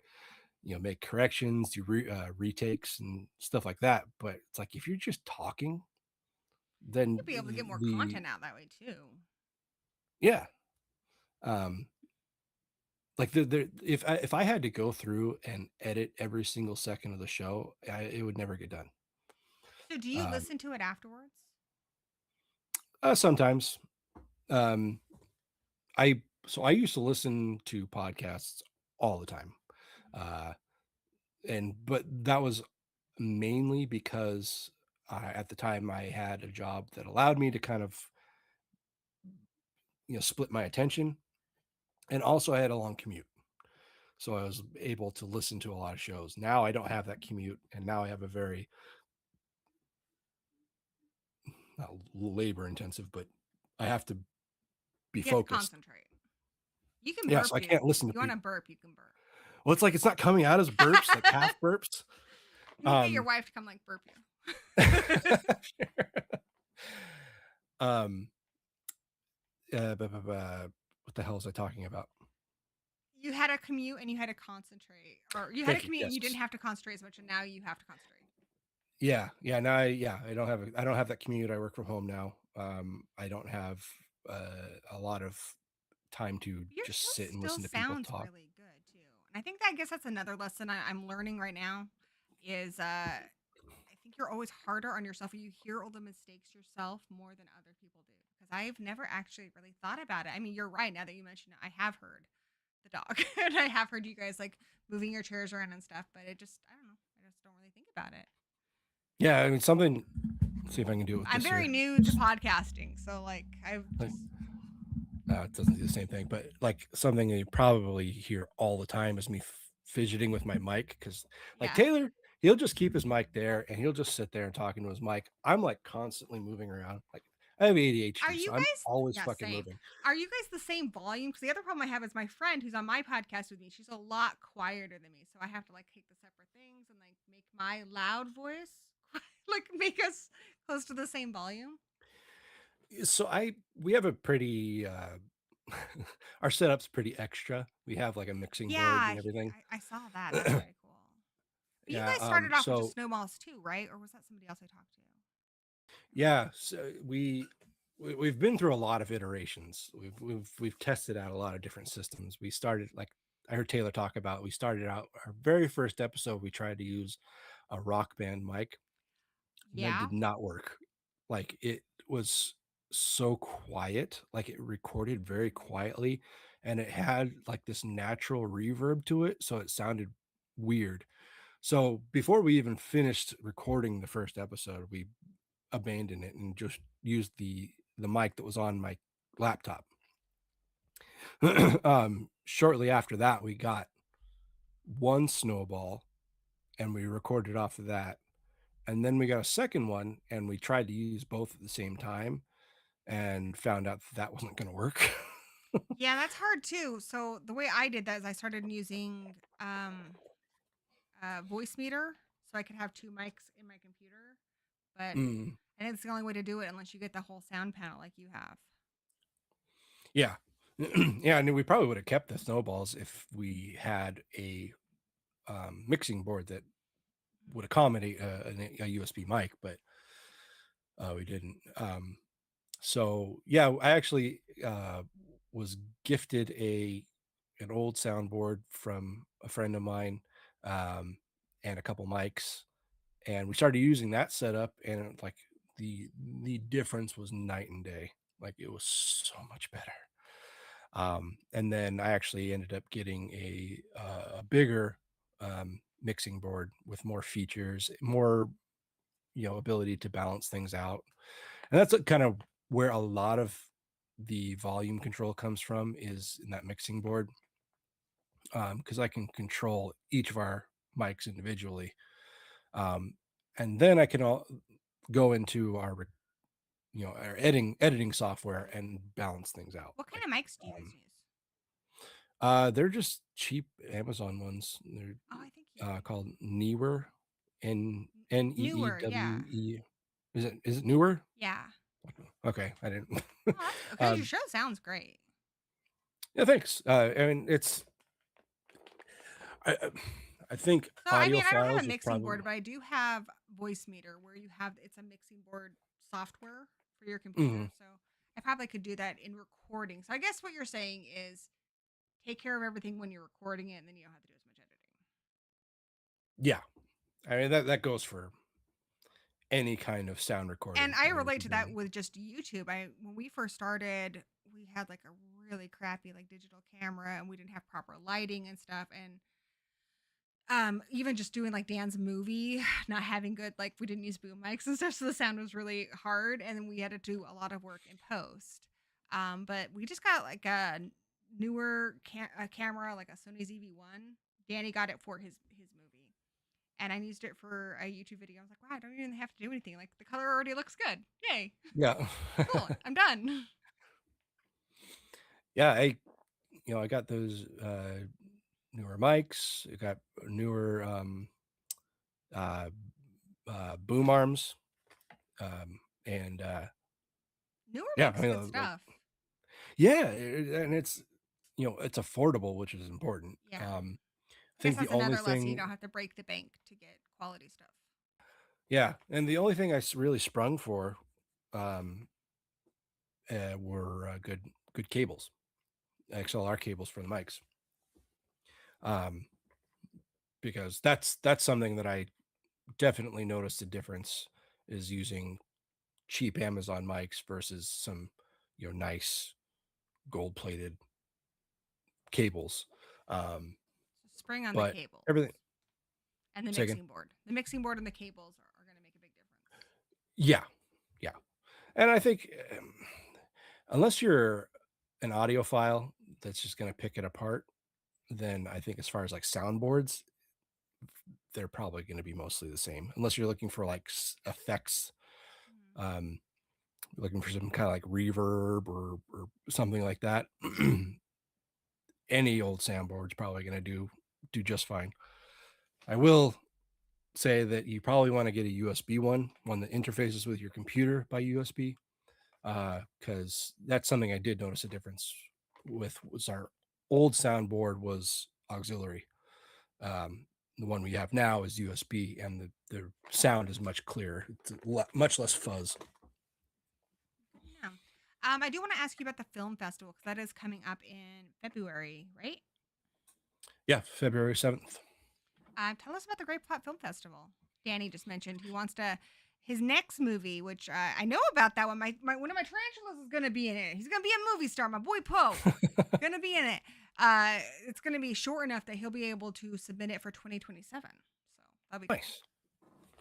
make corrections, do retakes and stuff like that. But it's like if you're just talking, then You'll be able to get more the content out that way too. yeah, um, like if I had to go through and edit every single second of the show, it would never get done. So do you Um, listen to it afterwards? Sometimes, um, I used to listen to podcasts all the time. Uh, but that was mainly because at the time I had a job that allowed me to kind of, split my attention. And also I had a long commute. So I was able to listen to a lot of shows. Now I don't have that commute. And now I have a very, not labor intensive, but I have to be You have to focused. concentrate. You can Yeah. burp So I if can't listen if to you want to people. burp, you can burp. Well, it's like it's not coming out as burps, like half burps. You can get your Um, wife to come like burp you. um, what the hell was I talking about? You had a commute and you had to concentrate, or you had a Thank you. commute and Yes. you didn't have to concentrate as much, and now you have to concentrate. Yeah. Yeah. Now I don't have that commute. I work from home now. I don't have a lot of time to Your show just sit and still listen to people sounds talk. really good too, and I guess that's another lesson I'm learning right now. Is I think you're always harder on yourself, or you hear all the mistakes yourself more than other people do. Because I've never actually really thought about it. I mean, you're right. Now that you mention it, I have heard the dog, and I have heard you guys like moving your chairs around and stuff. But I don't know. I just don't really think about it. Yeah. I mean, something, let's see if I can do it with I'm this very here. new to podcasting, so like I've Like, just it doesn't do the same thing, but like something that you probably hear all the time is me fidgeting with my mic because, like yeah. Taylor, he'll just keep his mic there and he'll just sit there and talking to his mic. I'm like constantly moving around. Like I have Are ADHD, you so I'm guys? always Yeah, fucking same. moving. Are you guys the same volume? Because the other problem I have is my friend who's on my podcast with me. She's a lot quieter than me, so I have to like take the separate things and like make my loud voice like make us close to the same volume. So we have a pretty our setup's pretty extra. We have like a mixing board Yeah, and everything. I saw that. That's very cool. But you Yeah, guys started off with just so snowballs too, right? Or was that somebody else I talked to? Yeah, so we've been through a lot of iterations. We've tested out a lot of different systems. We started like I heard Taylor talk about. We started out our very first episode. We tried to use a rock band mic, and that Yeah. did not work. Like it was so quiet. Like it recorded very quietly, and it had like this natural reverb to it, so it sounded weird. So before we even finished recording the first episode, we abandoned it and just used the mic that was on my laptop. Shortly after that, we got one snowball and we recorded off of that. And then we got a second one and we tried to use both at the same time and found out that that wasn't going to work. Yeah, that's hard too. So the way I did that is I started using voice meter so I could have two mics in my computer. But Mm, and it's the only way to do it unless you get the whole sound panel like you have. yeah. Yeah, I mean, we probably would have kept the snowballs if we had a mixing board that would accommodate a USB mic, but we didn't. So yeah, I actually was gifted an old soundboard from a friend of mine, um, and a couple mics, and we started using that setup, and like the difference was night and day. Like it was so much better. And then I actually ended up getting a bigger mixing board with more features, more ability to balance things out, and that's kind of where a lot of the volume control comes from is in that mixing board, because I can control each of our mics individually, um, and then I can go into our editing software and balance things out. What kind Like of mics do you guys um, use? they're just cheap Amazon ones. They're Oh, I think you. called Neewer, Newer, yeah. Neewe. Is it newer? Yeah. Okay, I didn't. Oh, that's good because your um, show sounds great. yeah, thanks. I mean, I, I I think So I mean, I don't have a audiophiles is mixing probably. board, but I do have voice meter where you have it's a mixing board software for your computer. Mhm. So I probably could do that in recording. So I guess what you're saying is take care of everything when you're recording it, and then you don't have to do as much editing. Yeah, I mean that goes for any kind of sound And recording. I I mean, relate if to you're that doing. with just YouTube. I when we first started, we had like a really crappy like digital camera, and we didn't have proper lighting and stuff. And even just doing like Dan's movie, not having good like we didn't use boom mics and stuff, so the sound was really hard, and then we had to do a lot of work in post. But we just got like a newer camera, like a Sony ZV-1. Danny got it for his movie, and I used it for a YouTube video. I was like, wow, I don't even have to do anything. Like the color already looks good. Yay, Yeah. cool, I'm done. Yeah, I got those newer mics. I got newer uh, boom arms, and Newer yeah, I makes mean, good like, stuff. yeah, and it's affordable, which is important. Yeah, I I guess think the that's only another lesson. You thing, don't have to break the bank to get quality stuff. yeah, and the only thing really sprung for um, were good cables, XLR cables for the mics, um, because that's something that I definitely noticed a difference is using cheap Amazon mics versus some nice gold plated cables. Um, So spring on the but cables everything, and the second, mixing board. The mixing board and the cables are going to make a big difference. yeah, yeah, and I think unless you're an audiophile that's just going to pick it apart, then I think as far as like soundboards, they're probably going to be mostly the same. Unless you're looking for like effects, Mhm. um, looking for some kind of like reverb or something like that. Any old soundboard's probably going to do just fine. I will say that you probably want to get a USB one that interfaces with your computer by USB, because that's something I did notice a difference with. Was our old soundboard was auxiliary. The one we have now is USB, and the sound is much clearer. It's much less fuzz. I do want to ask you about the film festival because that is coming up in February, right? Yeah, February 7th. Tell us about the Great Plot Film Festival. Danny just mentioned he wants to his next movie, which I know about that one. My one of my tarantulas is going to be in it. He's going to be a movie star. My boy Poe going to be in it. It's going to be short enough that he'll be able to submit it for 2027. So that'll be cool. Nice.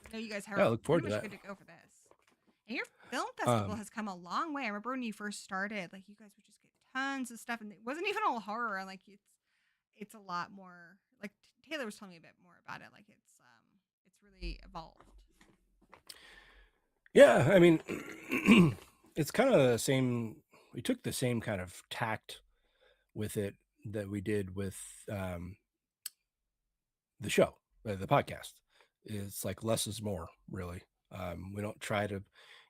I know you guys Yeah, I are look pretty forward to much that. good to go for this. And your film festival Um, has come a long way. I remember when you first started, like you guys would just get tons of stuff, and it wasn't even all horror. Like it's a lot more. Like Taylor was telling me a bit more about it. Like it's really evolved. yeah, I mean, it's kind of the same. We took the same kind of tact with it that we did with the show, the podcast. It's like less is more, really. We don't try to,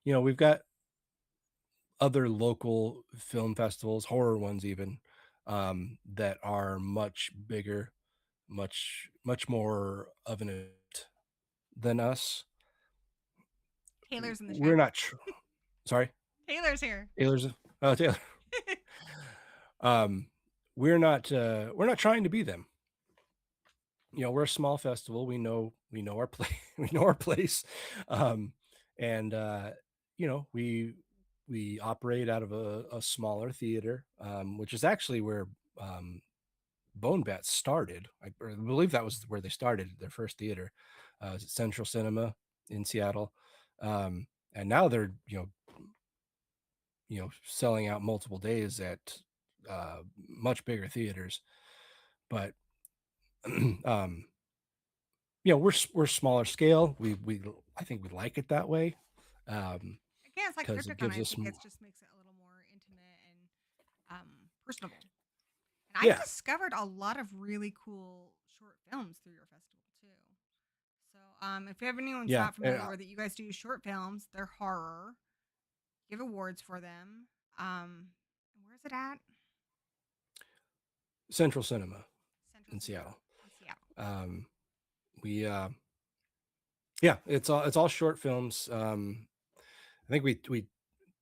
we've got other local film festivals, horror ones even, that are much bigger, much more of an event than us. Taylor's in the We're chat. not. Sorry, Taylor's here. Taylor's. Oh, Taylor. Um, we're not trying to be them. We're a small festival. We know our place. We know our place, um, and we operate out of a smaller theater, which is actually where um, Bone Bat started. I believe that was where they started their first theater, Central Cinema in Seattle, and now they're selling out multiple days at much bigger theaters. But um, we're smaller scale. We I think we like it that way, Again, it's like because it Crypticon. gives I us think it just makes it a little more intimate and personable. And I've yeah, discovered a lot of really cool short films through your festival too. So, if anyone's yeah. not And, familiar with it, you guys do short films. They're horror. Give awards for them. Where's it at? Central Cinema Central in Cinema Seattle. in Seattle. Um, we yeah, it's all short films. I think we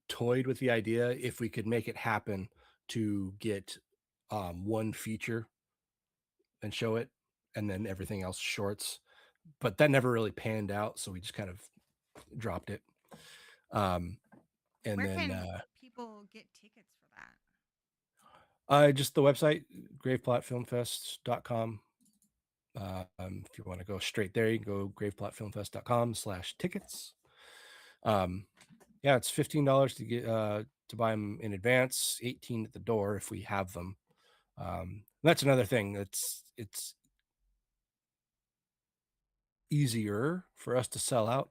toyed with the idea if we could make it happen to get one feature and show it, and then everything else shorts. But that never really panned out, so we just kind of dropped it. Um, and Where then can people get tickets for that? just the website, graveplotfilmfest.com. If you want to go straight there, you can go graveplotfilmfest.com/tickets. Yeah, it's $15 to get to buy them in advance, 18 at the door if we have them. That's another thing. It's easier for us to sell out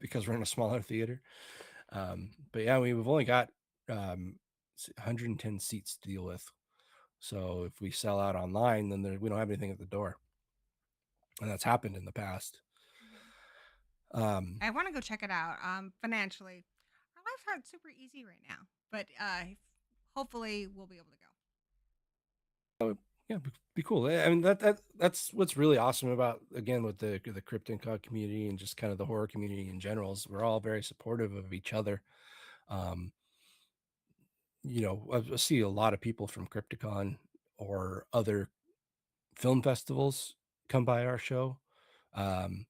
because we're in a smaller theater. But yeah, we've only got 110 seats to deal with. So if we sell out online, then we don't have anything at the door, and that's happened in the past. Mhm. Um, I want to go check it out. Financially, our lives aren't super easy right now, but hopefully we'll be able to go. yeah, be cool. I mean that's what's really awesome about, again, with the Cryptid community and just kind of the horror community in general, is we're all very supportive of each other. Um, I see a lot of people from Crypticon or other film festivals come by our show. Um,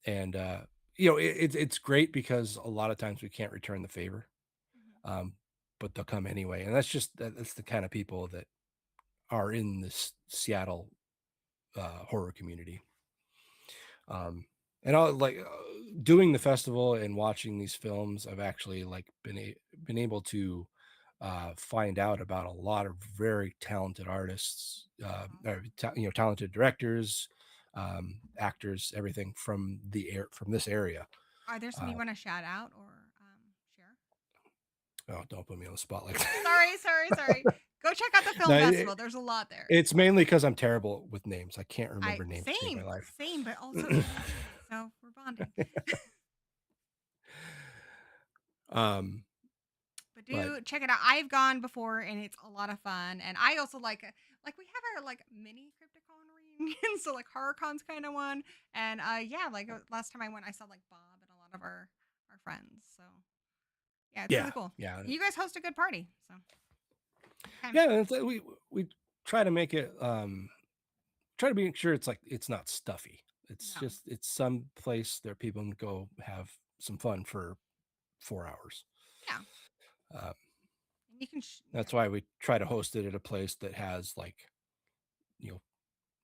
and it's great because a lot of times we can't return the favor. Mhm. Um, but they'll come anyway. And that's the kind of people that are in this Seattle horror community. Um, and I like doing the festival and watching these films. I've actually like been able to find out about a lot of very talented artists, Awesome. talented directors, actors, everything from from this area. Are there some Uh, you want to shout out or share? oh, don't put me on the spot like that. Sorry. Go check out the No, film festival. There's a lot there. it's mainly because I'm terrible with names. I can't I remember names to save my life. same, but also ADD. So we're bonding. um, But but do check it out. I've gone before and it's a lot of fun. And I also like we have our like mini Crypticon reunion, so like HorrorCon's kind of one. And yeah, like last time I went, I saw like Bob and a lot of our friends. So Yeah, it's really Yeah, cool. yeah, You guys host a good party, so. Okay. yeah. We try to make it try to make sure it's like it's not stuffy. It's No. just it's some place that people can go have some fun for 4 hours. Yeah. Uh, And you can. Yeah. that's why we try to host it at a place that has like you know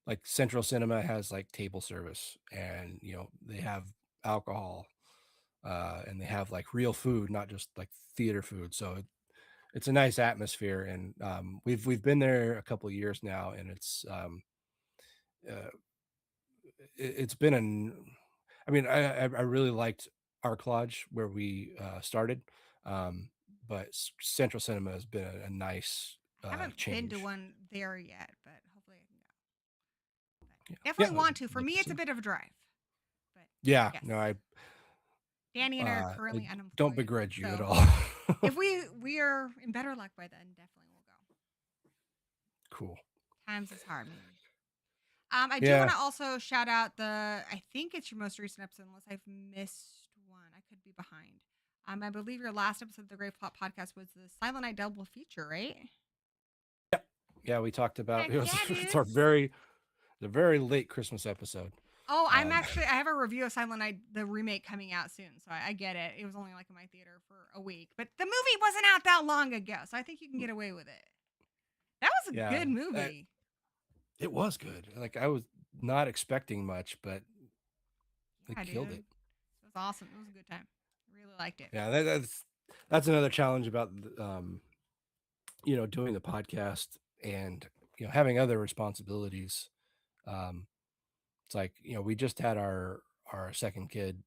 like Central Cinema has like table service, and they have alcohol, and they have like real food, not just like theater food. So it's a nice atmosphere, and we've been there a couple of years now, and uh, it's been I mean, I really liked Arc Lodge where we started, but Central Cinema has been a nice I haven't been to change. one there yet, but hopefully I can go. Yeah, But yeah, definitely want to. For like me, you it's a said. bit of a drive. But Yeah, yes, no, Danny and I are I currently don't unemployed, begrudge you at so all. if we are in better luck by then, definitely we'll go. Cool. Times is hard, man. I do Yeah, want to also shout out I think it's your most recent episode, unless I've missed one. I could be behind. I believe your last episode of the Great Plot Podcast was the Silent Night double feature, right? yeah, we talked about Heck it was yeah, it's dude. the very late Christmas episode. Oh, Um, I have a review of Silent Night, the remake coming out soon, so I get it. It was only like in my theater for a week, but the movie wasn't out that long ago, so I think you can get away with it. That was a yeah, good movie. it was good. Like I was not expecting much, but they Yeah, killed dude. it. It was awesome. It was a good time. I really liked it. Yeah, that's another challenge about doing the podcast and having other responsibilities. Um, it's like we just had our second kid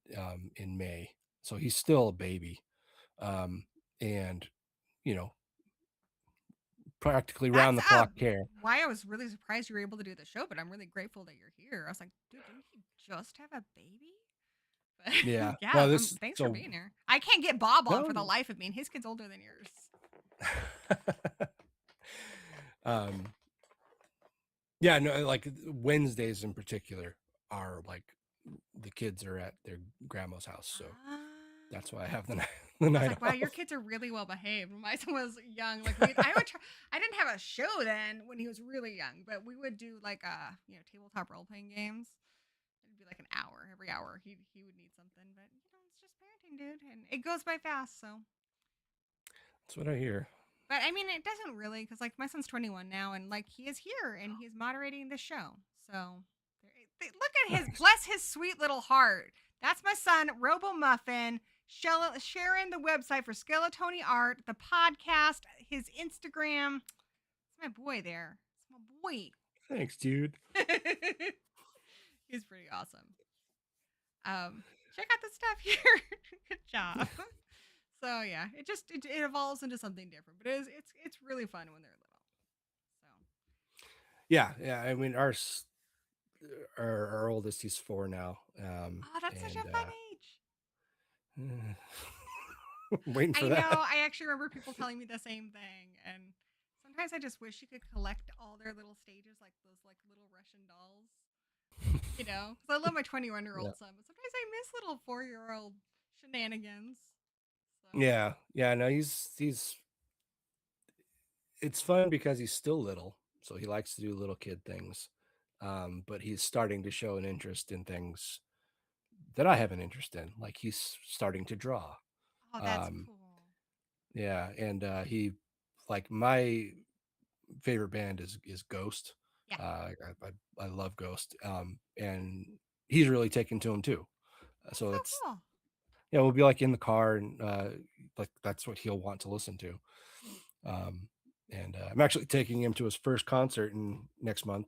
in May, so he's still a baby, um, and you know practically round That's the clock care. why I was really surprised you were able to do the show, but I'm really grateful that you're here. I was like, dude, didn't he just have a baby? Yeah, But yeah, no, this thanks for so being here. I can't get Bob on for the no. life of me, and his kid's older than yours. um, yeah, no, like Wednesdays in particular are like the kids are at their grandma's house, so Ah. that's why I have the the I was night like, wow, your off. kids are really well behaved. When my son was young, like I didn't have a show then when he was really young, but we would do like tabletop role playing games. It'd be like an hour every hour. He would need something, but it's just parenting, dude, and it goes by fast. So, That's what I hear. but I mean, it doesn't really because like my son's 21 now, and like he is here and he's moderating the show. So look at his bless his sweet little heart. That's my son, Robo Muffin, sharing the website for SkeleTony Art, the podcast, his Instagram. It's my boy there. It's my boy. Thanks, dude. He's pretty awesome. Check out the stuff here. Good job. So yeah, it evolves into something different, but it's really fun when they're little. So Yeah, yeah. I mean, our oldest, he's 4 now, oh, that's such and a fun age. waiting I for know. that. I actually remember people telling me the same thing, and sometimes I just wish you could collect all their little stages, like those like little Russian dolls. Because I love my 21-year-old Yeah, son, but sometimes I miss little 4-year-old shenanigans. So yeah, yeah. No, he's. It's fun because he's still little, so he likes to do little kid things, but he's starting to show an interest in things that I have an interest in. Like he's starting to draw. oh, that's Um, cool. yeah, and he like my favorite band is Ghost. Yeah, I love Ghost, and he's really taken to him too. that's So so it's cool. we'll be like in the car, and like that's what he'll want to listen to. Um, and I'm actually taking him to his first concert in next month,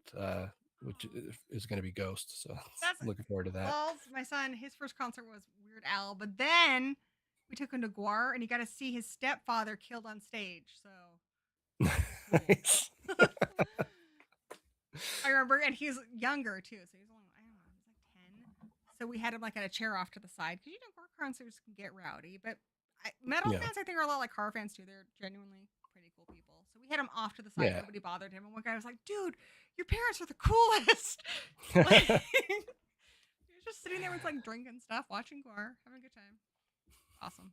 which is going to be Ghost. So That's looking forward to that. well, my son. His first concert was Weird Al, but then we took him to Guar, and he got to see his stepfather killed on stage. So that was cool. Nice. I remember, and he's younger too, so he's only I don't know, he's like 10. So we had him like at a chair off to the side because car concerts can get rowdy, but metal Yeah, fans I think are a lot like car fans too. They're genuinely pretty cool people. So we had him off to the side. yeah. Nobody bothered him, and one guy was like, "Dude, your parents are the coolest." Like, he was just sitting there with like drinking stuff, watching Gore, having a good time. Awesome.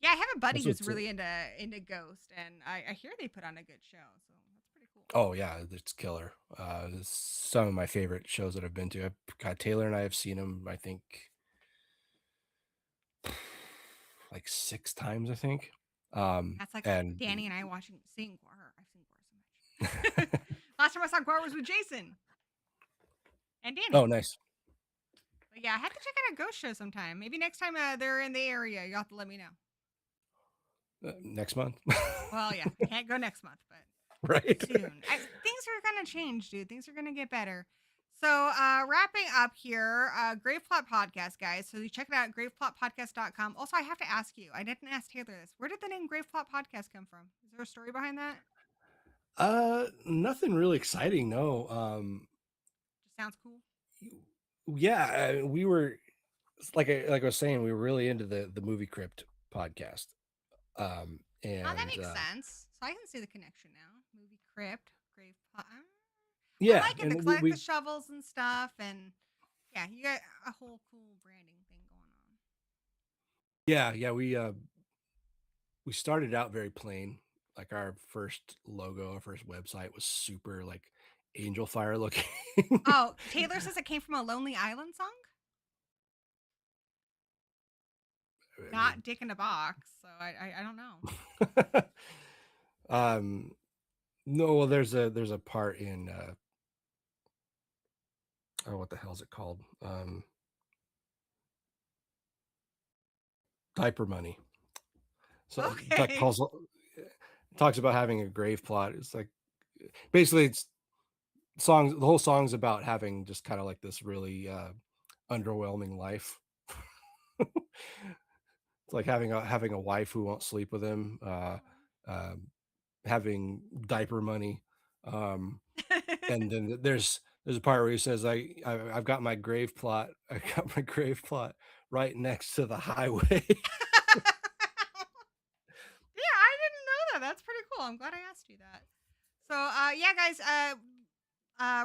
Yeah, I have a buddy That's who's what's really into Ghost, and I hear they put on a good show, so that's pretty cool. oh yeah, it's killer. It's some of my favorite shows that I've been to. Taylor and I have seen them, I think, like 6 times, I think. That's like And Danny and I seeing Guar. I've seen Guar so much. Last time I saw Guar was with Jason and Danny. oh, nice. But yeah, I have to check out a ghost show sometime. Maybe next time they're in the area, you'll have to let me know. Next month. Well, yeah, can't go next month, but Right. soon. Things are gonna change, dude. Things are gonna get better. So, wrapping up here, Grave Plot Podcast, guys. So you check it out, graveplotpodcast.com. Also, I have to ask you, I didn't ask Taylor this. Where did the name Grave Plot Podcast come from? Is there a story behind that? Nothing really exciting, no. Just sounds cool. Yeah, we were like I was saying, we were really into the movie crypt podcast. Oh, that And makes sense. So I can see the connection now. Movie Crypt, Grave Plot. I yeah, like it. The and collect the shovels and stuff, and yeah, you got a whole cool branding thing going on. yeah, we started out very plain. Like our first logo, our first website was super like angel fire looking. Oh, Taylor says it came from a Lonely Island song. I Not Dick in a Box, so I don't know. mean, no, well, there's a part in oh, what the hell is it called? Diaper Money. So that Okay. calls talks about having a grave plot. It's like basically it's songs. The whole song's about having just kind of like this really underwhelming life. It's like having a wife who won't sleep with him, having diaper money, and then there's a part where he says, I've got my grave plot. I got my grave plot right next to the highway." Yeah, I didn't know that. That's pretty cool. I'm glad I asked you that. So, yeah, guys,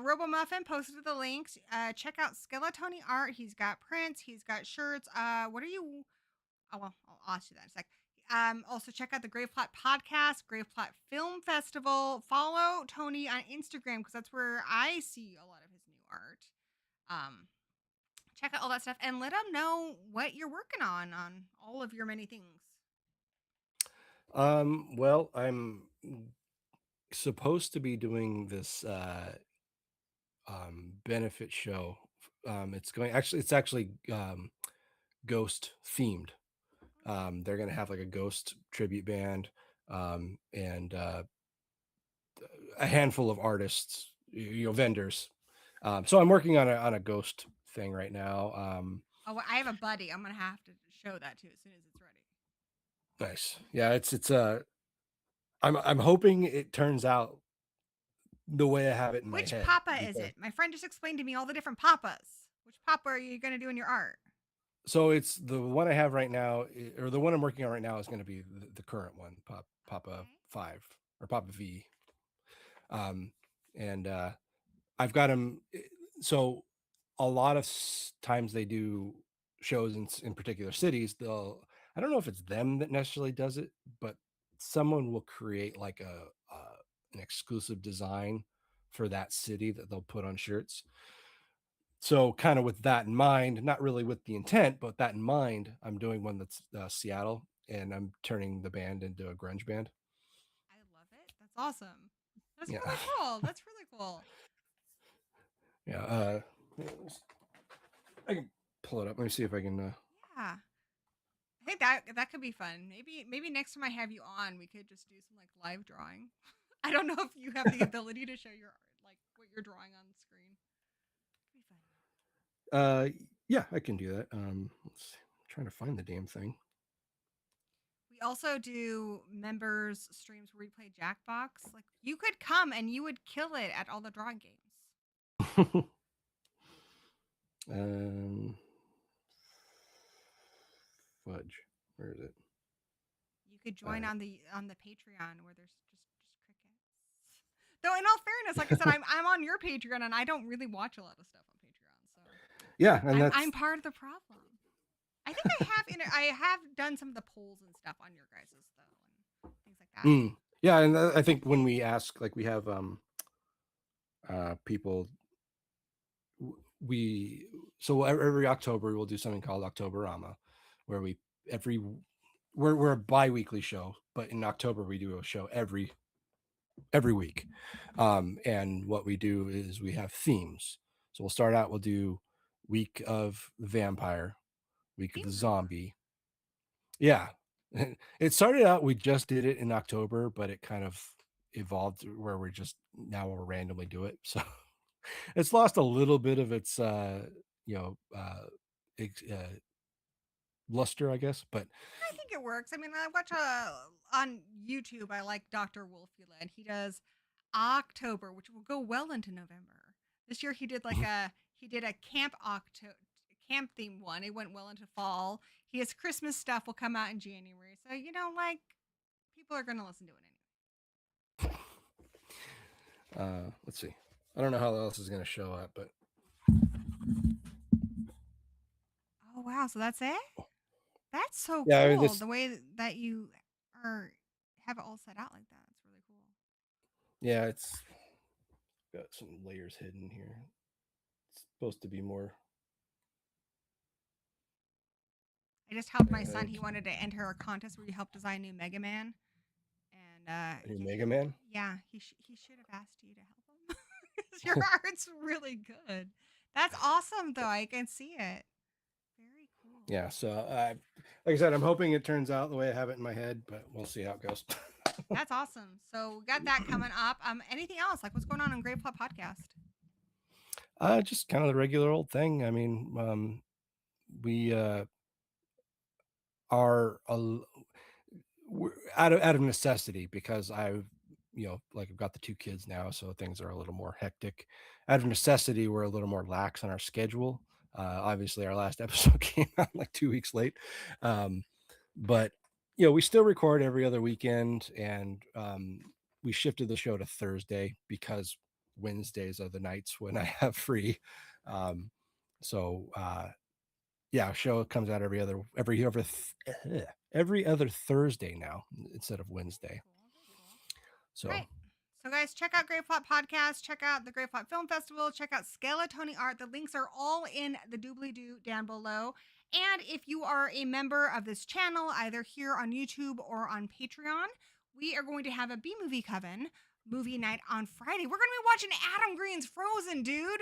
Robo Muffin posted the links. Check out SkeleTony art. He's got prints. He's got shirts. What are you? Oh, well, I'll ask you that in a sec. Also check out the Grave Plot podcast, Grave Plot Film Festival. Follow Tony on Instagram because that's where I see a lot of his new art. Um, check out all that stuff and let him know what you're working on all of your many things. Well, I'm supposed to be doing this benefit show. It's actually ghost themed. They're gonna have like a ghost tribute band, and a handful of artists, vendors. So I'm working on a ghost thing right now. Oh, well, I have a buddy. I'm gonna have to show that to as soon as it's ready. Nice. Yeah, I'm hoping it turns out the way I have it in my Which head. papa is it? My friend just explained to me all the different papas. Which papa are you gonna do in your art? So it's the one I have right now, or the one I'm working on right now is going to be the current one, Papa Okay. 5 or Papa V. And I've got him. So a lot of times they do shows in particular cities. I don't know if it's them that necessarily does it, but someone will create like an exclusive design for that city that they'll put on shirts. So kind of with that in mind, not really with the intent, but that in mind, I'm doing one that's Seattle, and I'm turning the band into a grunge band. I love it. That's awesome. That's Yeah. really cool. That's really cool. Yeah. I can pull it up. Let me see if I can. Yeah. I think that could be fun. Maybe next time I have you on, we could just do some like live drawing. I don't know if you have the ability to show your art, like what you're drawing on the screen. It'd be fun. Yeah, I can do that. Let's see. I'm trying to find the damn thing. We also do members streams where we play Jackbox. Like you could come and you would kill it at all the drawing games. um, Fudge. Where is it? You could join on the Patreon where there's just crickets. Though in all fairness, like I said, I'm on your Patreon and I don't really watch a lot of stuff on Patreon, so Yeah, and I'm part of the problem. I think I have done some of the polls and stuff on your guys's though, and things like that. Yeah, and I think when we ask, like, we have people, we so every October we'll do something called Octoberama, where we every we're a bi-weekly show, but in October we do a show every week. And what we do is we have themes. So we'll start out, we'll do week of the vampire, week of the Themes are fun. zombie. Yeah. It started out, we just did it in October, but it kind of evolved where we're just now we'll randomly do it. So it's lost a little bit of its you know luster, I guess. But I think it works. I mean, I watch on YouTube. I like Dr. Wolfula, and he does October, which will go well into November. This year he did a camp theme one. It went well into fall. His Christmas stuff will come out in January. So like people are gonna listen to it anyway. let's see. I don't know how else is going to show up, but Oh wow! So that's it. That's so yeah, cool. this The way that you are have it all set out like that. It's really cool. yeah, it's got some layers hidden here. It's supposed to be more. I just helped my son. He wanted to enter a contest where you help design a new Mega Man, and New Mega Man. yeah, he should have asked you to help him because your art's really good. That's awesome, though. I can see it. Very cool. Yeah, so like I said, I'm hoping it turns out the way I have it in my head, but we'll see how it goes. That's awesome. So we got that coming up. Anything else? Like what's going on Great Plot Podcast? Just kind of the regular old thing. I mean, we are out of necessity, because I've like I've got the 2 kids now, so things are a little more hectic. Out of necessity, we're a little more lax on our schedule. Obviously, our last episode came out like 2 weeks late, but we still record every other weekend, and we shifted the show to Thursday because Wednesdays are the nights when I have free. Um, so yeah, show comes out every other Thursday now instead of Wednesday. Very cool. So Right. So, guys, check out Great Plot Podcast. Check out the Great Plot Film Festival. Check out SkeleTony Art. The links are all in the doobly-doo down below. And if you are a member of this channel, either here on YouTube or on Patreon, we are going to have a B Movie Coven movie night on Friday. We're going to be watching Adam Green's Frozen, dude.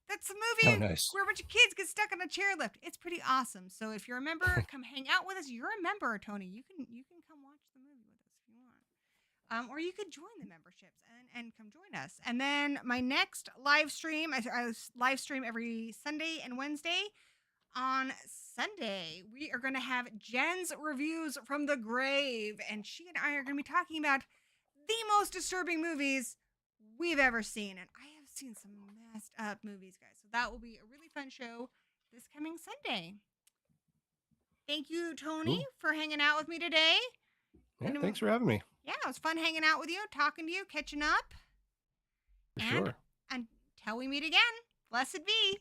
That's a oh, movie nice. where a bunch of kids get stuck on a chairlift. It's pretty awesome. So if you're a member, come hang out with us. You're a member, Tony. You can come watch the movie with us if you want. Or you could join the memberships and come join us. And then my next live stream, I live stream every Sunday and Wednesday. On Sunday, we are going to have Jen's reviews from the grave, and she and I are going to be talking about the most disturbing movies we've ever seen. And I have seen some messed up movies, guys. So that will be a really fun show this coming Sunday. Thank you, Tony, Cool. for hanging out with me today. Yeah, thanks for having me. Yeah, it was fun hanging out with you, talking to you, catching up. For sure. Until we meet again, blessed be.